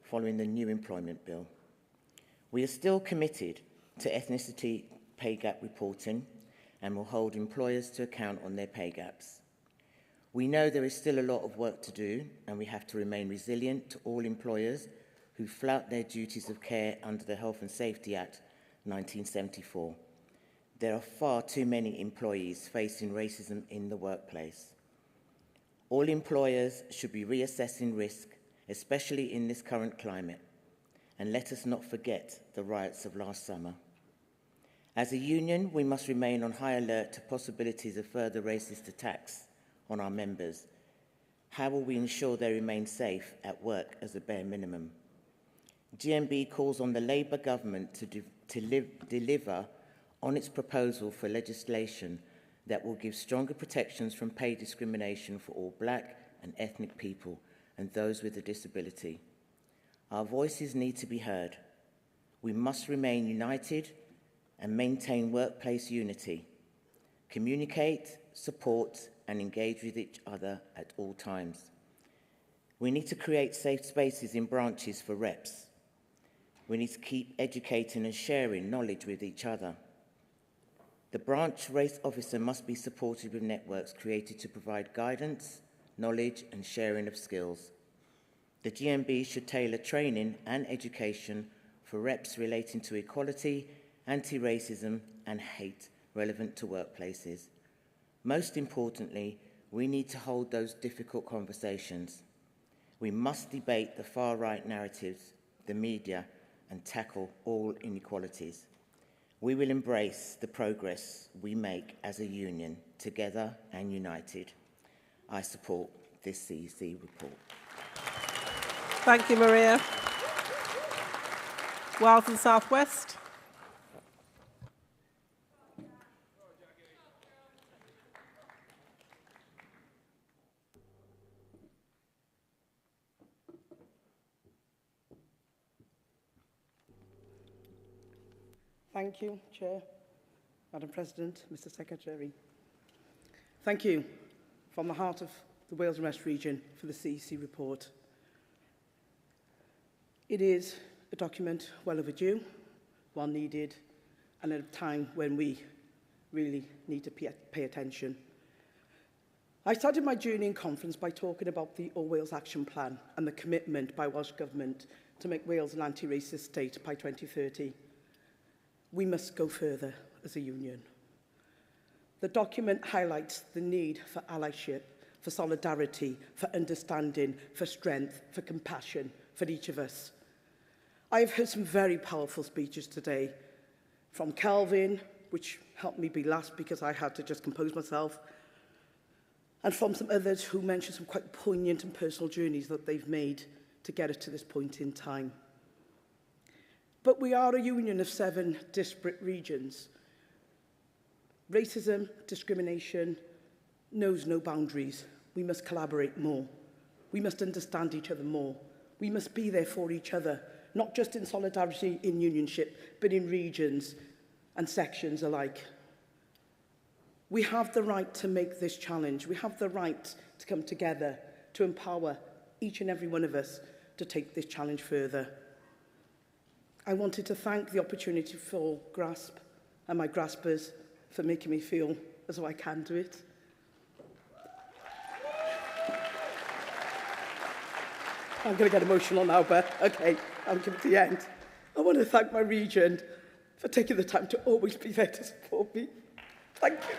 following the new employment bill. We are still committed to ethnicity pay gap reporting and will hold employers to account on their pay gaps. We know there is still a lot of work to do, and we have to remain resilient to all employers who flout their duties of care under the Health and Safety Act 1974. There are far too many employees facing racism in the workplace. All employers should be reassessing risk, especially in this current climate. And let us not forget the riots of last summer. As a union, we must remain on high alert to possibilities of further racist attacks on our members. How will we ensure they remain safe at work as a bare minimum? GMB calls on the Labour government to deliver on its proposal for legislation that will give stronger protections from pay discrimination for all black and ethnic people and those with a disability. Our voices need to be heard. We must remain united and maintain workplace unity. Communicate, support, and engage with each other at all times. We need to create safe spaces in branches for reps. We need to keep educating and sharing knowledge with each other. The branch race officer must be supported with networks created to provide guidance, knowledge and sharing of skills. The GMB should tailor training and education for reps relating to equality, anti-racism and hate relevant to workplaces. Most importantly, we need to hold those difficult conversations. We must debate the far-right narratives, the media, and tackle all inequalities. We will embrace the progress we make as a union, together and united. I support this CEC report. Thank you, Maria. Wales and South West. Thank you, Chair, Madam President, Mr Secretary. Thank you from the heart of the Wales and West region for the CEC report. It is a document well overdue, well needed, and at a time when we really need to pay attention. I started my journey in conference by talking about the All Wales Action Plan and the commitment by Welsh Government to make Wales an anti-racist state by 2030. We must go further as a union. The document highlights the need for allyship, for solidarity, for understanding, for strength, for compassion, for each of us. I have heard some very powerful speeches today from Kelvin, which helped me be last because I had to just compose myself, and from some others who mentioned some quite poignant and personal journeys that they've made to get us to this point in time. But we are a union of 7 disparate regions. Racism, discrimination knows no boundaries. We must collaborate more. We must understand each other more. We must be there for each other, not just in solidarity, in unionship, but in regions and sections alike. We have the right to make this challenge. We have the right to come together, to empower each and every one of us to take this challenge further. I wanted to thank the opportunity for GRASP and my graspers for making me feel as though I can do it. I'm going to get emotional now, but okay, I'm coming to the end. I want to thank my region for taking the time to always be there to support me. Thank you.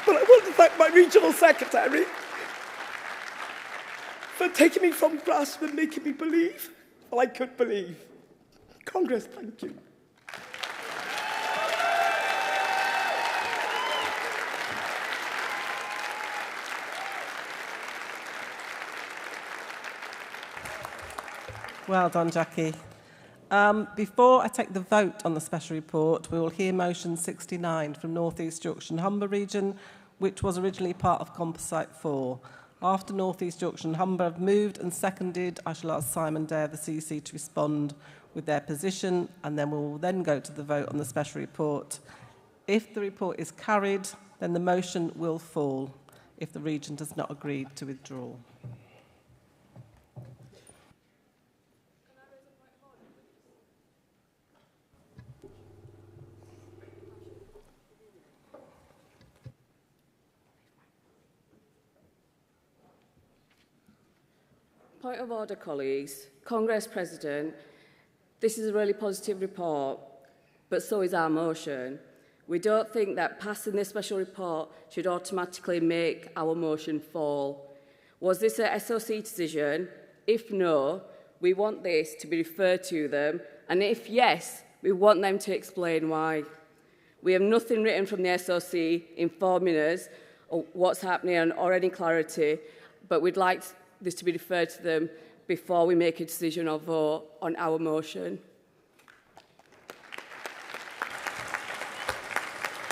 But I want to thank my regional secretary for taking me from grasp and making me believe. Well, I could believe. Congress, thank you. Well done, Jackie. Before I take the vote on the special report, we will hear motion 69 from North East Yorkshire and Humber region, which was originally part of Composite 4. After North East Yorkshire and Humber have moved and seconded, I shall ask Simon Day of the CEC to respond with their position, and then we will then go to the vote on the special report. If the report is carried, then the motion will fall if the region does not agree to withdraw. Point of order, colleagues. Congress President, this is a really positive report, but so is our motion. We don't think that passing this special report should automatically make our motion fall. Was this a SOC decision? If no, we want this to be referred to them, and if yes, we want them to explain why. We have nothing written from the SOC informing us of what's happening or any clarity, but we'd like this to be referred to them before we make a decision or vote on our motion.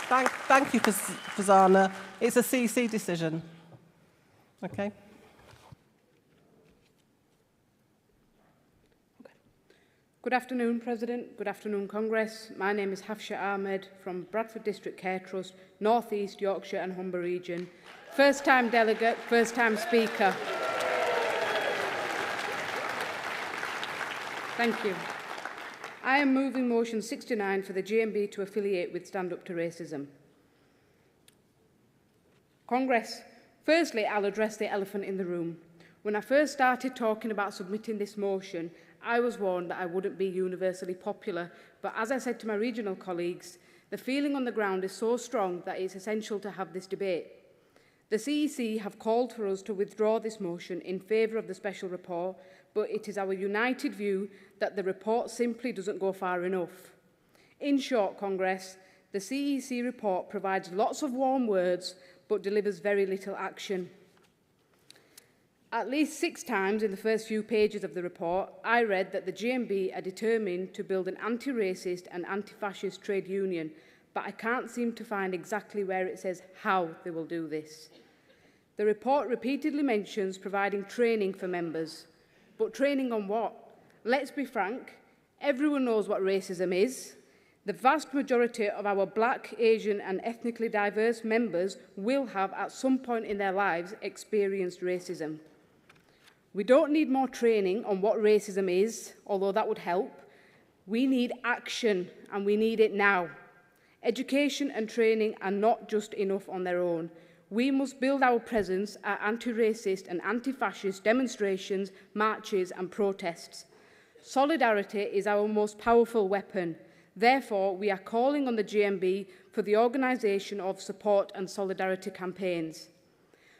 Thank you, Fazana. It's a CC decision. Okay. Good afternoon, President. Good afternoon, Congress. My name is Hafsha Ahmed from Bradford District Care Trust, North East Yorkshire and Humber Region. First-time delegate, first-time speaker. Thank you. I am moving motion 69 for the GMB to affiliate with Stand Up to Racism. Congress, firstly, I'll address the elephant in the room. When I first started talking about submitting this motion, I was warned that I wouldn't be universally popular, but as I said to my regional colleagues, the feeling on the ground is so strong that it's essential to have this debate. The CEC have called for us to withdraw this motion in favour of the special report, but it is our united view that the report simply doesn't go far enough. In short, Congress, the CEC report provides lots of warm words, but delivers very little action. At least 6 times in the first few pages of the report, I read that the GMB are determined to build an anti-racist and anti-fascist trade union, but I can't seem to find exactly where it says how they will do this. The report repeatedly mentions providing training for members. But training on what? Let's be frank, everyone knows what racism is. The vast majority of our Black, Asian and ethnically diverse members will have at some point in their lives experienced racism. We don't need more training on what racism is, although that would help. We need action, and we need it now. Education and training are not just enough on their own. We must build our presence at anti-racist and anti-fascist demonstrations, marches and protests. Solidarity is our most powerful weapon. Therefore, we are calling on the GMB for the organisation of support and solidarity campaigns.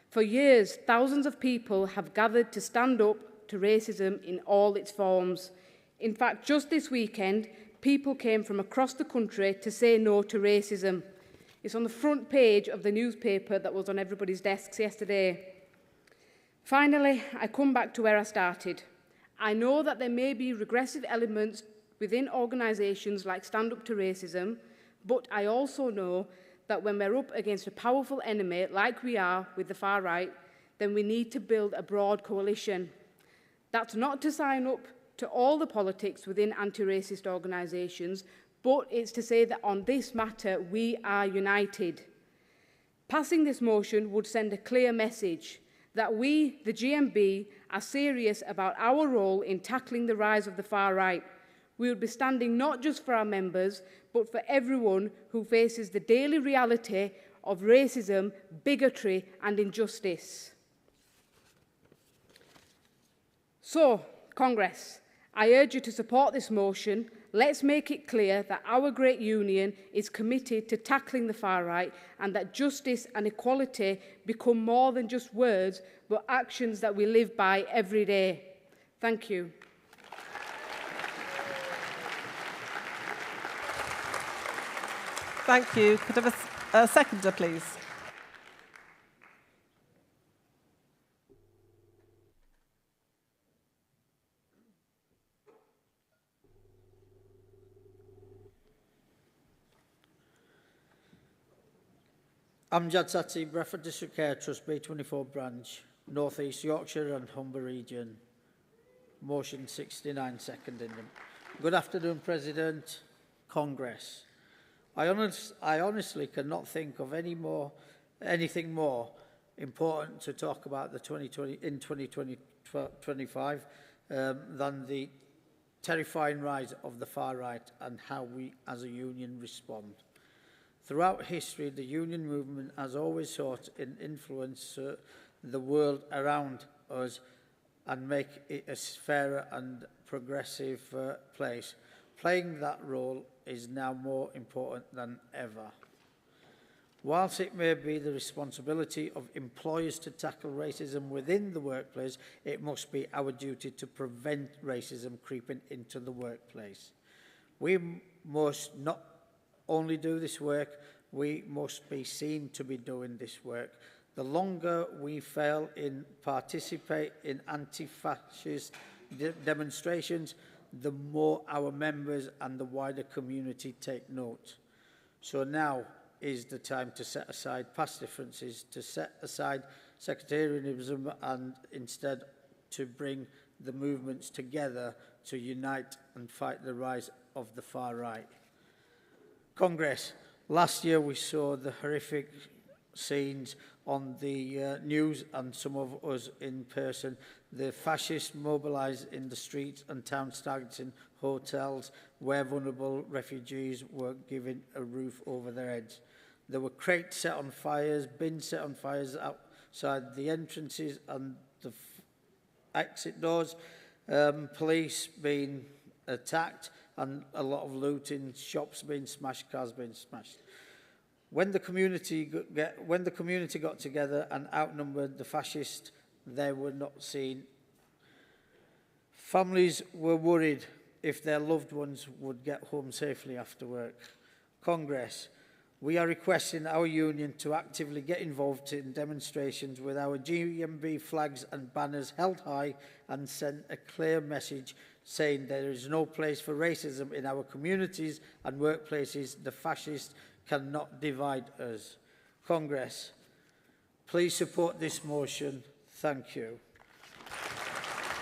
For years, thousands of people have gathered to stand up to racism in all its forms. In fact, just this weekend, people came from across the country to say no to racism. It's on the front page of the newspaper that was on everybody's desks yesterday. Finally, I come back to where I started. I know that there may be regressive elements within organisations like Stand Up to Racism, but I also know that when we're up against a powerful enemy, like we are with the far right, then we need to build a broad coalition. That's not to sign up to all the politics within anti-racist organisations, but it's to say that on this matter, we are united. Passing this motion would send a clear message that we, the GMB, are serious about our role in tackling the rise of the far right. We would be standing not just for our members, but for everyone who faces the daily reality of racism, bigotry and injustice. So, Congress, I urge you to support this motion. Let's make it clear that our great union is committed to tackling the far right and that justice and equality become more than just words, but actions that we live by every day. Thank you. Thank you. Could I have a seconder, please? Amjad Sati, Bradford District Care Trust, B24 branch, North East Yorkshire and Humber region. Motion 69, seconding them. Good afternoon, President, Congress. I honestly cannot think of anything more important to talk about the 2025 than the terrifying rise of the far right and how we as a union respond. Throughout history, the union movement has always sought to influence the world around us and make it a fairer and progressive place. Playing that role is now more important than ever. Whilst it may be the responsibility of employers to tackle racism within the workplace, it must be our duty to prevent racism creeping into the workplace. We must not only do this work, we must be seen to be doing this work. The longer we fail in participate in anti-fascist demonstrations, the more our members and the wider community take note. So now is the time to set aside past differences, to set aside sectarianism and instead to bring the movements together to unite and fight the rise of the far right. Congress, last year we saw the horrific scenes on the news and some of us in person. The fascists mobilised in the streets and towns targeting hotels where vulnerable refugees were given a roof over their heads. There were crates set on fires, bins set on fires outside the entrances and the exit doors, police being attacked and a lot of looting, shops being smashed, cars being smashed. When the community got together and outnumbered the fascists, they were not seen. Families were worried if their loved ones would get home safely after work. Congress, we are requesting our union to actively get involved in demonstrations with our GMB flags and banners held high and send a clear message saying there is no place for racism in our communities and workplaces. The fascists cannot divide us. Congress, please support this motion. Thank you.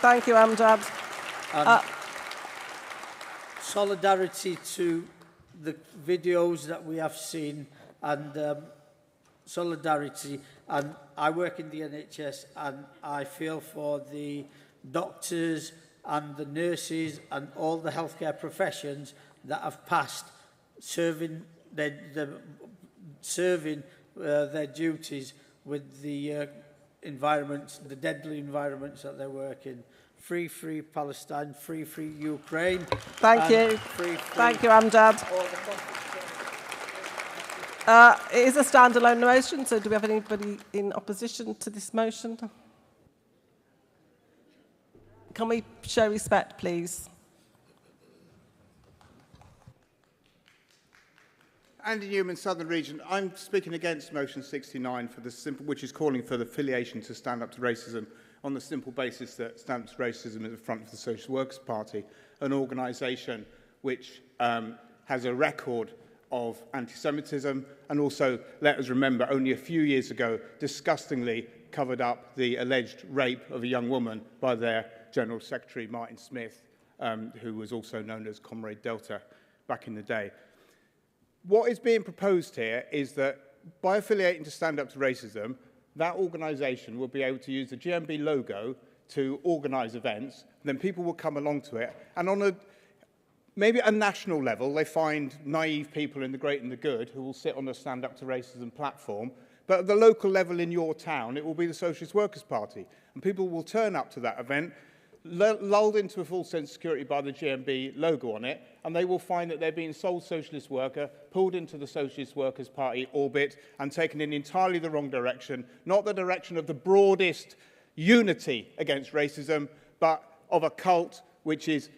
Thank you, Amjad. Solidarity to the videos that we have seen and solidarity. And I work in the NHS and I feel for the doctors and the nurses and all the healthcare professions that have passed serving their duties with the environments, the deadly environments that they work in. Free Palestine, free Ukraine. Thank you. Thank you, Amjad. It is a standalone motion, so do we have anybody in opposition to this motion? Can we show respect, please? Andy Newman, Southern Region. I'm speaking against motion 69, for the simple, which is calling for the affiliation to Stand Up to Racism on the simple basis that Stand Up to Racism is in front of the Social Workers Party, an organisation which has a record of anti-Semitism and also, let us remember, only a few years ago, disgustingly covered up the alleged rape of a young woman by their General Secretary, Martin Smith, who was also known as Comrade Delta back in the day. What is being proposed here is that by affiliating to Stand Up to Racism, that organisation will be able to use the GMB logo to organise events, then people will come along to it, and on maybe at a national level, they find naive people in the great and the good who will sit on the Stand Up to Racism platform, but at the local level in your town, it will be the Socialist Workers' Party, and people will turn up to that event, lulled into a full sense of security by the GMB logo on it, and they will find that they're being sold socialist worker, pulled into the Socialist Workers' Party orbit, and taken in entirely the wrong direction, not the direction of the broadest unity against racism, but of a cult which is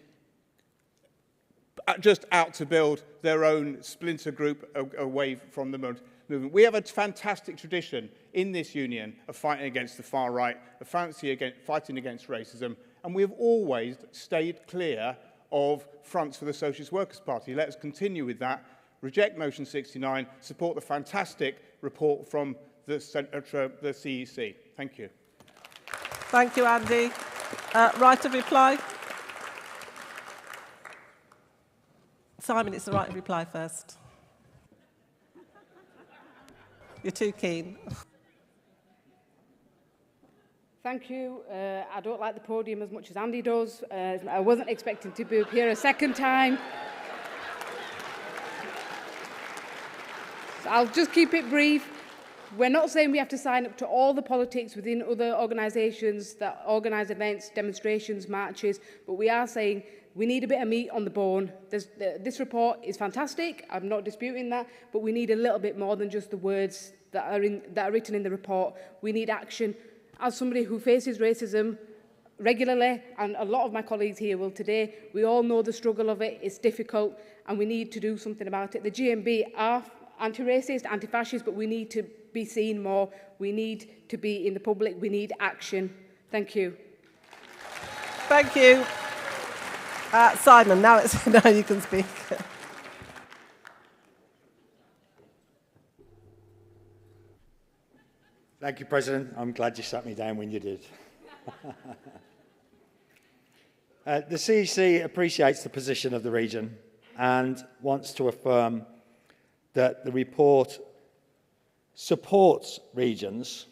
just out to build their own splinter group away from the movement. We have a fantastic tradition in this union of fighting against the far right, of fighting against racism, and we have always stayed clear of fronts for the Socialist Workers' Party. Let us continue with that, reject motion 69, support the fantastic report from the CEC. Thank you. Thank you, Andy. Right of reply? Simon, it's the right of reply first. You're too keen. Thank you. I don't like the podium as much as Andy does. I wasn't expecting to be up here a second time. So I'll just keep it brief. We're not saying we have to sign up to all the politics within other organisations that organise events, demonstrations, marches, but we are saying we need a bit of meat on the bone. This report is fantastic. I'm not disputing that, but we need a little bit more than just the words that are written in the report. We need action. As somebody who faces racism regularly, and a lot of my colleagues here will today, we all know the struggle of it. It's difficult, and we need to do something about it. The GMB are anti-racist, anti-fascist, but we need to be seen more. We need to be in the public. We need action. Thank you. Thank you. Simon, now you can speak. Thank you, President. I'm glad you sat me down when you did. The CEC appreciates the position of the region and wants to affirm that the report supports regions.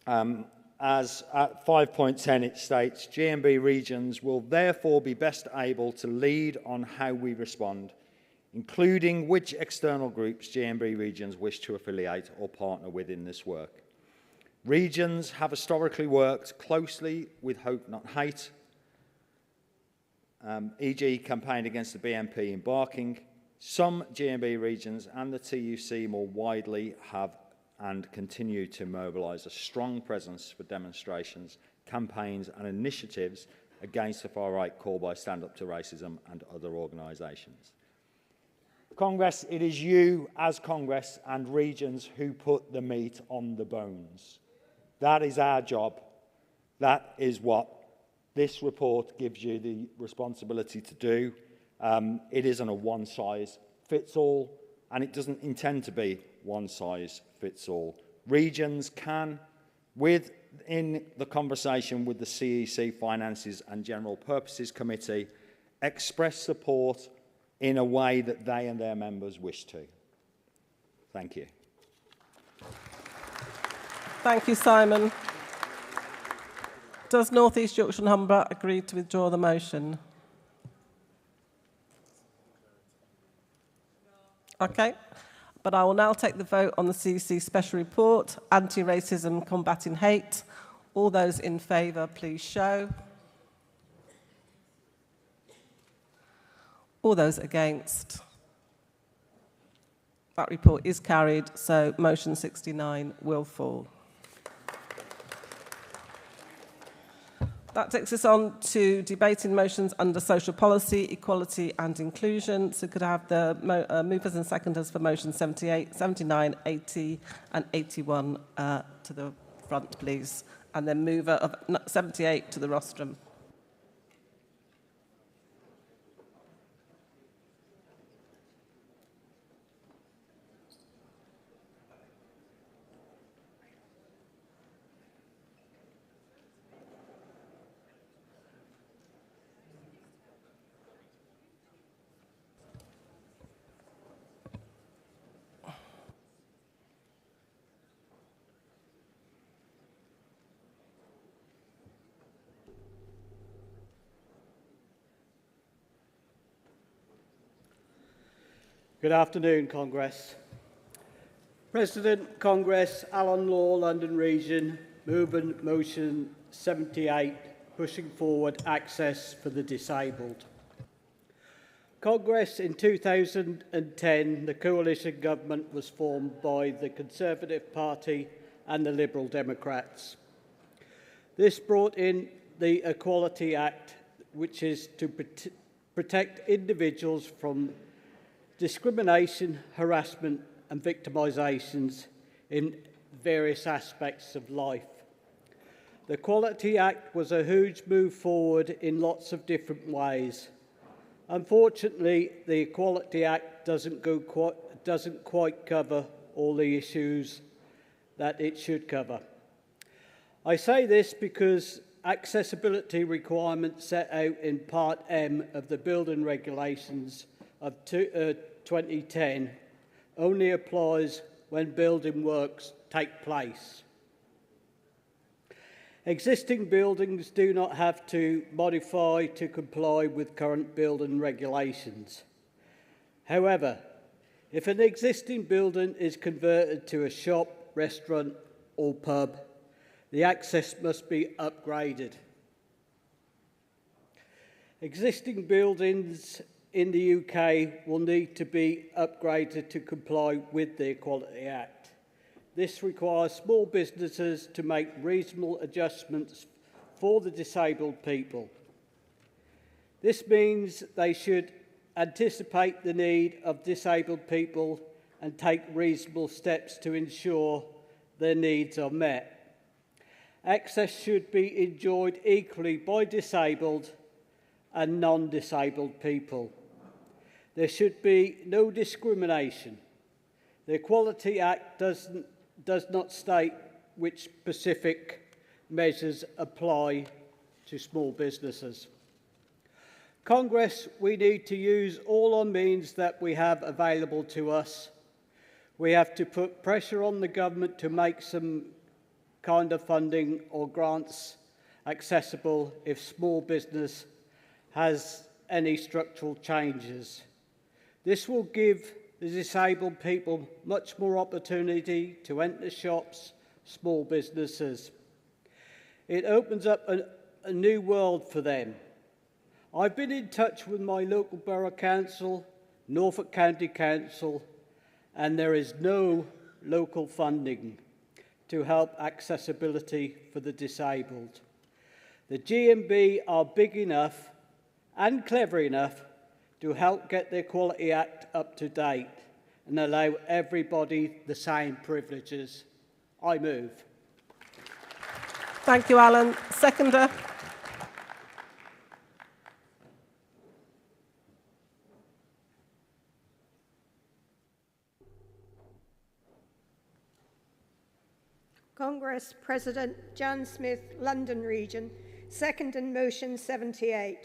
As at 5.10 it states, GMB regions will therefore be best able to lead on how we respond, including which external groups GMB regions wish to affiliate or partner with in this work. Regions have historically worked closely with Hope Not Hate, e.g. campaigned against the BNP in Barking. Some GMB regions and the TUC more widely have and continue to mobilise a strong presence for demonstrations, campaigns and initiatives against the far-right call by Stand Up to Racism and other organisations. Congress, it is you as Congress and regions who put the meat on the bones. That is our job. That is what this report gives you the responsibility to do. It isn't a one-size-fits-all, and it doesn't intend to be one-size-fits-all. Regions can, within the conversation with the CEC Finances and General Purposes Committee, express support in a way that they and their members wish to. Thank you. Thank you, Simon. Does North East Yorkshire and Humber agree to withdraw the motion? Okay, but I will now take the vote on the CEC Special Report, Anti-Racism Combating Hate. All those in favour, please show. All those against. That report is carried, so motion 69 will fall. That takes us on to debating motions under social policy, equality and inclusion. So could I have the movers and seconders for motion 78, 79, 80 and 81 to the front, please. And then mover of 78 to the rostrum. Good afternoon, Congress. President, Congress, Alan Law, London Region, moving motion 78, pushing forward access for the disabled. Congress in 2010, the coalition government was formed by the Conservative Party and the Liberal Democrats. This brought in the Equality Act, which is to protect individuals from discrimination, harassment and victimisations in various aspects of life. The Equality Act was a huge move forward in lots of different ways. Unfortunately, the Equality Act doesn't quite cover all the issues that it should cover. I say this because accessibility requirements set out in Part M of the Building Regulations of 2010 only applies when building works take place. Existing buildings do not have to modify to comply with current building regulations. However, if an existing building is converted to a shop, restaurant or pub, the access must be upgraded. Existing buildings in the UK will need to be upgraded to comply with the Equality Act. This requires small businesses to make reasonable adjustments for the disabled people. This means they should anticipate the need of disabled people and take reasonable steps to ensure their needs are met. Access should be enjoyed equally by disabled and non-disabled people. There should be no discrimination. The Equality Act does not state which specific measures apply to small businesses. Congress, we need to use all our means that we have available to us. We have to put pressure on the government to make some kind of funding or grants accessible if small business has any structural changes. This will give the disabled people much more opportunity to enter shops, small businesses. It opens up a new world for them. I've been in touch with my local borough council, Norfolk County Council, and there is no local funding to help accessibility for the disabled. The GMB are big enough and clever enough to help get the Equality Act up to date and allow everybody the same privileges. I move. Thank you, Alan. Seconder. Congress President Jan Smith, London Region, seconding motion 78.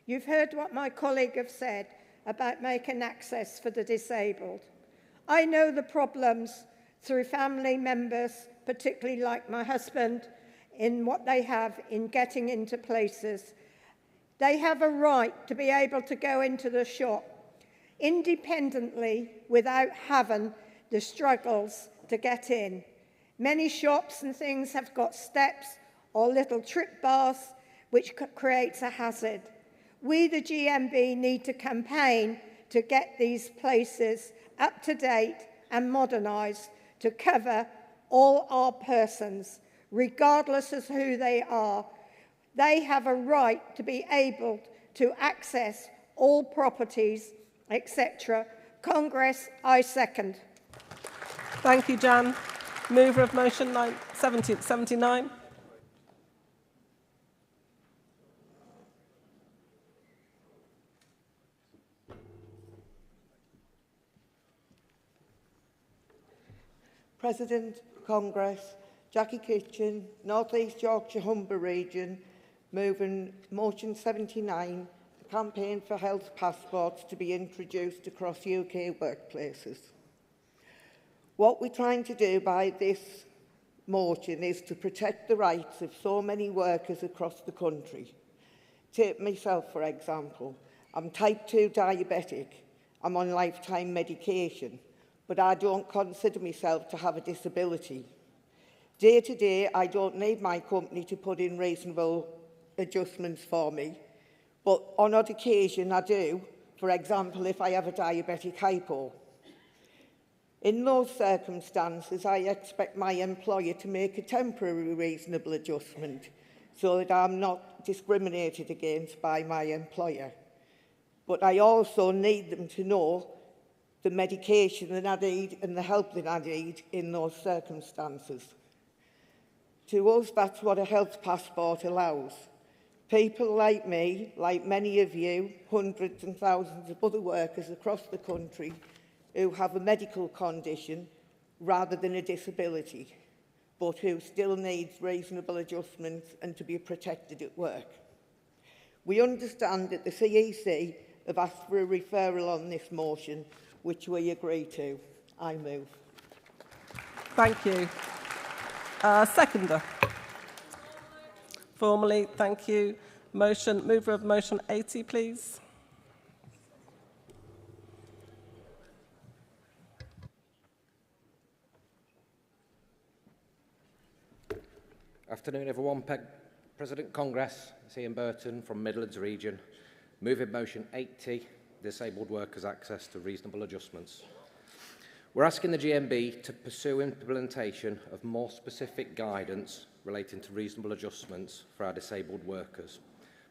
You've heard what my colleague have said about making access for the disabled. I know the problems through family members, particularly like my husband, in what they have in getting into places. They have a right to be able to go into the shop independently without having the struggles to get in. Many shops and things have got steps or little trip bars, which creates a hazard. We, the GMB, need to campaign to get these places up to date and modernised to cover all our persons, regardless of who they are. They have a right to be able to access all properties, etc. Congress, I second. Thank you, Jan. Mover of motion 79. President, Congress, Jackie Kitchen, North East Yorkshire Humber Region, moving motion 79, the campaign for health passports to be introduced across UK workplaces. What we're trying to do by this motion is to protect the rights of so many workers across the country. Take myself, for example. I'm type 2 diabetic. I'm on lifetime medication, but I don't consider myself to have a disability. Day to day, I don't need my company to put in reasonable adjustments for me, but on odd occasion I do, for example, if I have a diabetic hypo. In those circumstances, I expect my employer to make a temporary reasonable adjustment so that I'm not discriminated against by my employer. But I also need them to know the medication that I need and the help that I need in those circumstances. To us, that's what a health passport allows. People like me, like many of you, hundreds and thousands of other workers across the country, who have a medical condition rather than a disability, but who still needs reasonable adjustments and to be protected at work. We understand that the CEC have asked for a referral on this motion, which we agree to. I move. Thank you. Seconder. Formally, thank you. Mover of motion 80, please. Afternoon, everyone. President Congress, Ian Burton from Midlands Region. Moving motion 80, disabled workers' access to reasonable adjustments. We're asking the GMB to pursue implementation of more specific guidance relating to reasonable adjustments for our disabled workers.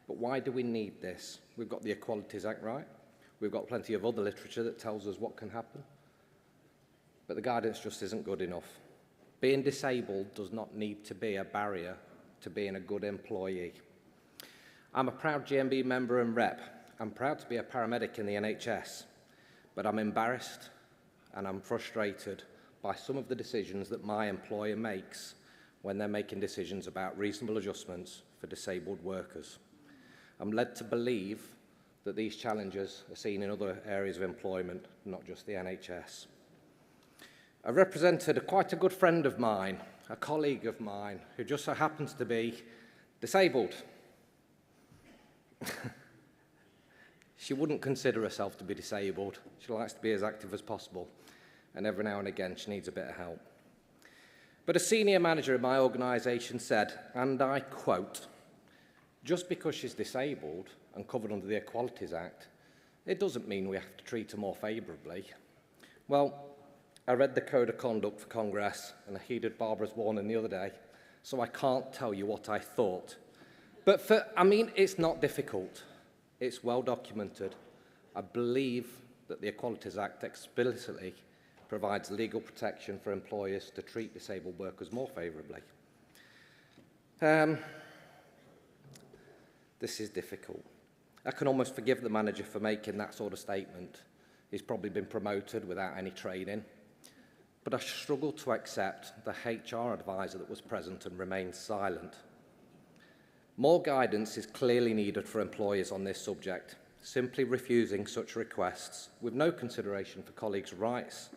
But why do we need this? We've got the Equalities Act right. We've got plenty of other literature that tells us what can happen. But the guidance just isn't good enough. Being disabled does not need to be a barrier to being a good employee. I'm a proud GMB member and rep. I'm proud to be a paramedic in the NHS, but I'm embarrassed and I'm frustrated by some of the decisions that my employer makes when they're making decisions about reasonable adjustments for disabled workers. I'm led to believe that these challenges are seen in other areas of employment, not just the NHS. I represented quite a good friend of mine, a colleague of mine, who just so happens to be disabled. She wouldn't consider herself to be disabled. She likes to be as active as possible, and every now and again she needs a bit of help. But a senior manager in my organisation said, and I quote, "Just because she's disabled and covered under the Equalities Act, it doesn't mean we have to treat her more favourably." Well, I read the Code of Conduct for Congress and I heeded Barbara's warning the other day, so I can't tell you what I thought. But it's not difficult. It's well documented. I believe that the Equalities Act explicitly provides legal protection for employers to treat disabled workers more favourably. This is difficult. I can almost forgive the manager for making that sort of statement. He's probably been promoted without any training. But I struggle to accept the HR advisor that was present and remained silent. More guidance is clearly needed for employers on this subject. Simply refusing such requests with no consideration for colleagues' rights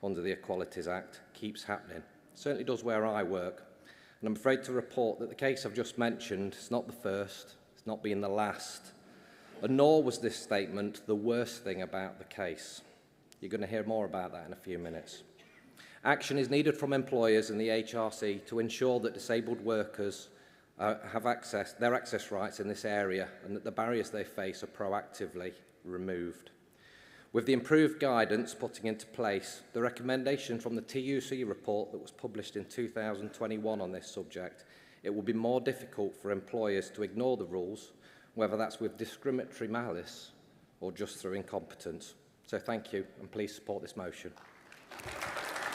under the Equalities Act keeps happening. It certainly does where I work. And I'm afraid to report that the case I've just mentioned is not the first, it's not been the last, and nor was this statement the worst thing about the case. You're going to hear more about that in a few minutes. Action is needed from employers and the HRC to ensure that disabled workers have their access rights in this area and that the barriers they face are proactively removed. With the improved guidance putting into place, the recommendation from the TUC report that was published in 2021 on this subject, it will be more difficult for employers to ignore the rules, whether that's with discriminatory malice or just through incompetence. So thank you, and please support this motion.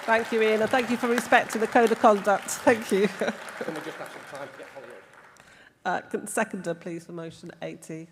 Thank you, Ian, and thank you for respecting the Code of Conduct. Thank you. Can we just have some time to get followed? Seconder, please, for motion 80.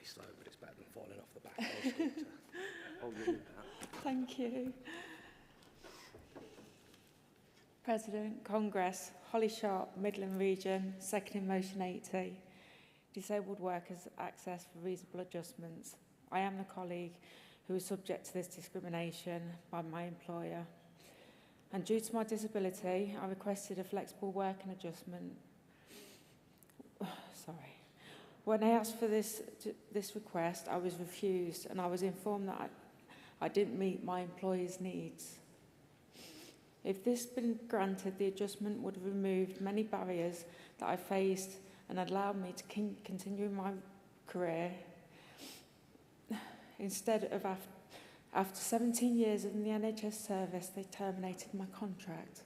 Slow, but it's better than falling off the back of the scooter. Oh, you need that. Thank you. President, Congress, Holly Sharp, Midland Region, seconding motion 80. Disabled workers access for reasonable adjustments. I am the colleague who is subject to this discrimination by my employer. And due to my disability, I requested a flexible working adjustment. When I asked for this request, I was refused and I was informed that I didn't meet my employer's needs. If this had been granted, the adjustment would have removed many barriers that I faced and allowed me to continue my career. Instead of after 17 years in the NHS service, they terminated my contract.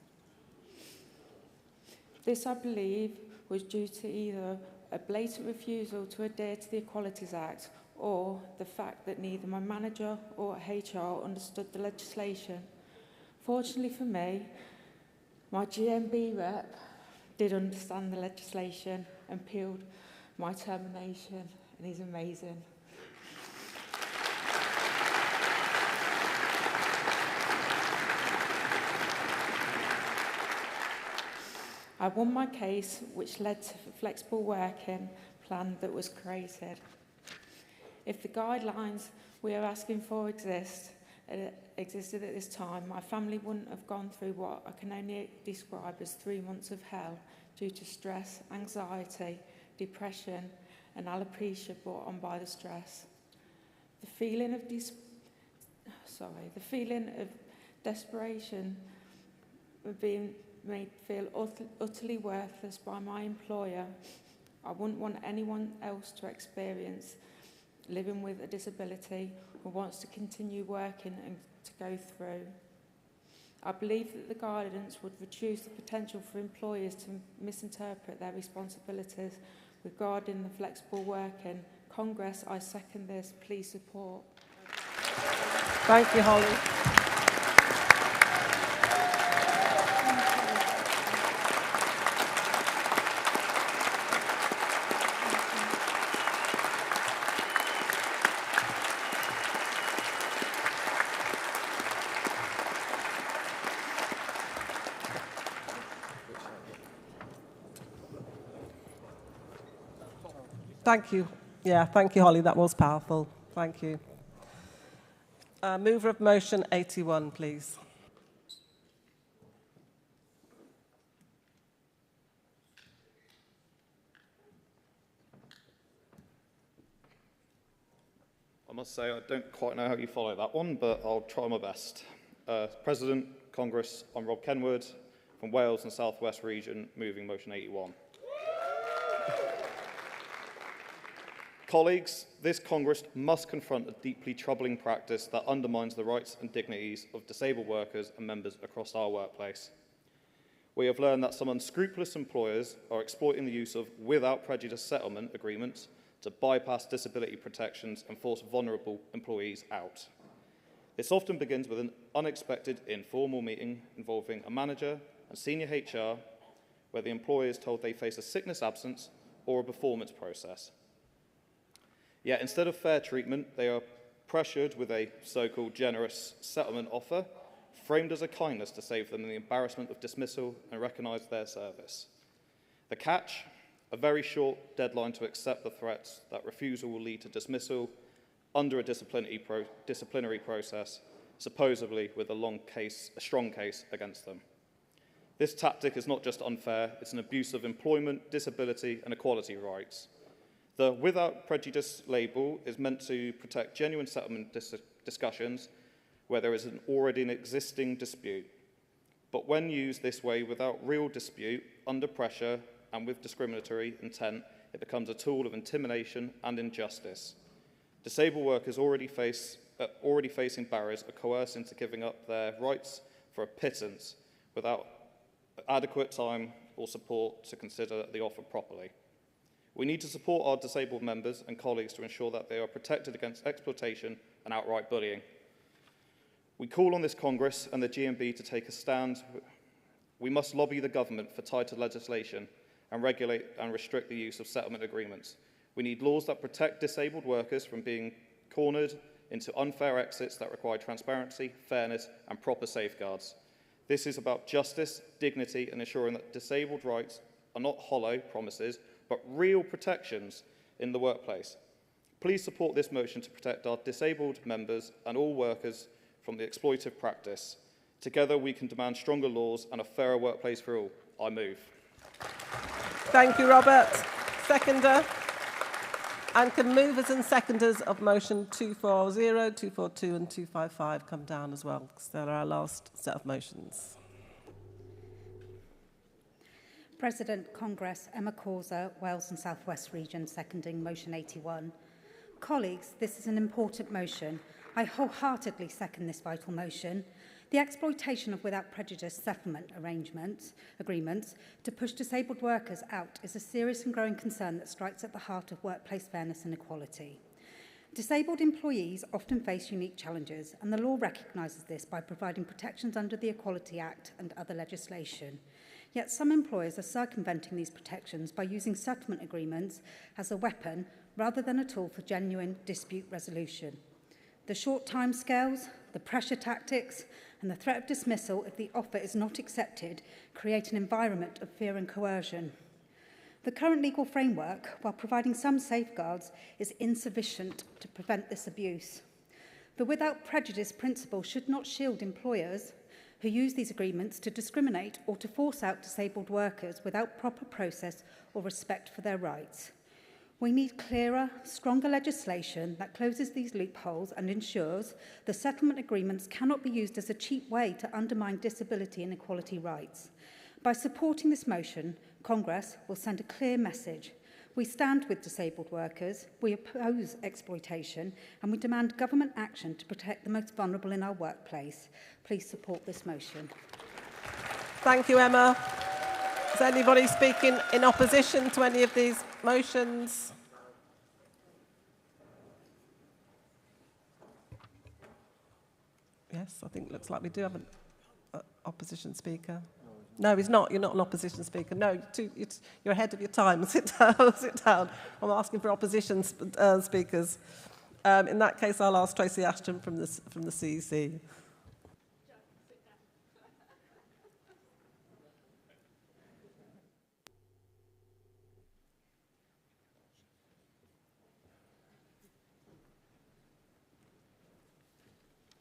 This, I believe, was due to either a blatant refusal to adhere to the Equalities Act or the fact that neither my manager or HR understood the legislation. Fortunately for me, my GMB rep did understand the legislation and appealed my termination, and he's amazing. I won my case, which led to a flexible working plan that was created. If the guidelines we are asking for existed at this time, my family wouldn't have gone through what I can only describe as 3 months of hell due to stress, anxiety, depression, and alopecia brought on by the stress. The feeling of desperation of being made feel utterly worthless by my employer. I wouldn't want anyone else to experience living with a disability who wants to continue working and to go through. I believe that the guidance would reduce the potential for employers to misinterpret their responsibilities regarding the flexible working. Congress, I second this. Please support. Thank you, Holly. Thank you. Yeah, thank you, Holly. That was powerful. Thank you. Mover of motion 81, please. I must say I don't quite know how you follow that one, but I'll try my best. President, Congress, I'm Rob Kenwood from Wales and South West Region, moving motion 81. Colleagues, this Congress must confront a deeply troubling practice that undermines the rights and dignities of disabled workers and members across our workplace. We have learned that some unscrupulous employers are exploiting the use of without prejudice settlement agreements to bypass disability protections and force vulnerable employees out. This often begins with an unexpected informal meeting involving a manager and senior HR, where the employee is told they face a sickness absence or a performance process. Yet instead of fair treatment, they are pressured with a so-called generous settlement offer, framed as a kindness to save them the embarrassment of dismissal and recognise their service. The catch? A very short deadline to accept the threats that refusal will lead to dismissal under a disciplinary process, supposedly with a strong case against them. This tactic is not just unfair, it's an abuse of employment, disability and equality rights. The without prejudice label is meant to protect genuine settlement discussions where there is already an existing dispute. But when used this way without real dispute, under pressure and with discriminatory intent, it becomes a tool of intimidation and injustice. Disabled workers already facing barriers are coerced into giving up their rights for a pittance without adequate time or support to consider the offer properly. We need to support our disabled members and colleagues to ensure that they are protected against exploitation and outright bullying. We call on this Congress and the GMB to take a stand. We must lobby the government for tighter legislation and regulate and restrict the use of settlement agreements. We need laws that protect disabled workers from being cornered into unfair exits that require transparency, fairness, and proper safeguards. This is about justice, dignity, and ensuring that disabled rights are not hollow promises, but real protections in the workplace. Please support this motion to protect our disabled members and all workers from the exploitative practice. Together we can demand stronger laws and a fairer workplace for all. I move. Thank you, Robert. Seconder. And can movers and seconders of motion 240, 242 and 255 come down as well, because they're our last set of motions. President, Congress, Emma Causer, Wales and South West Region, seconding motion 81. Colleagues, this is an important motion. I wholeheartedly second this vital motion. The exploitation of without prejudice settlement agreements to push disabled workers out is a serious and growing concern that strikes at the heart of workplace fairness and equality. Disabled employees often face unique challenges, and the law recognises this by providing protections under the Equality Act and other legislation. Yet some employers are circumventing these protections by using settlement agreements as a weapon rather than a tool for genuine dispute resolution. The short timescales, the pressure tactics, and the threat of dismissal if the offer is not accepted create an environment of fear and coercion. The current legal framework, while providing some safeguards, is insufficient to prevent this abuse. The without prejudice principle should not shield employers who use these agreements to discriminate or to force out disabled workers without proper process or respect for their rights. We need clearer, stronger legislation that closes these loopholes and ensures the settlement agreements cannot be used as a cheap way to undermine disability and equality rights. By supporting this motion, Congress will send a clear message. We stand with disabled workers, we oppose exploitation, and we demand government action to protect the most vulnerable in our workplace. Please support this motion. Thank you, Emma. Is anybody speaking in opposition to any of these motions? Yes, I think it looks like we do have an opposition speaker. No, he's not. You're not an opposition speaker. No, you're ahead of your time. Sit down. Sit down. I'm asking for opposition speakers. In that case, I'll ask Tracy Ashton from the CEC.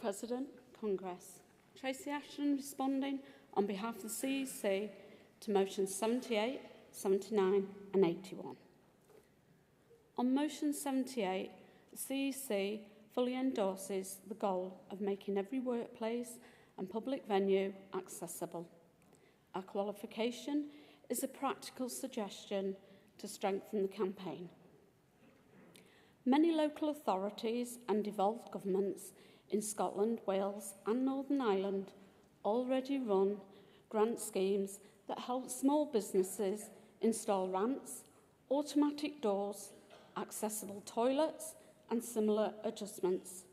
President, Congress. Tracy Ashton responding on behalf of the CEC to motions 78, 79 and 81. On motion 78, the CEC fully endorses the goal of making every workplace and public venue accessible. Our qualification is a practical suggestion to strengthen the campaign. Many local authorities and devolved governments in Scotland, Wales and Northern Ireland already run grant schemes that help small businesses install ramps, automatic doors, accessible toilets and similar adjustments.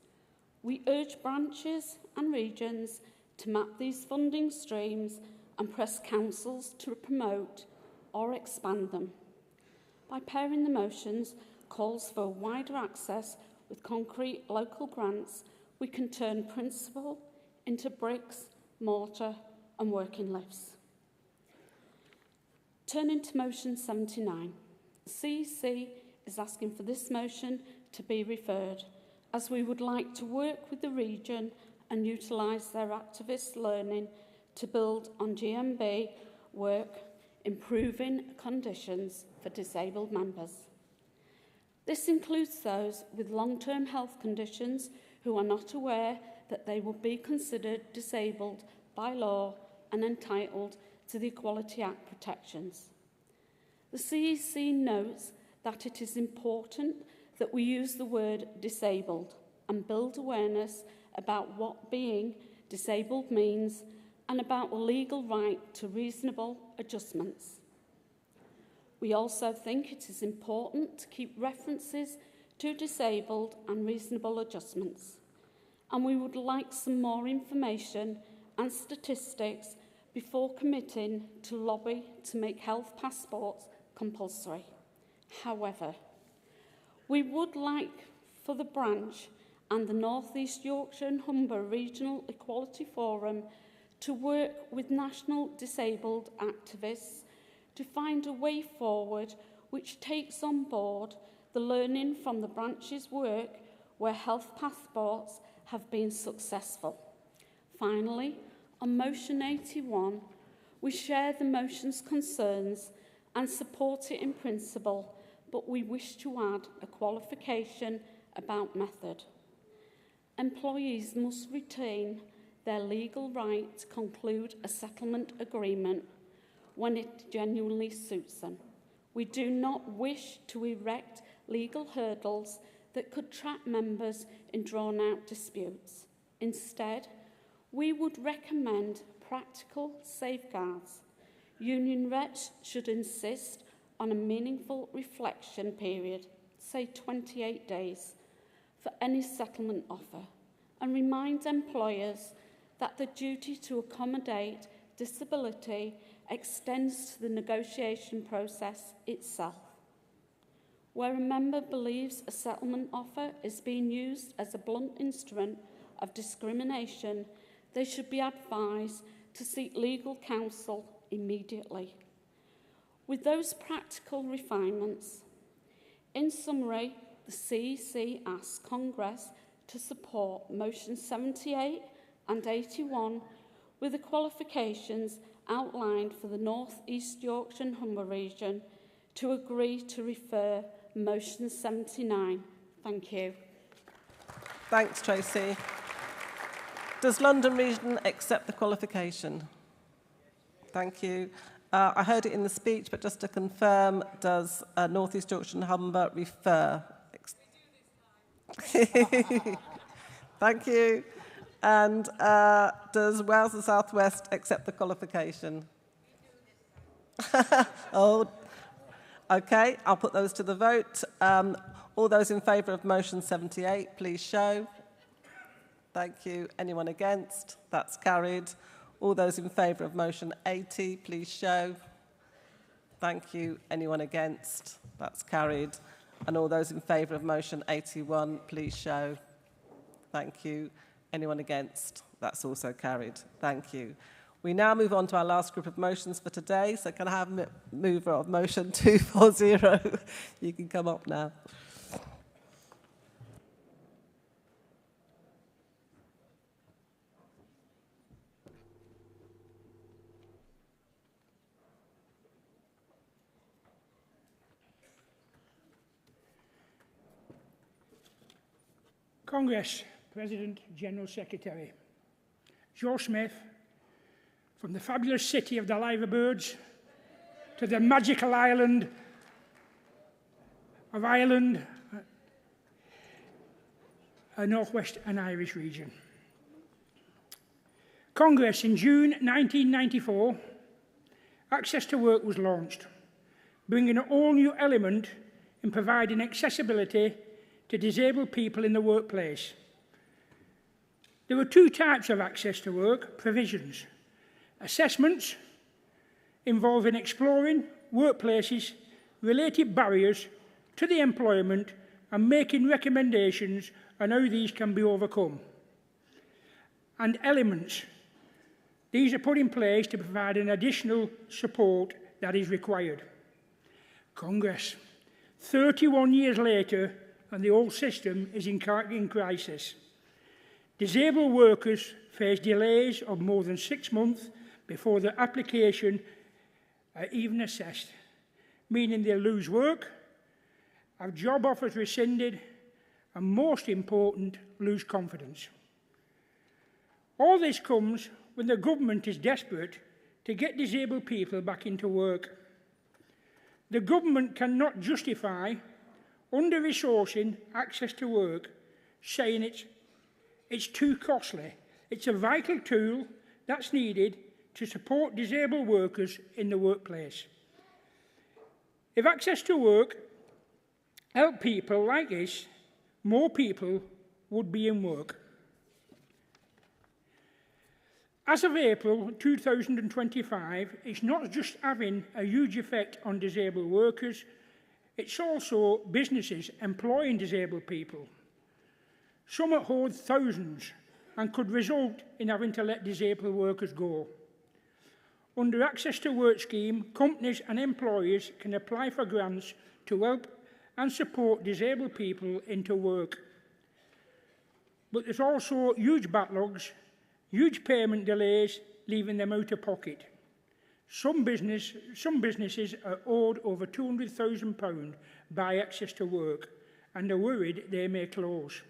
We urge branches and regions to map these funding streams and press councils to promote or expand them. By pairing the motions, calls for wider access with concrete local grants, we can turn principle into bricks, mortar and working lifts. Turning to motion 79, CEC is asking for this motion to be referred, as we would like to work with the region and utilise their activist learning to build on GMB work, improving conditions for disabled members. This includes those with long-term health conditions who are not aware that they will be considered disabled by law and entitled to the Equality Act protections. The CEC notes that it is important that we use the word disabled and build awareness about what being disabled means and about the legal right to reasonable adjustments. We also think it is important to keep references to disabled and reasonable adjustments, and we would like some more information and statistics before committing to lobby to make health passports compulsory. However, we would like for the branch and the North East Yorkshire and Humber Regional Equality Forum to work with national disabled activists to find a way forward which takes on board the learning from the branch's work where health passports have been successful. Finally, on motion 81, we share the motion's concerns and support it in principle, but we wish to add a qualification about method. Employees must retain their legal right to conclude a settlement agreement when it genuinely suits them. We do not wish to erect legal hurdles that could trap members in drawn-out disputes. Instead, we would recommend practical safeguards. Union reps should insist on a meaningful reflection period, say 28 days, for any settlement offer, and remind employers that the duty to accommodate disability extends to the negotiation process itself. Where a member believes a settlement offer is being used as a blunt instrument of discrimination, they should be advised to seek legal counsel immediately. With those practical refinements, in summary, the CEC asks Congress to support motions 78 and 81 with the qualifications outlined for the North East Yorkshire and Humber region to agree to refer motion 79. Thank you. Thanks, Tracy. Does London Region accept the qualification? Thank you. I heard it in the speech, but just to confirm, does North East Yorkshire and Humber refer? Thank you. And does Wales and South West accept the qualification? Oh, okay, I'll put those to the vote. All those in favour of motion 78, please show. Thank you. Anyone against? That's carried. All those in favour of motion 80, please show. Thank you. Anyone against? That's carried. And all those in favour of motion 81, please show. Thank you. Anyone against? That's also carried. Thank you. We now move on to our last group of motions for today. So can I have a mover of motion 240? You can come up now. Congress, President, General Secretary. Joe Smith, from the fabulous city of the Liver Birds to the magical island of Ireland, a Northwest and Irish region. Congress, in June 1994, Access to Work was launched, bringing an all-new element in providing accessibility to disabled people in the workplace. There were two types of access to work provisions: assessments involving exploring workplaces, related barriers to the employment and making recommendations on how these can be overcome. And elements. These are put in place to provide an additional support that is required. Congress, 31 years later, and the whole system is in crisis. Disabled workers face delays of more than 6 months before their application are even assessed, meaning they lose work, have job offers rescinded, and most important, lose confidence. All this comes when the government is desperate to get disabled people back into work. The government cannot justify under-resourcing access to work, saying it's too costly. It's a vital tool that's needed to support disabled workers in the workplace. If access to work helped people like this, more people would be in work. As of April 2025, it's not just having a huge effect on disabled workers, it's also businesses employing disabled people. Some hold thousands and could result in having to let disabled workers go. Under Access to Work scheme, companies and employers can apply for grants to help and support disabled people into work. But there's also huge backlogs, huge payment delays, leaving them out of pocket. Some businesses are owed over £200,000 by Access to Work and are worried they may close.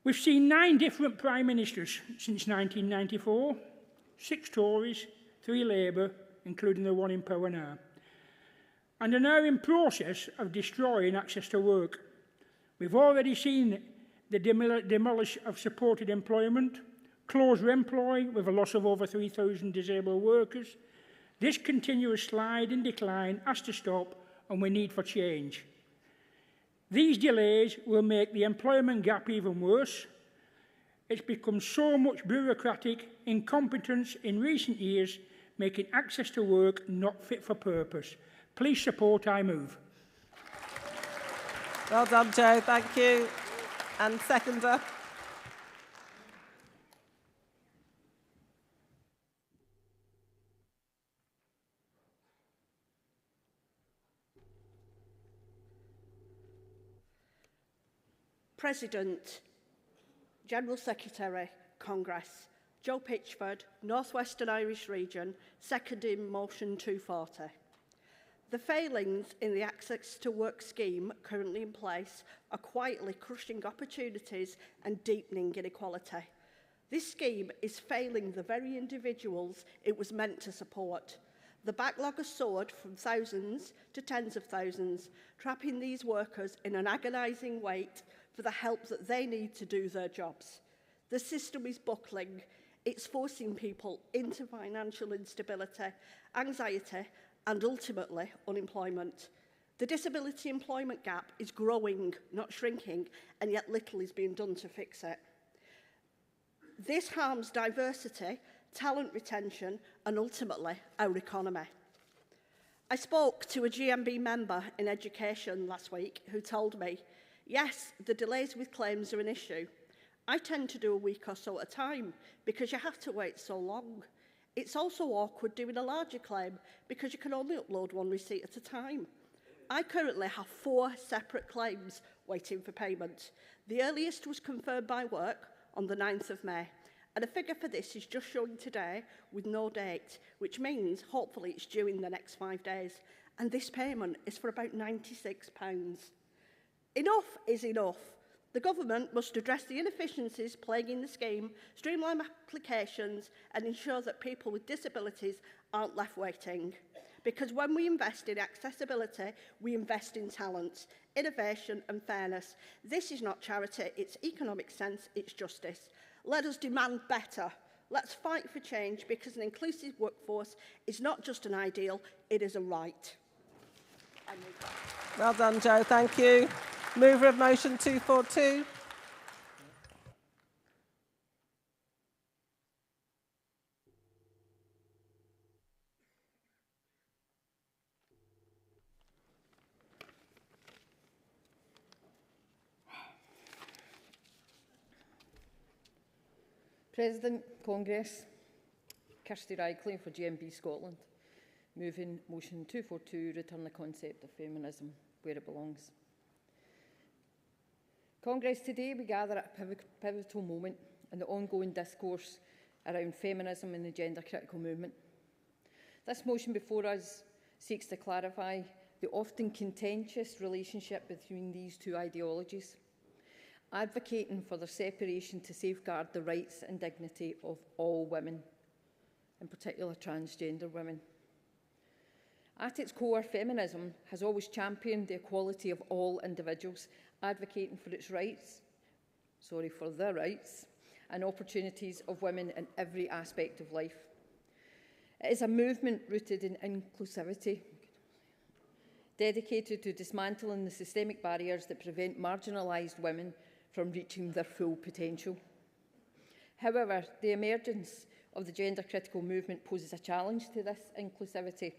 We've seen 9 different Prime Ministers since 1994, 6 Tories, 3 Labour, including the one in power now, and are now in process of destroying Access to Work. We've already seen the demolish of supported employment, close Remploy with a loss of over 3,000 disabled workers. This continuous slide and decline has to stop, and we need for change. These delays will make the employment gap even worse. It's become so much bureaucratic incompetence in recent years, making access to work not fit for purpose. Please support I move. Well done, Joe. Thank you. And seconder. President, General Secretary, Congress, Joe Pitchford, North Western Irish Region, seconding motion 240. The failings in the Access to Work scheme currently in place are quietly crushing opportunities and deepening inequality. This scheme is failing the very individuals it was meant to support. The backlog has soared from thousands to tens of thousands, trapping these workers in an agonising wait for the help that they need to do their jobs. The system is buckling. It's forcing people into financial instability, anxiety, and ultimately unemployment. The disability employment gap is growing, not shrinking, and yet little is being done to fix it. This harms diversity, talent retention, and ultimately our economy. I spoke to a GMB member in education last week who told me, yes, the delays with claims are an issue. I tend to do a week or so at a time because you have to wait so long. It's also awkward doing a larger claim because you can only upload one receipt at a time. I currently have 4 separate claims waiting for payment. The earliest was confirmed by work on the 9th of May. And a figure for this is just showing today with no date, which means hopefully it's due in the next 5 days. And this payment is for about £96. Enough is enough. The government must address the inefficiencies plaguing the scheme, streamline applications and ensure that people with disabilities aren't left waiting. Because when we invest in accessibility, we invest in talent, innovation and fairness. This is not charity, it's economic sense, it's justice. Let us demand better. Let's fight for change because an inclusive workforce is not just an ideal, it is a right. Well done, Jo, thank you. Mover of motion 242. President, Congress, Kirsty Rycliffe for GMB Scotland. Moving motion 242, return the concept of feminism where it belongs. Congress, today we gather at a pivotal moment in the ongoing discourse around feminism and the gender critical movement. This motion before us seeks to clarify the often contentious relationship between these two ideologies, advocating for their separation to safeguard the rights and dignity of all women, in particular transgender women. At its core, feminism has always championed the equality of all individuals, advocating for the rights and opportunities of women in every aspect of life. It is a movement rooted in inclusivity, dedicated to dismantling the systemic barriers that prevent marginalised women from reaching their full potential. However, the emergence of the gender critical movement poses a challenge to this inclusivity,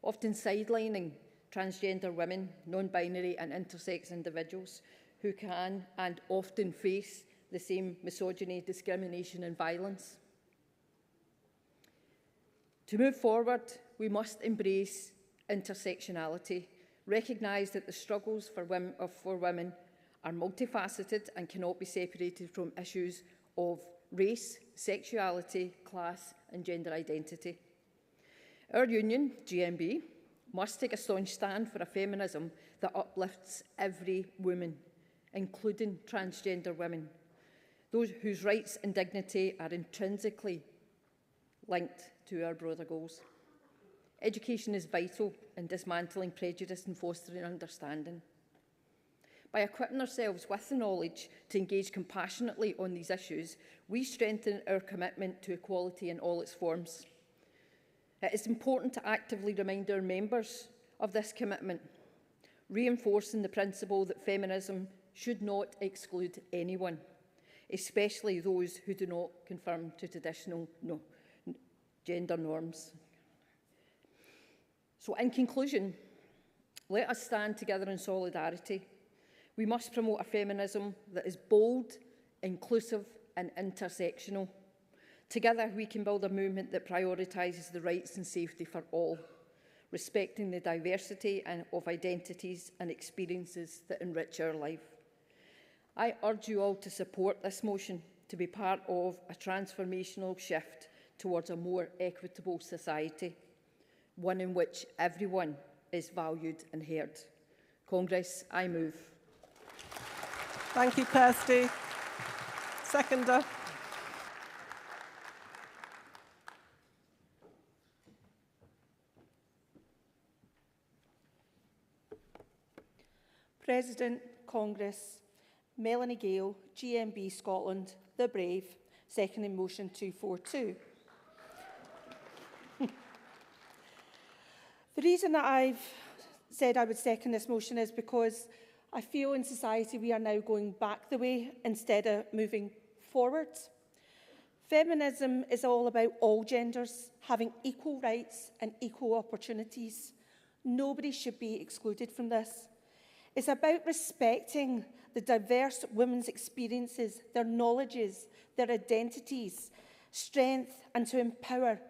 often sidelining transgender women, non-binary and intersex individuals who can and often face the same misogyny, discrimination and violence. To move forward, we must embrace intersectionality, recognise that the struggles for women are multifaceted and cannot be separated from issues of race, sexuality, class and gender identity. Our union, GMB, must take a staunch stand for a feminism that uplifts every woman, including transgender women, those whose rights and dignity are intrinsically linked to our broader goals. Education is vital in dismantling prejudice and fostering understanding. By equipping ourselves with the knowledge to engage compassionately on these issues, we strengthen our commitment to equality in all its forms. It is important to actively remind our members of this commitment, reinforcing the principle that feminism should not exclude anyone, especially those who do not conform to traditional gender norms. So, in conclusion, let us stand together in solidarity. We must promote a feminism that is bold, inclusive and intersectional. Together we can build a movement that prioritises the rights and safety for all, respecting the diversity of identities and experiences that enrich our life. I urge you all to support this motion to be part of a transformational shift towards a more equitable society, one in which everyone is valued and heard. Congress, I move. Thank you, Kirsty. Seconder. President, Congress, Melanie Gale, GMB Scotland, The Brave, seconding motion 242. The reason that I've said I would second this motion is because I feel in society we are now going back the way instead of moving forward. Feminism is all about all genders having equal rights and equal opportunities. Nobody should be excluded from this. It's about respecting the diverse women's experiences, their knowledges, their identities, strength, and to empower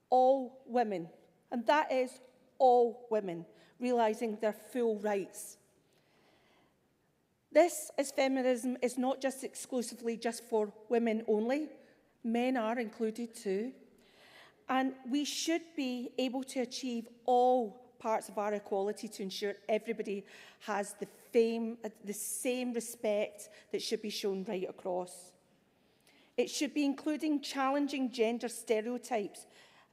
all women. And that is all women, realising their full rights. This, as feminism, is not just exclusively just for women only. Men are included too. And we should be able to achieve all parts of our equality to ensure everybody has the same respect that should be shown right across. It should be including challenging gender stereotypes,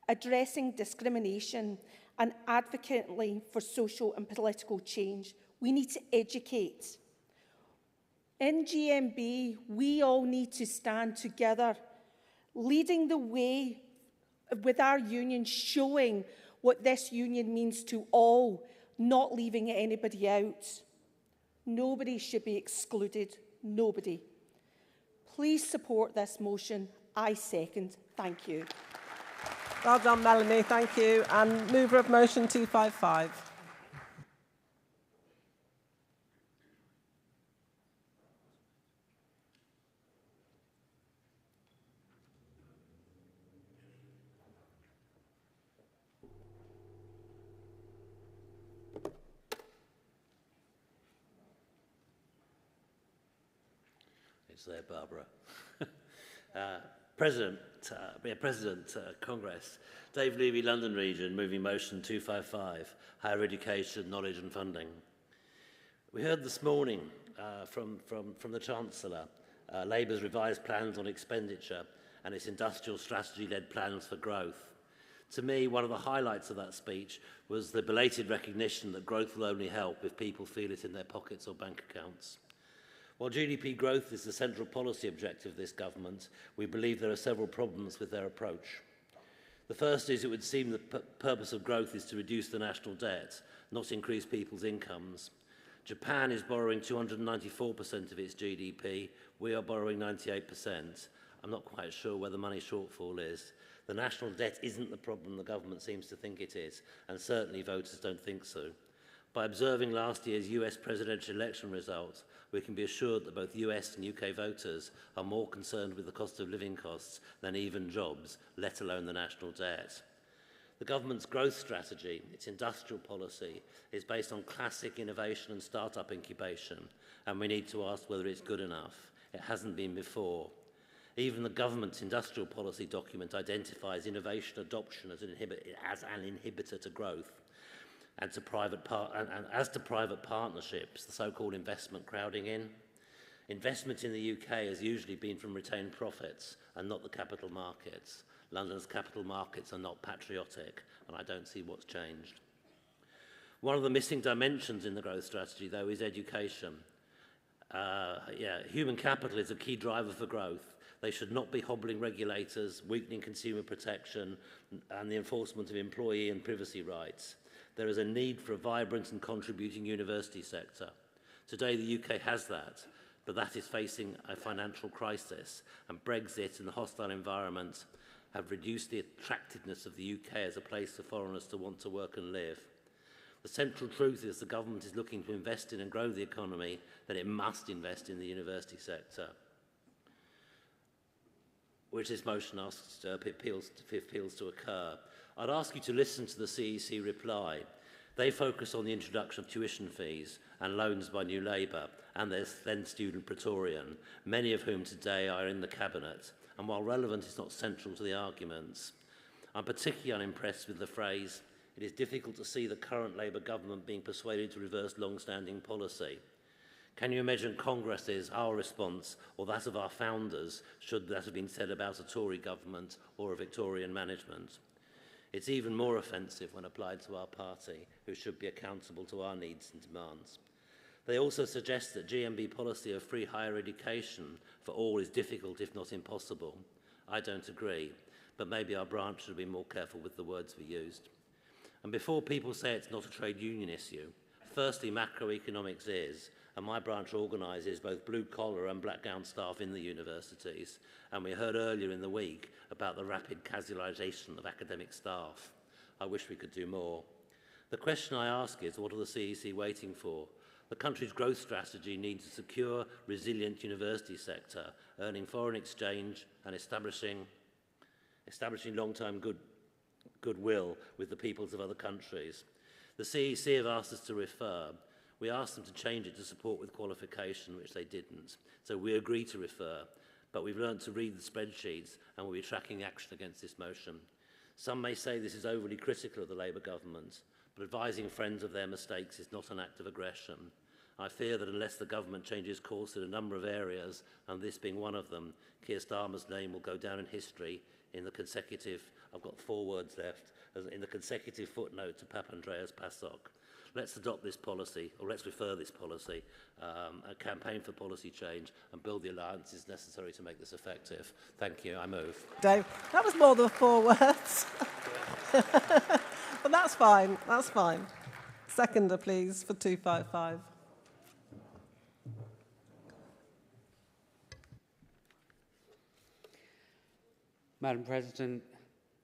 addressing discrimination, and advocating for social and political change. We need to educate. In GMB, we all need to stand together, leading the way with our union, showing what this union means to all, not leaving anybody out. Nobody should be excluded. Nobody. Please support this motion. I second. Thank you. Well done, Melanie. Thank you. And mover of motion 255. It's there, Barbara. President, Congress, Dave Levy, London Region, moving motion 255, higher education, knowledge and funding. We heard this morning from the Chancellor Labour's revised plans on expenditure and its industrial strategy-led plans for growth. To me, one of the highlights of that speech was the belated recognition that growth will only help if people feel it in their pockets or bank accounts. While GDP growth is the central policy objective of this government, we believe there are several problems with their approach. The first is it would seem the purpose of growth is to reduce the national debt, not increase people's incomes. Japan is borrowing 294% of its GDP. We are borrowing 98%. I'm not quite sure where the money shortfall is. The national debt isn't the problem the government seems to think it is, and certainly voters don't think so. By observing last year's US presidential election results, we can be assured that both US and UK voters are more concerned with the cost of living costs than even jobs, let alone the national debt. The government's growth strategy, its industrial policy, is based on classic innovation and start-up incubation, and we need to ask whether it's good enough. It hasn't been before. Even the government's industrial policy document identifies innovation adoption as an inhibitor to growth. And as to private partnerships, the so-called investment crowding in. Investment in the UK has usually been from retained profits and not the capital markets. London's capital markets are not patriotic, and I don't see what's changed. One of the missing dimensions in the growth strategy, though, is education. Human capital is a key driver for growth. They should not be hobbling regulators, weakening consumer protection, and the enforcement of employee and privacy rights. There is a need for a vibrant and contributing university sector. Today, the UK has that, but that is facing a financial crisis, and Brexit and the hostile environment have reduced the attractiveness of the UK as a place for foreigners to want to work and live. The central truth is the government is looking to invest in and grow the economy, that it must invest in the university sector, which this motion asks appeals to occur. I'd ask you to listen to the CEC reply. They focus on the introduction of tuition fees and loans by New Labour and their then student Praetorian, many of whom today are in the Cabinet. And while relevant, it's not central to the arguments. I'm particularly unimpressed with the phrase, "It is difficult to see the current Labour government being persuaded to reverse long-standing policy." Can you imagine Congress's, our response, or that of our founders, should that have been said about a Tory government or a Victorian management? It's even more offensive when applied to our party, who should be accountable to our needs and demands. They also suggest that GMB policy of free higher education for all is difficult, if not impossible. I don't agree, but maybe our branch should be more careful with the words we used. And before people say it's not a trade union issue, firstly, macroeconomics is, and my branch organises both blue-collar and black-gown staff in the universities, and we heard earlier in the week about the rapid casualisation of academic staff. I wish we could do more. The question I ask is, what are the CEC waiting for? The country's growth strategy needs a secure, resilient university sector, earning foreign exchange and establishing long-term goodwill with the peoples of other countries. The CEC have asked us to refer. We asked them to change it to support with qualification, which they didn't. So we agree to refer, but we've learned to read the spreadsheets and we'll be tracking action against this motion. Some may say this is overly critical of the Labour government, but advising friends of their mistakes is not an act of aggression. I fear that unless the government changes course in a number of areas, and this being one of them, Keir Starmer's name will go down in history in the consecutive, I've got 4 words left, in the consecutive footnote to Papandreou's PASOK. Let's adopt this policy, or let's refer this policy, a campaign for policy change, and build the alliances necessary to make this effective. Thank you. I move. Dave, that was more than 4 words. But that's fine. That's fine. Seconder, please, for 255. Madam President,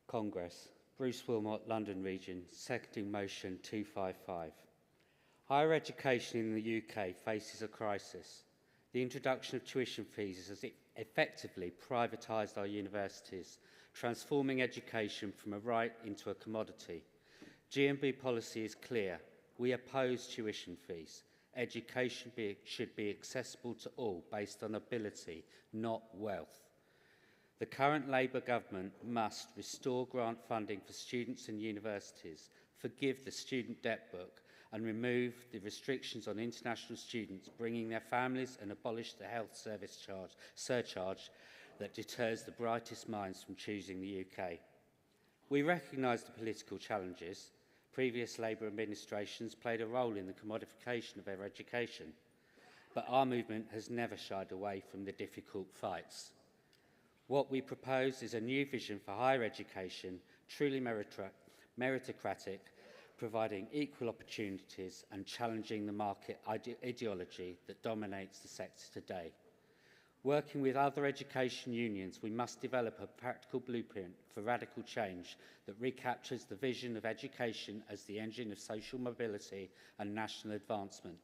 Congress, Bruce Wilmot, London Region, seconding motion 255. Higher education in the UK faces a crisis. The introduction of tuition fees has effectively privatised our universities, transforming education from a right into a commodity. GMB policy is clear. We oppose tuition fees. Education should be accessible to all based on ability, not wealth. The current Labour government must restore grant funding for students and universities, forgive the student debt book, and remove the restrictions on international students bringing their families, and abolish the health service surcharge that deters the brightest minds from choosing the UK. We recognise the political challenges. Previous Labour administrations played a role in the commodification of our education, but our movement has never shied away from the difficult fights. What we propose is a new vision for higher education, truly meritocratic, providing equal opportunities and challenging the market ideology that dominates the sector today. Working with other education unions, we must develop a practical blueprint for radical change that recaptures the vision of education as the engine of social mobility and national advancement.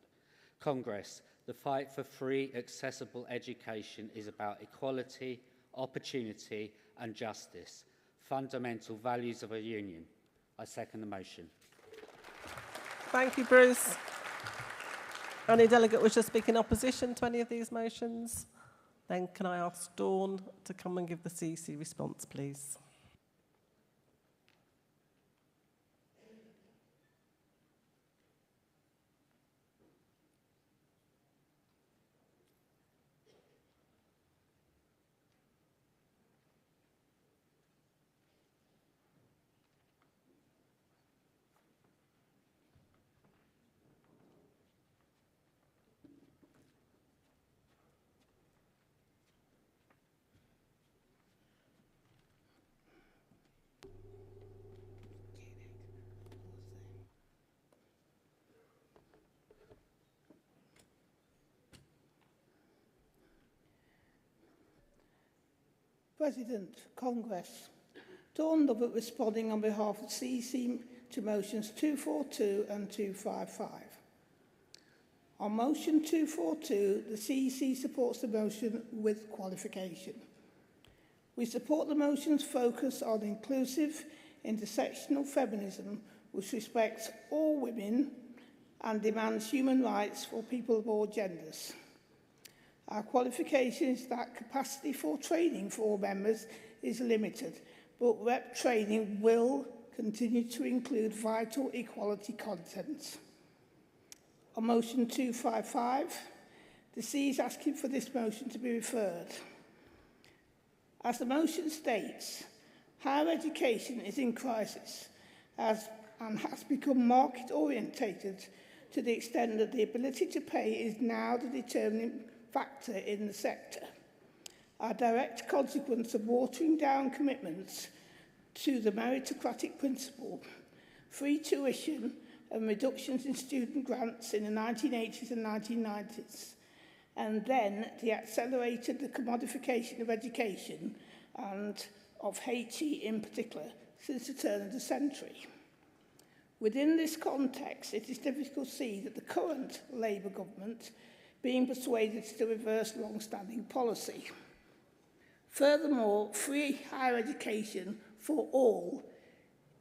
Congress, the fight for free, accessible education is about equality, opportunity and justice, fundamental values of a union. I second the motion. Thank you, Bruce. Any delegate wish to speak in opposition to any of these motions? Then can I ask Dawn to come and give the CEC response, please? President, Congress. Dawn Lovett responding on behalf of the CEC to motions 242 and 255. On motion 242, the CEC supports the motion with qualification. We support the motion's focus on inclusive, intersectional feminism which respects all women and demands human rights for people of all genders. Our qualification is that capacity for training for all members is limited, but rep training will continue to include vital equality content. On motion 255, the C is asking for this motion to be referred. As the motion states, higher education is in crisis and has become market-orientated to the extent that the ability to pay is now the determining factor in the sector. A direct consequence of watering down commitments to the meritocratic principle, free tuition and reductions in student grants in the 1980s and 1990s, and then the accelerated the commodification of education and of HE in particular since the turn of the century. Within this context, it is difficult to see that the current Labour government being persuaded to reverse long-standing policy. Furthermore, free higher education for all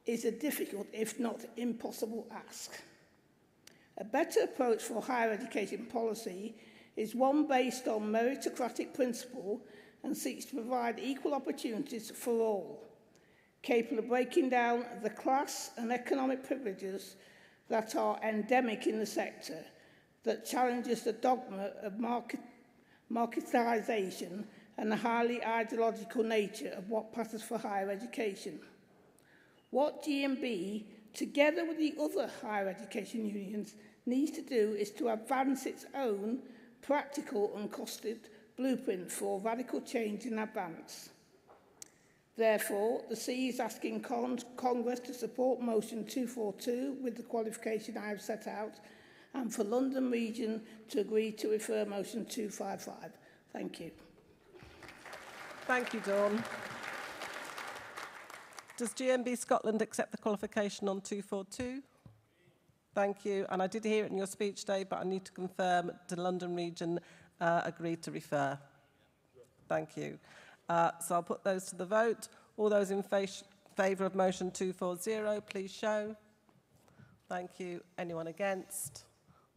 is a difficult, if not impossible, ask. A better approach for higher education policy is one based on meritocratic principle and seeks to provide equal opportunities for all, capable of breaking down the class and economic privileges that are endemic in the sector, that challenges the dogma of marketisation and the highly ideological nature of what passes for higher education. What GMB, together with the other higher education unions, needs to do is to advance its own practical and costed blueprint for radical change in advance. Therefore, the C is asking Congress to support motion 242 with the qualification I have set out, and for London Region to agree to refer motion 255. Thank you. Thank you, Dawn. Does GMB Scotland accept the qualification on 242? Thank you. And I did hear it in your speech, Dave, but I need to confirm the London Region agreed to refer. Thank you. So I'll put those to the vote. All those in favour of motion 240, please show. Thank you. Anyone against?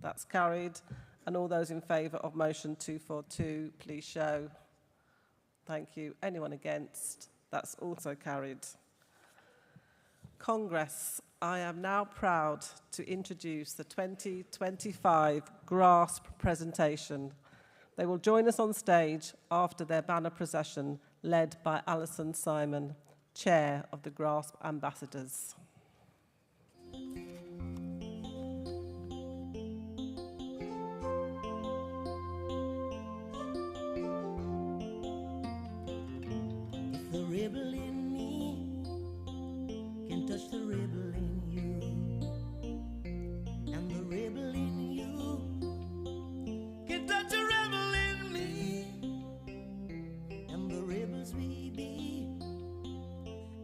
That's carried. And all those in favour of motion 242, please show. Thank you. Anyone against? That's also carried. Congress, I am now proud to introduce the 2025 GRASP presentation. They will join us on stage after their banner procession, led by Alison Simon, Chair of the GRASP Ambassadors. If the rebel in me can touch the rebel in you, and the rebel in you can touch a rebel in me, and the rebels we be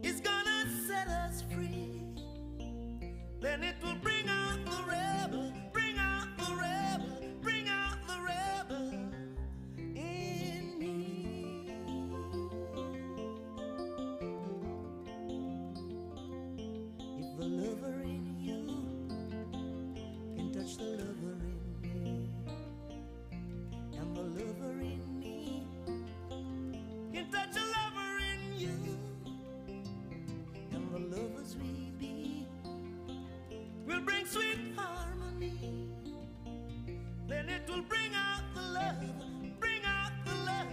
is gonna set us free. Then it will bring out the rebel, bring out the rebel, bring out the rebel in me. If the lover in you can touch the lover in me, and the lover in me can touch a lover in you, and the lovers we be will bring sweet harmony. Then it will bring out the love, bring out the love,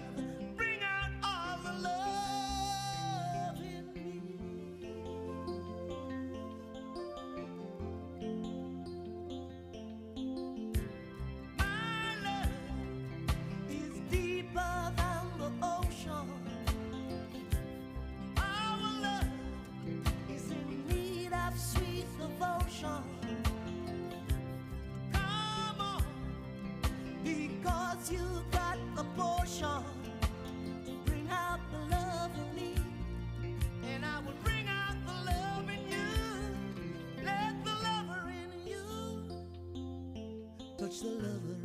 bring out all the love in me. My love is deeper than the ocean. Our love is in need of sweet devotion. Come on, because you got the portion to bring out the love in me, and I will bring out the love in you. Let the lover in you touch the lover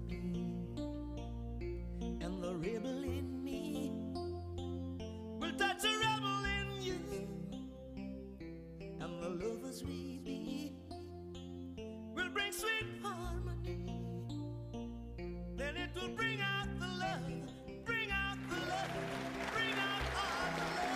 in me, and the rebel in me will touch a rebel in you, and the lovers we be will bring sweet harmony. Then it will bring out the love, bring out the love, bring out all the love.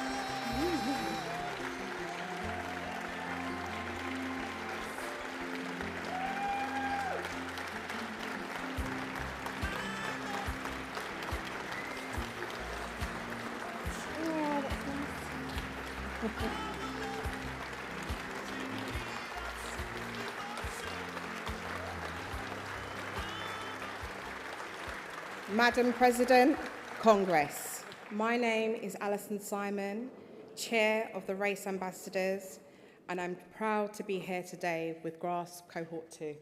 Madam President, Congress. My name is Alison Simon, Chair of the Race Ambassadors, and I'm proud to be here today with GRASP Cohort 2.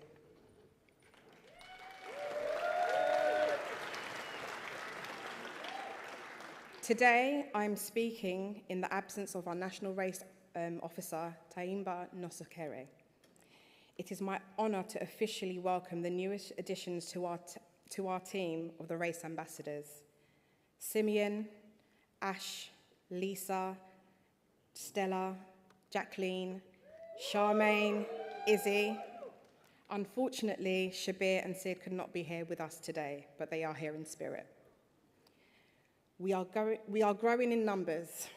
Today, I'm speaking in the absence of our National Race Officer, Taimba Nosokere. It is my honour to officially welcome the newest additions to our team of the Race Ambassadors. Simeon, Ash, Lisa, Stella, Jacqueline, Charmaine, Izzy. Unfortunately, Shabir and Sid could not be here with us today, but they are here in spirit. We are growing in numbers,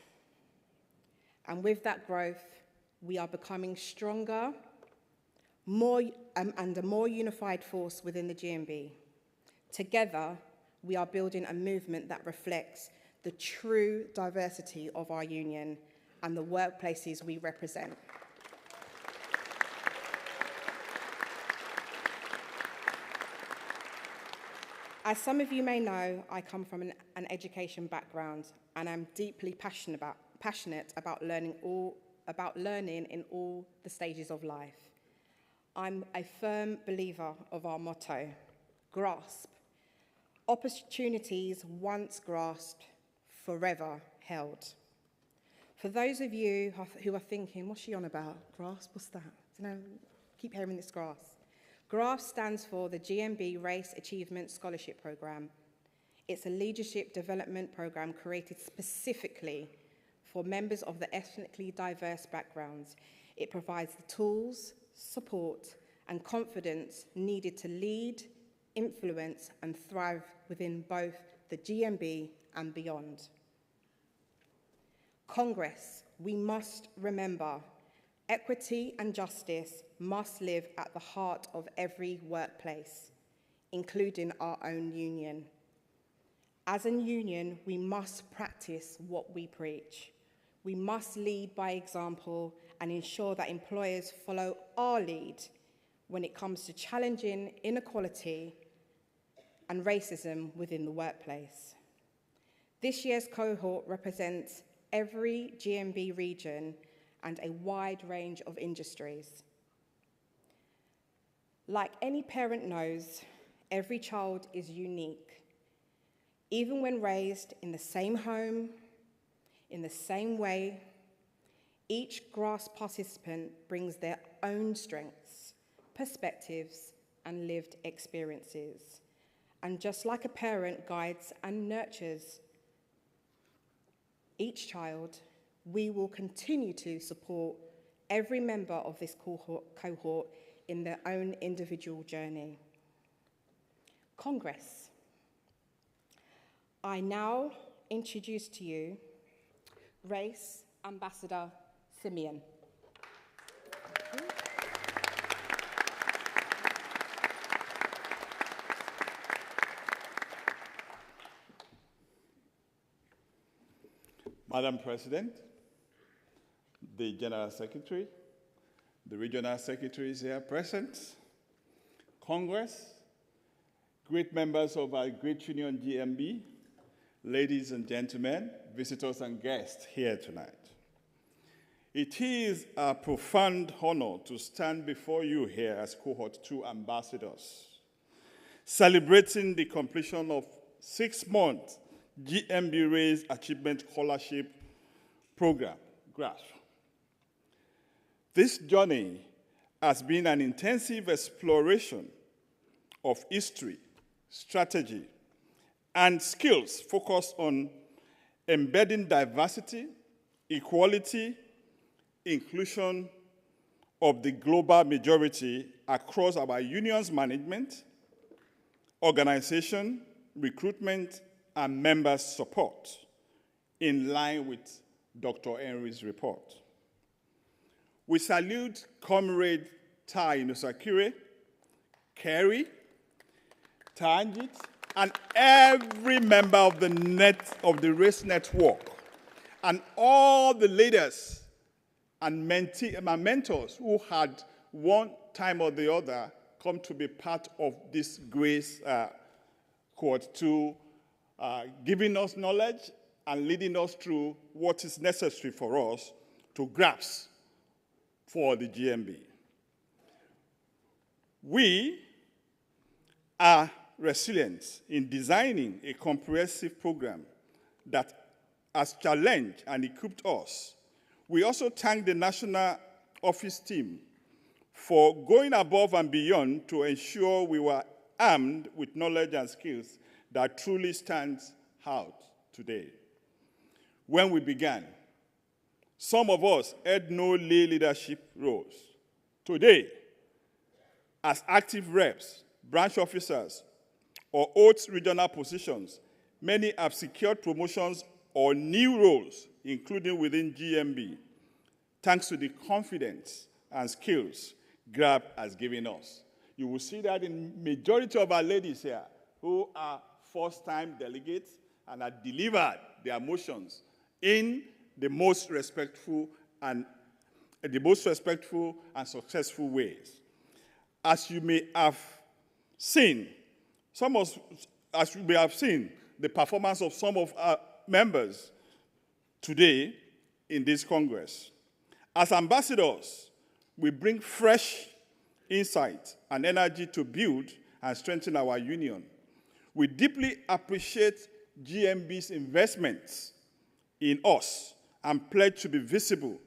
and with that growth, we are becoming stronger, and a more unified force within the GMB. Together, we are building a movement that reflects the true diversity of our union and the workplaces we represent. As some of you may know, I come from an education background, and I'm deeply passionate about learning in all the stages of life. I'm a firm believer of our motto, GRASP. Opportunities once grasped, forever held. For those of you who are thinking, what's she on about? GRASP, what's that? Keep hearing this GRASP. GRASP stands for the GMB Race Achievement Scholarship Programme. It's a leadership development programme created specifically for members of the ethnically diverse backgrounds. It provides the tools, support, and confidence needed to lead, influence, and thrive within both the GMB and beyond. Congress, we must remember, equity and justice must live at the heart of every workplace, including our own union. As a union, we must practice what we preach. We must lead by example and ensure that employers follow our lead when it comes to challenging inequality and racism within the workplace. This year's cohort represents every GMB region and a wide range of industries. Like any parent knows, every child is unique. Even when raised in the same home, in the same way, each GRASP participant brings their own strengths, perspectives, and lived experiences. And just like a parent guides and nurtures each child, we will continue to support every member of this cohort in their own individual journey. Congress, I now introduce to you Race Ambassador Simeon. Madam President, the General Secretary, the Regional Secretaries here present, Congress, great members of our great union GMB, ladies and gentlemen, visitors and guests here tonight. It is a profound honor to stand before you here as Cohort 2 ambassadors, celebrating the completion of 6-month GMB Race Achievement Scholarship Program, GRASP. This journey has been an intensive exploration of history, strategy, and skills focused on embedding diversity, equality, inclusion of the global majority across our union's management, organization, recruitment, and members' support, in line with Dr. Henry's report. We salute Comrade Tai Nusakire, Kerry, Tanjit, and every member of the race network, and all the leaders and mentors who had one time or the other come to be part of this grace Cohort 2, giving us knowledge and leading us through what is necessary for us to grasp for the GMB. We are resilient in designing a comprehensive program that has challenged and equipped us. We also thank the National Office team for going above and beyond to ensure we were armed with knowledge and skills that truly stands out today. When we began, some of us had no lay leadership roles. Today, as active reps, branch officers, or oath regional positions, many have secured promotions or new roles, including within GMB, thanks to the confidence and skills GRAB has given us. You will see that in majority of our ladies here who are first-time delegates and have delivered their motions in the most respectful and successful ways. As you may have seen, the performance of some of our members today in this Congress. As ambassadors, we bring fresh insight and energy to build and strengthen our union. We deeply appreciate GMB's investments in us and pledge to be visible,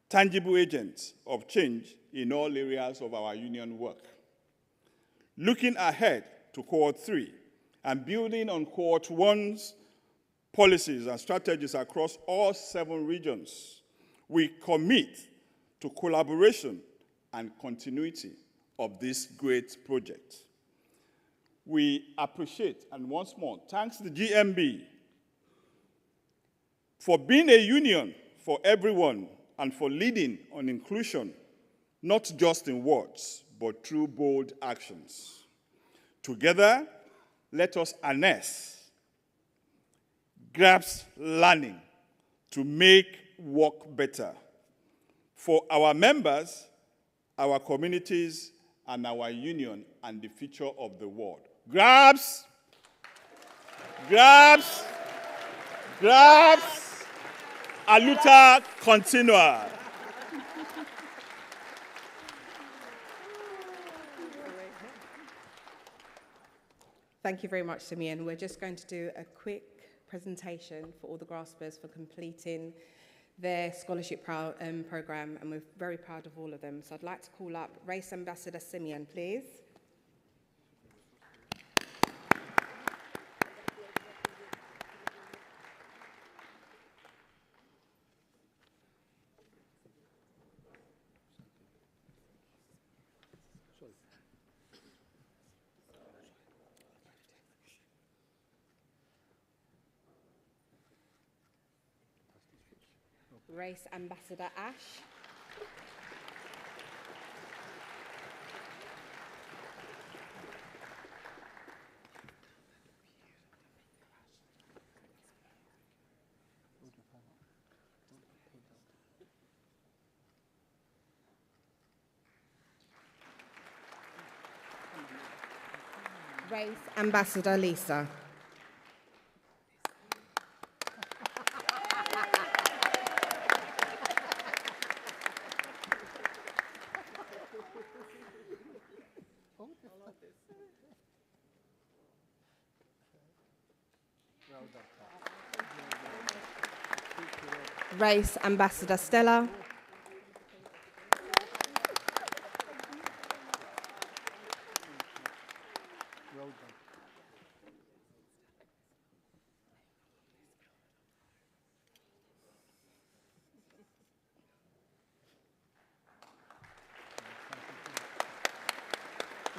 tangible agents of change in all areas of our union work. Looking ahead to Cohort 3 and building on Cohort 1's policies and strategies across all 7 regions, we commit to collaboration and continuity of this great project. We appreciate, and once more, thanks to the GMB for being a union for everyone and for leading on inclusion, not just in words, but through bold actions. Together, let us harness GRAB's learning to make work better for our members, our communities, and our union, and the future of the world. GRABs, a luta continua. Thank you very much, Simeon. We're just going to do a quick presentation for all the graspers for completing their scholarship program, and we're very proud of all of them. So I'd like to call up Race Ambassador Simeon, please. Race Ambassador Ash. Race Ambassador Lisa. Race Ambassador Stella.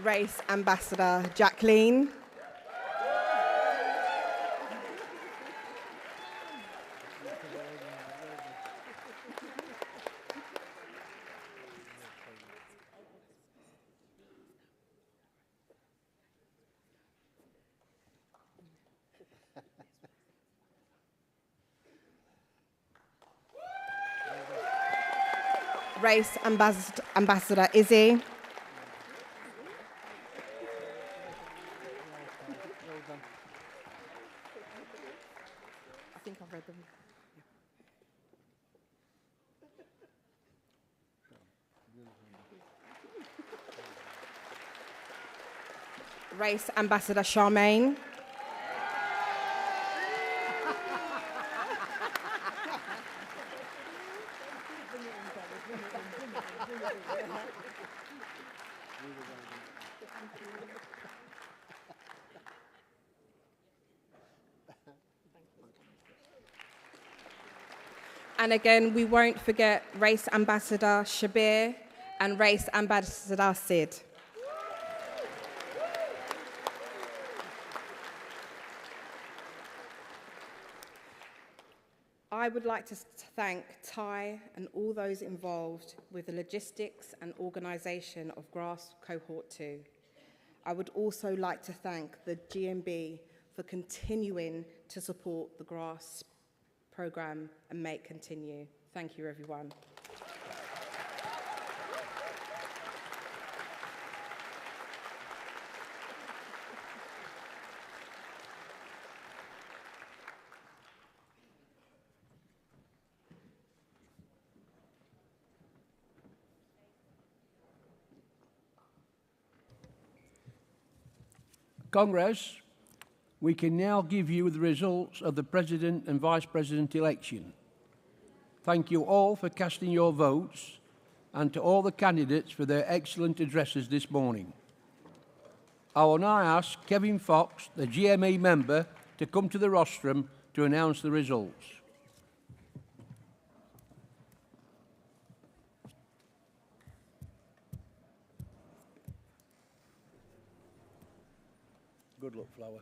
Race Ambassador Jacqueline. Race Ambassador Izzy. I think I've read them. Race Ambassador Charmaine. And again, we won't forget Race Ambassador Shabir and Race Ambassador Sid. I would like to thank Ty and all those involved with the logistics and organisation of GRASS Cohort 2. I would also like to thank the GMB for continuing to support the GRASS programme and may it continue. Thank you, everyone. Congress, we can now give you the results of the President and Vice President election. Thank you all for casting your votes and to all the candidates for their excellent addresses this morning. I will now ask Kevin Fox, the GME member, to come to the rostrum to announce the results. Good luck, Flower.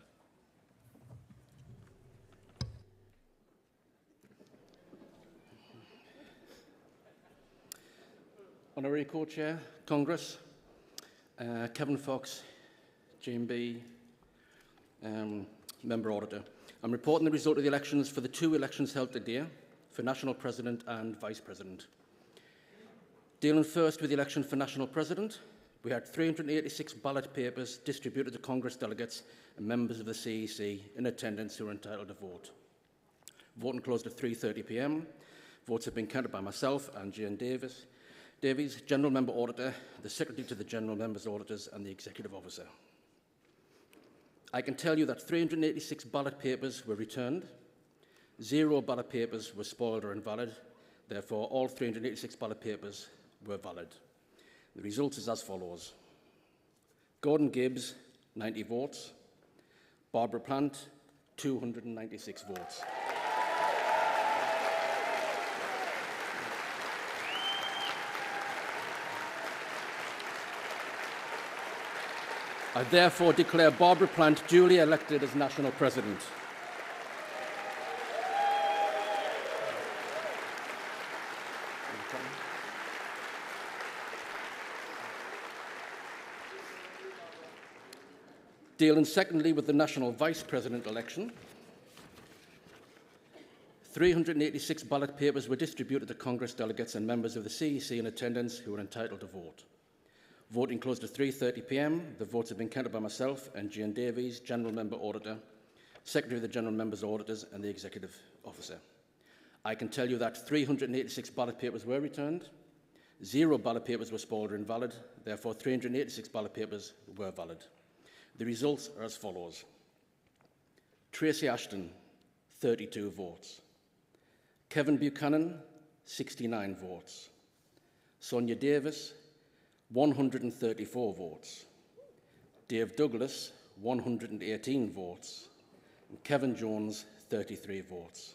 Honorary Co-Chair, Congress, Kevin Fox, GMB, Member Auditor. I'm reporting the result of the elections for the two elections held today for National President and Vice President. Dealing first with the election for National President, we had 386 ballot papers distributed to Congress delegates and members of the CEC in attendance who were entitled to vote. Voting closed at 3:30 p.m. Votes have been counted by myself and Jane Davies, General Member Auditor, the Secretary to the General Members Auditors and the Executive Officer. I can tell you that 386 ballot papers were returned, 0 ballot papers were spoiled or invalid, therefore all 386 ballot papers were valid. The results is as follows. Gordon Gibbs, 90 votes. Barbara Plant, 296 votes. I therefore declare Barbara Plant duly elected as National President. Dealing secondly with the National Vice President election, 386 ballot papers were distributed to Congress delegates and members of the CEC in attendance who were entitled to vote. Voting closed at 3:30 p.m. The votes have been counted by myself and Jane Davies, General Member Auditor, Secretary of the General Members Auditors and the Executive Officer. I can tell you that 386 ballot papers were returned, 0 ballot papers were spoiled or invalid, therefore 386 ballot papers were valid. The results are as follows. Tracy Ashton, 32 votes. Kevin Buchanan, 69 votes. Sonia Davis, 134 votes. Dave Douglas, 118 votes. And Kevin Jones, 33 votes.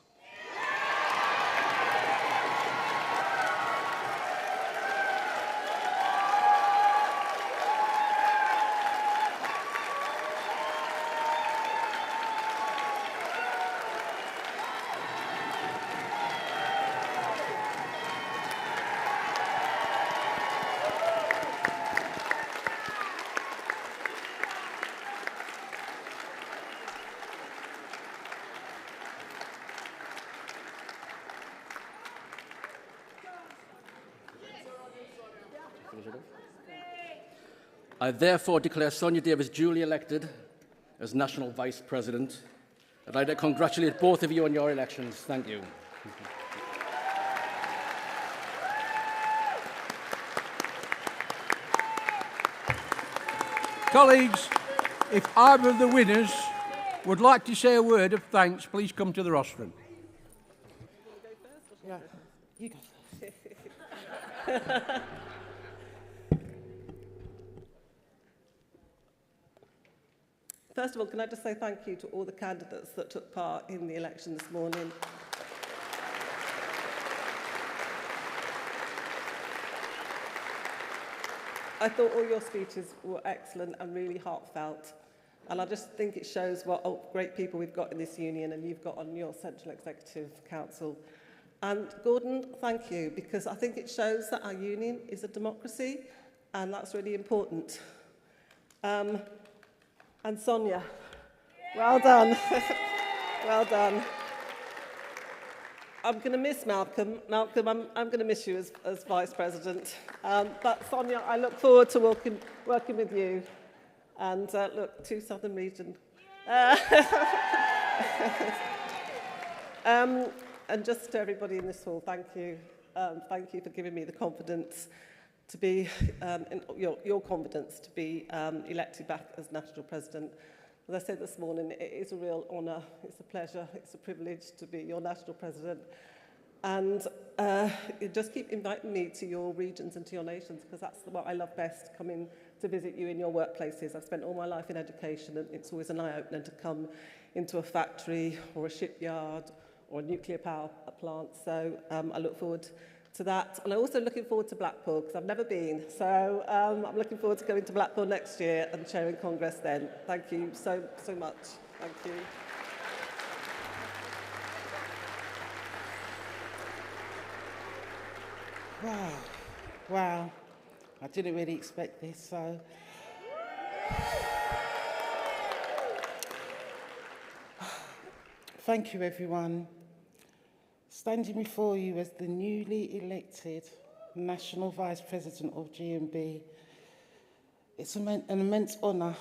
I therefore declare Sonia Davis duly elected as National Vice President I'd like to congratulate both of you on your elections. Thank you. Colleagues, if either of the winners would like to say a word of thanks, please come to the rostrum. Yeah, you go first. First of all, can I just say thank you to all the candidates that took part in the election this morning. I thought all your speeches were excellent and really heartfelt. And I just think it shows what great people we've got in this union and you've got on your Central Executive Council. And Gordon, thank you, because I think it shows that our union is a democracy, and that's really important. And Sonia, well done. Well done. I'm going to miss Malcolm. Malcolm, I'm going to miss you as Vice President. But Sonia, I look forward to working with you. And look, to Southern Region. And just to everybody in this hall, thank you. Thank you for giving me the confidence to be, your confidence to be elected back as National President. As I said this morning, it is a real honour, it's a pleasure, it's a privilege to be your National President. And you just keep inviting me to your regions and to your nations, because that's what I love best, coming to visit you in your workplaces. I've spent all my life in education, and it's always an eye-opener to come into a factory or a shipyard or a nuclear power plant. So I look forward to that. And I'm also looking forward to Blackpool, because I've never been. So I'm looking forward to going to Blackpool next year and chairing Congress then. Thank you so much. Thank you. Wow. I didn't really expect this, so... Thank you, everyone. Standing before you as the newly elected National Vice President of GMB, it's an immense honour,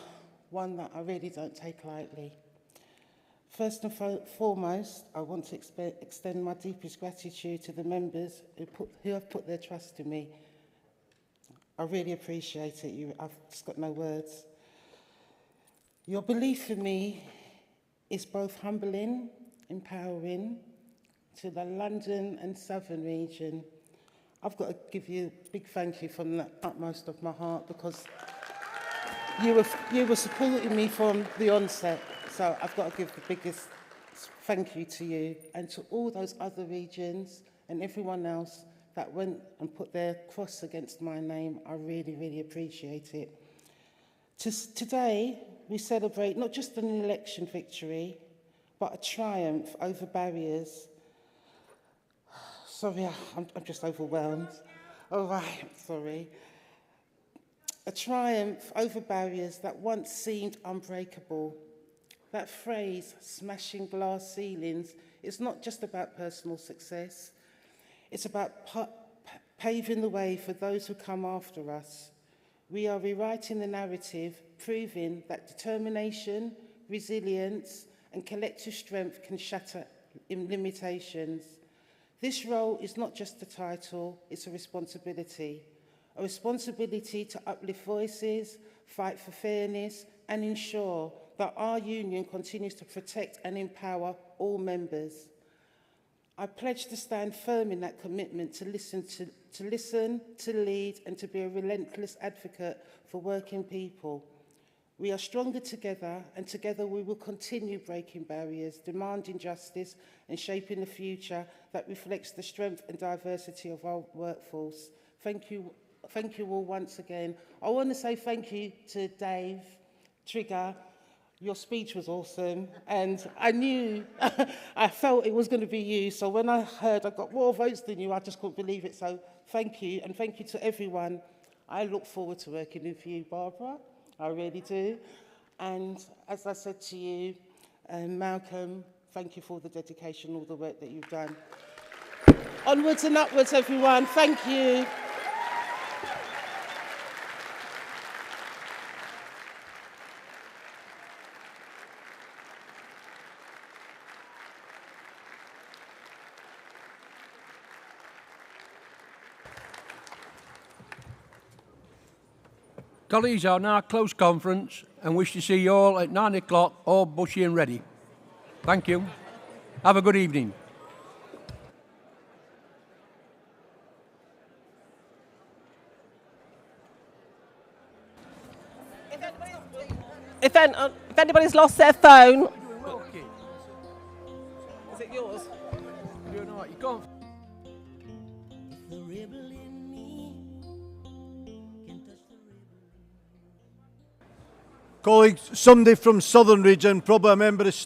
one that I really don't take lightly. First and foremost, I want to extend my deepest gratitude to the members who have put their trust in me. I really appreciate it. I've just got no words. Your belief in me is both humbling, empowering. To the London and Southern region, I've got to give you a big thank you from the utmost of my heart, because you were supporting me from the onset. So I've got to give the biggest thank you to you, and to all those other regions and everyone else that went and put their cross against my name. I really, really appreciate it. Today, we celebrate not just an election victory, but a triumph over barriers. Sorry, I'm just overwhelmed. All right, sorry. A triumph over barriers that once seemed unbreakable. That phrase, smashing glass ceilings, is not just about personal success. It's about paving the way for those who come after us. We are rewriting the narrative, proving that determination, resilience, and collective strength can shatter limitations. This role is not just a title, it's a responsibility to uplift voices, fight for fairness, and ensure that our union continues to protect and empower all members. I pledge to stand firm in that commitment to listen, to lead, and to be a relentless advocate for working people. We are stronger together, and together we will continue breaking barriers, demanding justice, and shaping a future that reflects the strength and diversity of our workforce. Thank you all once again. I want to say thank you to Dave Trigger. Your speech was awesome, and I knew, I felt it was going to be you, so when I heard I got more votes than you, I just couldn't believe it, so thank you, and thank you to everyone. I look forward to working with you, Barbara. I really do. And as I said to you, Malcolm, thank you for the dedication, all the work that you've done. Onwards and upwards, everyone. Thank you. Colleagues, I'll now close conference and wish to see you all at 9 o'clock, all bushy and ready. Thank you. Have a good evening. If anybody's lost their phone... Is it yours? You know what, you can't... The rebel in me can touch the Colleagues, somebody from Southern Region, probably a member of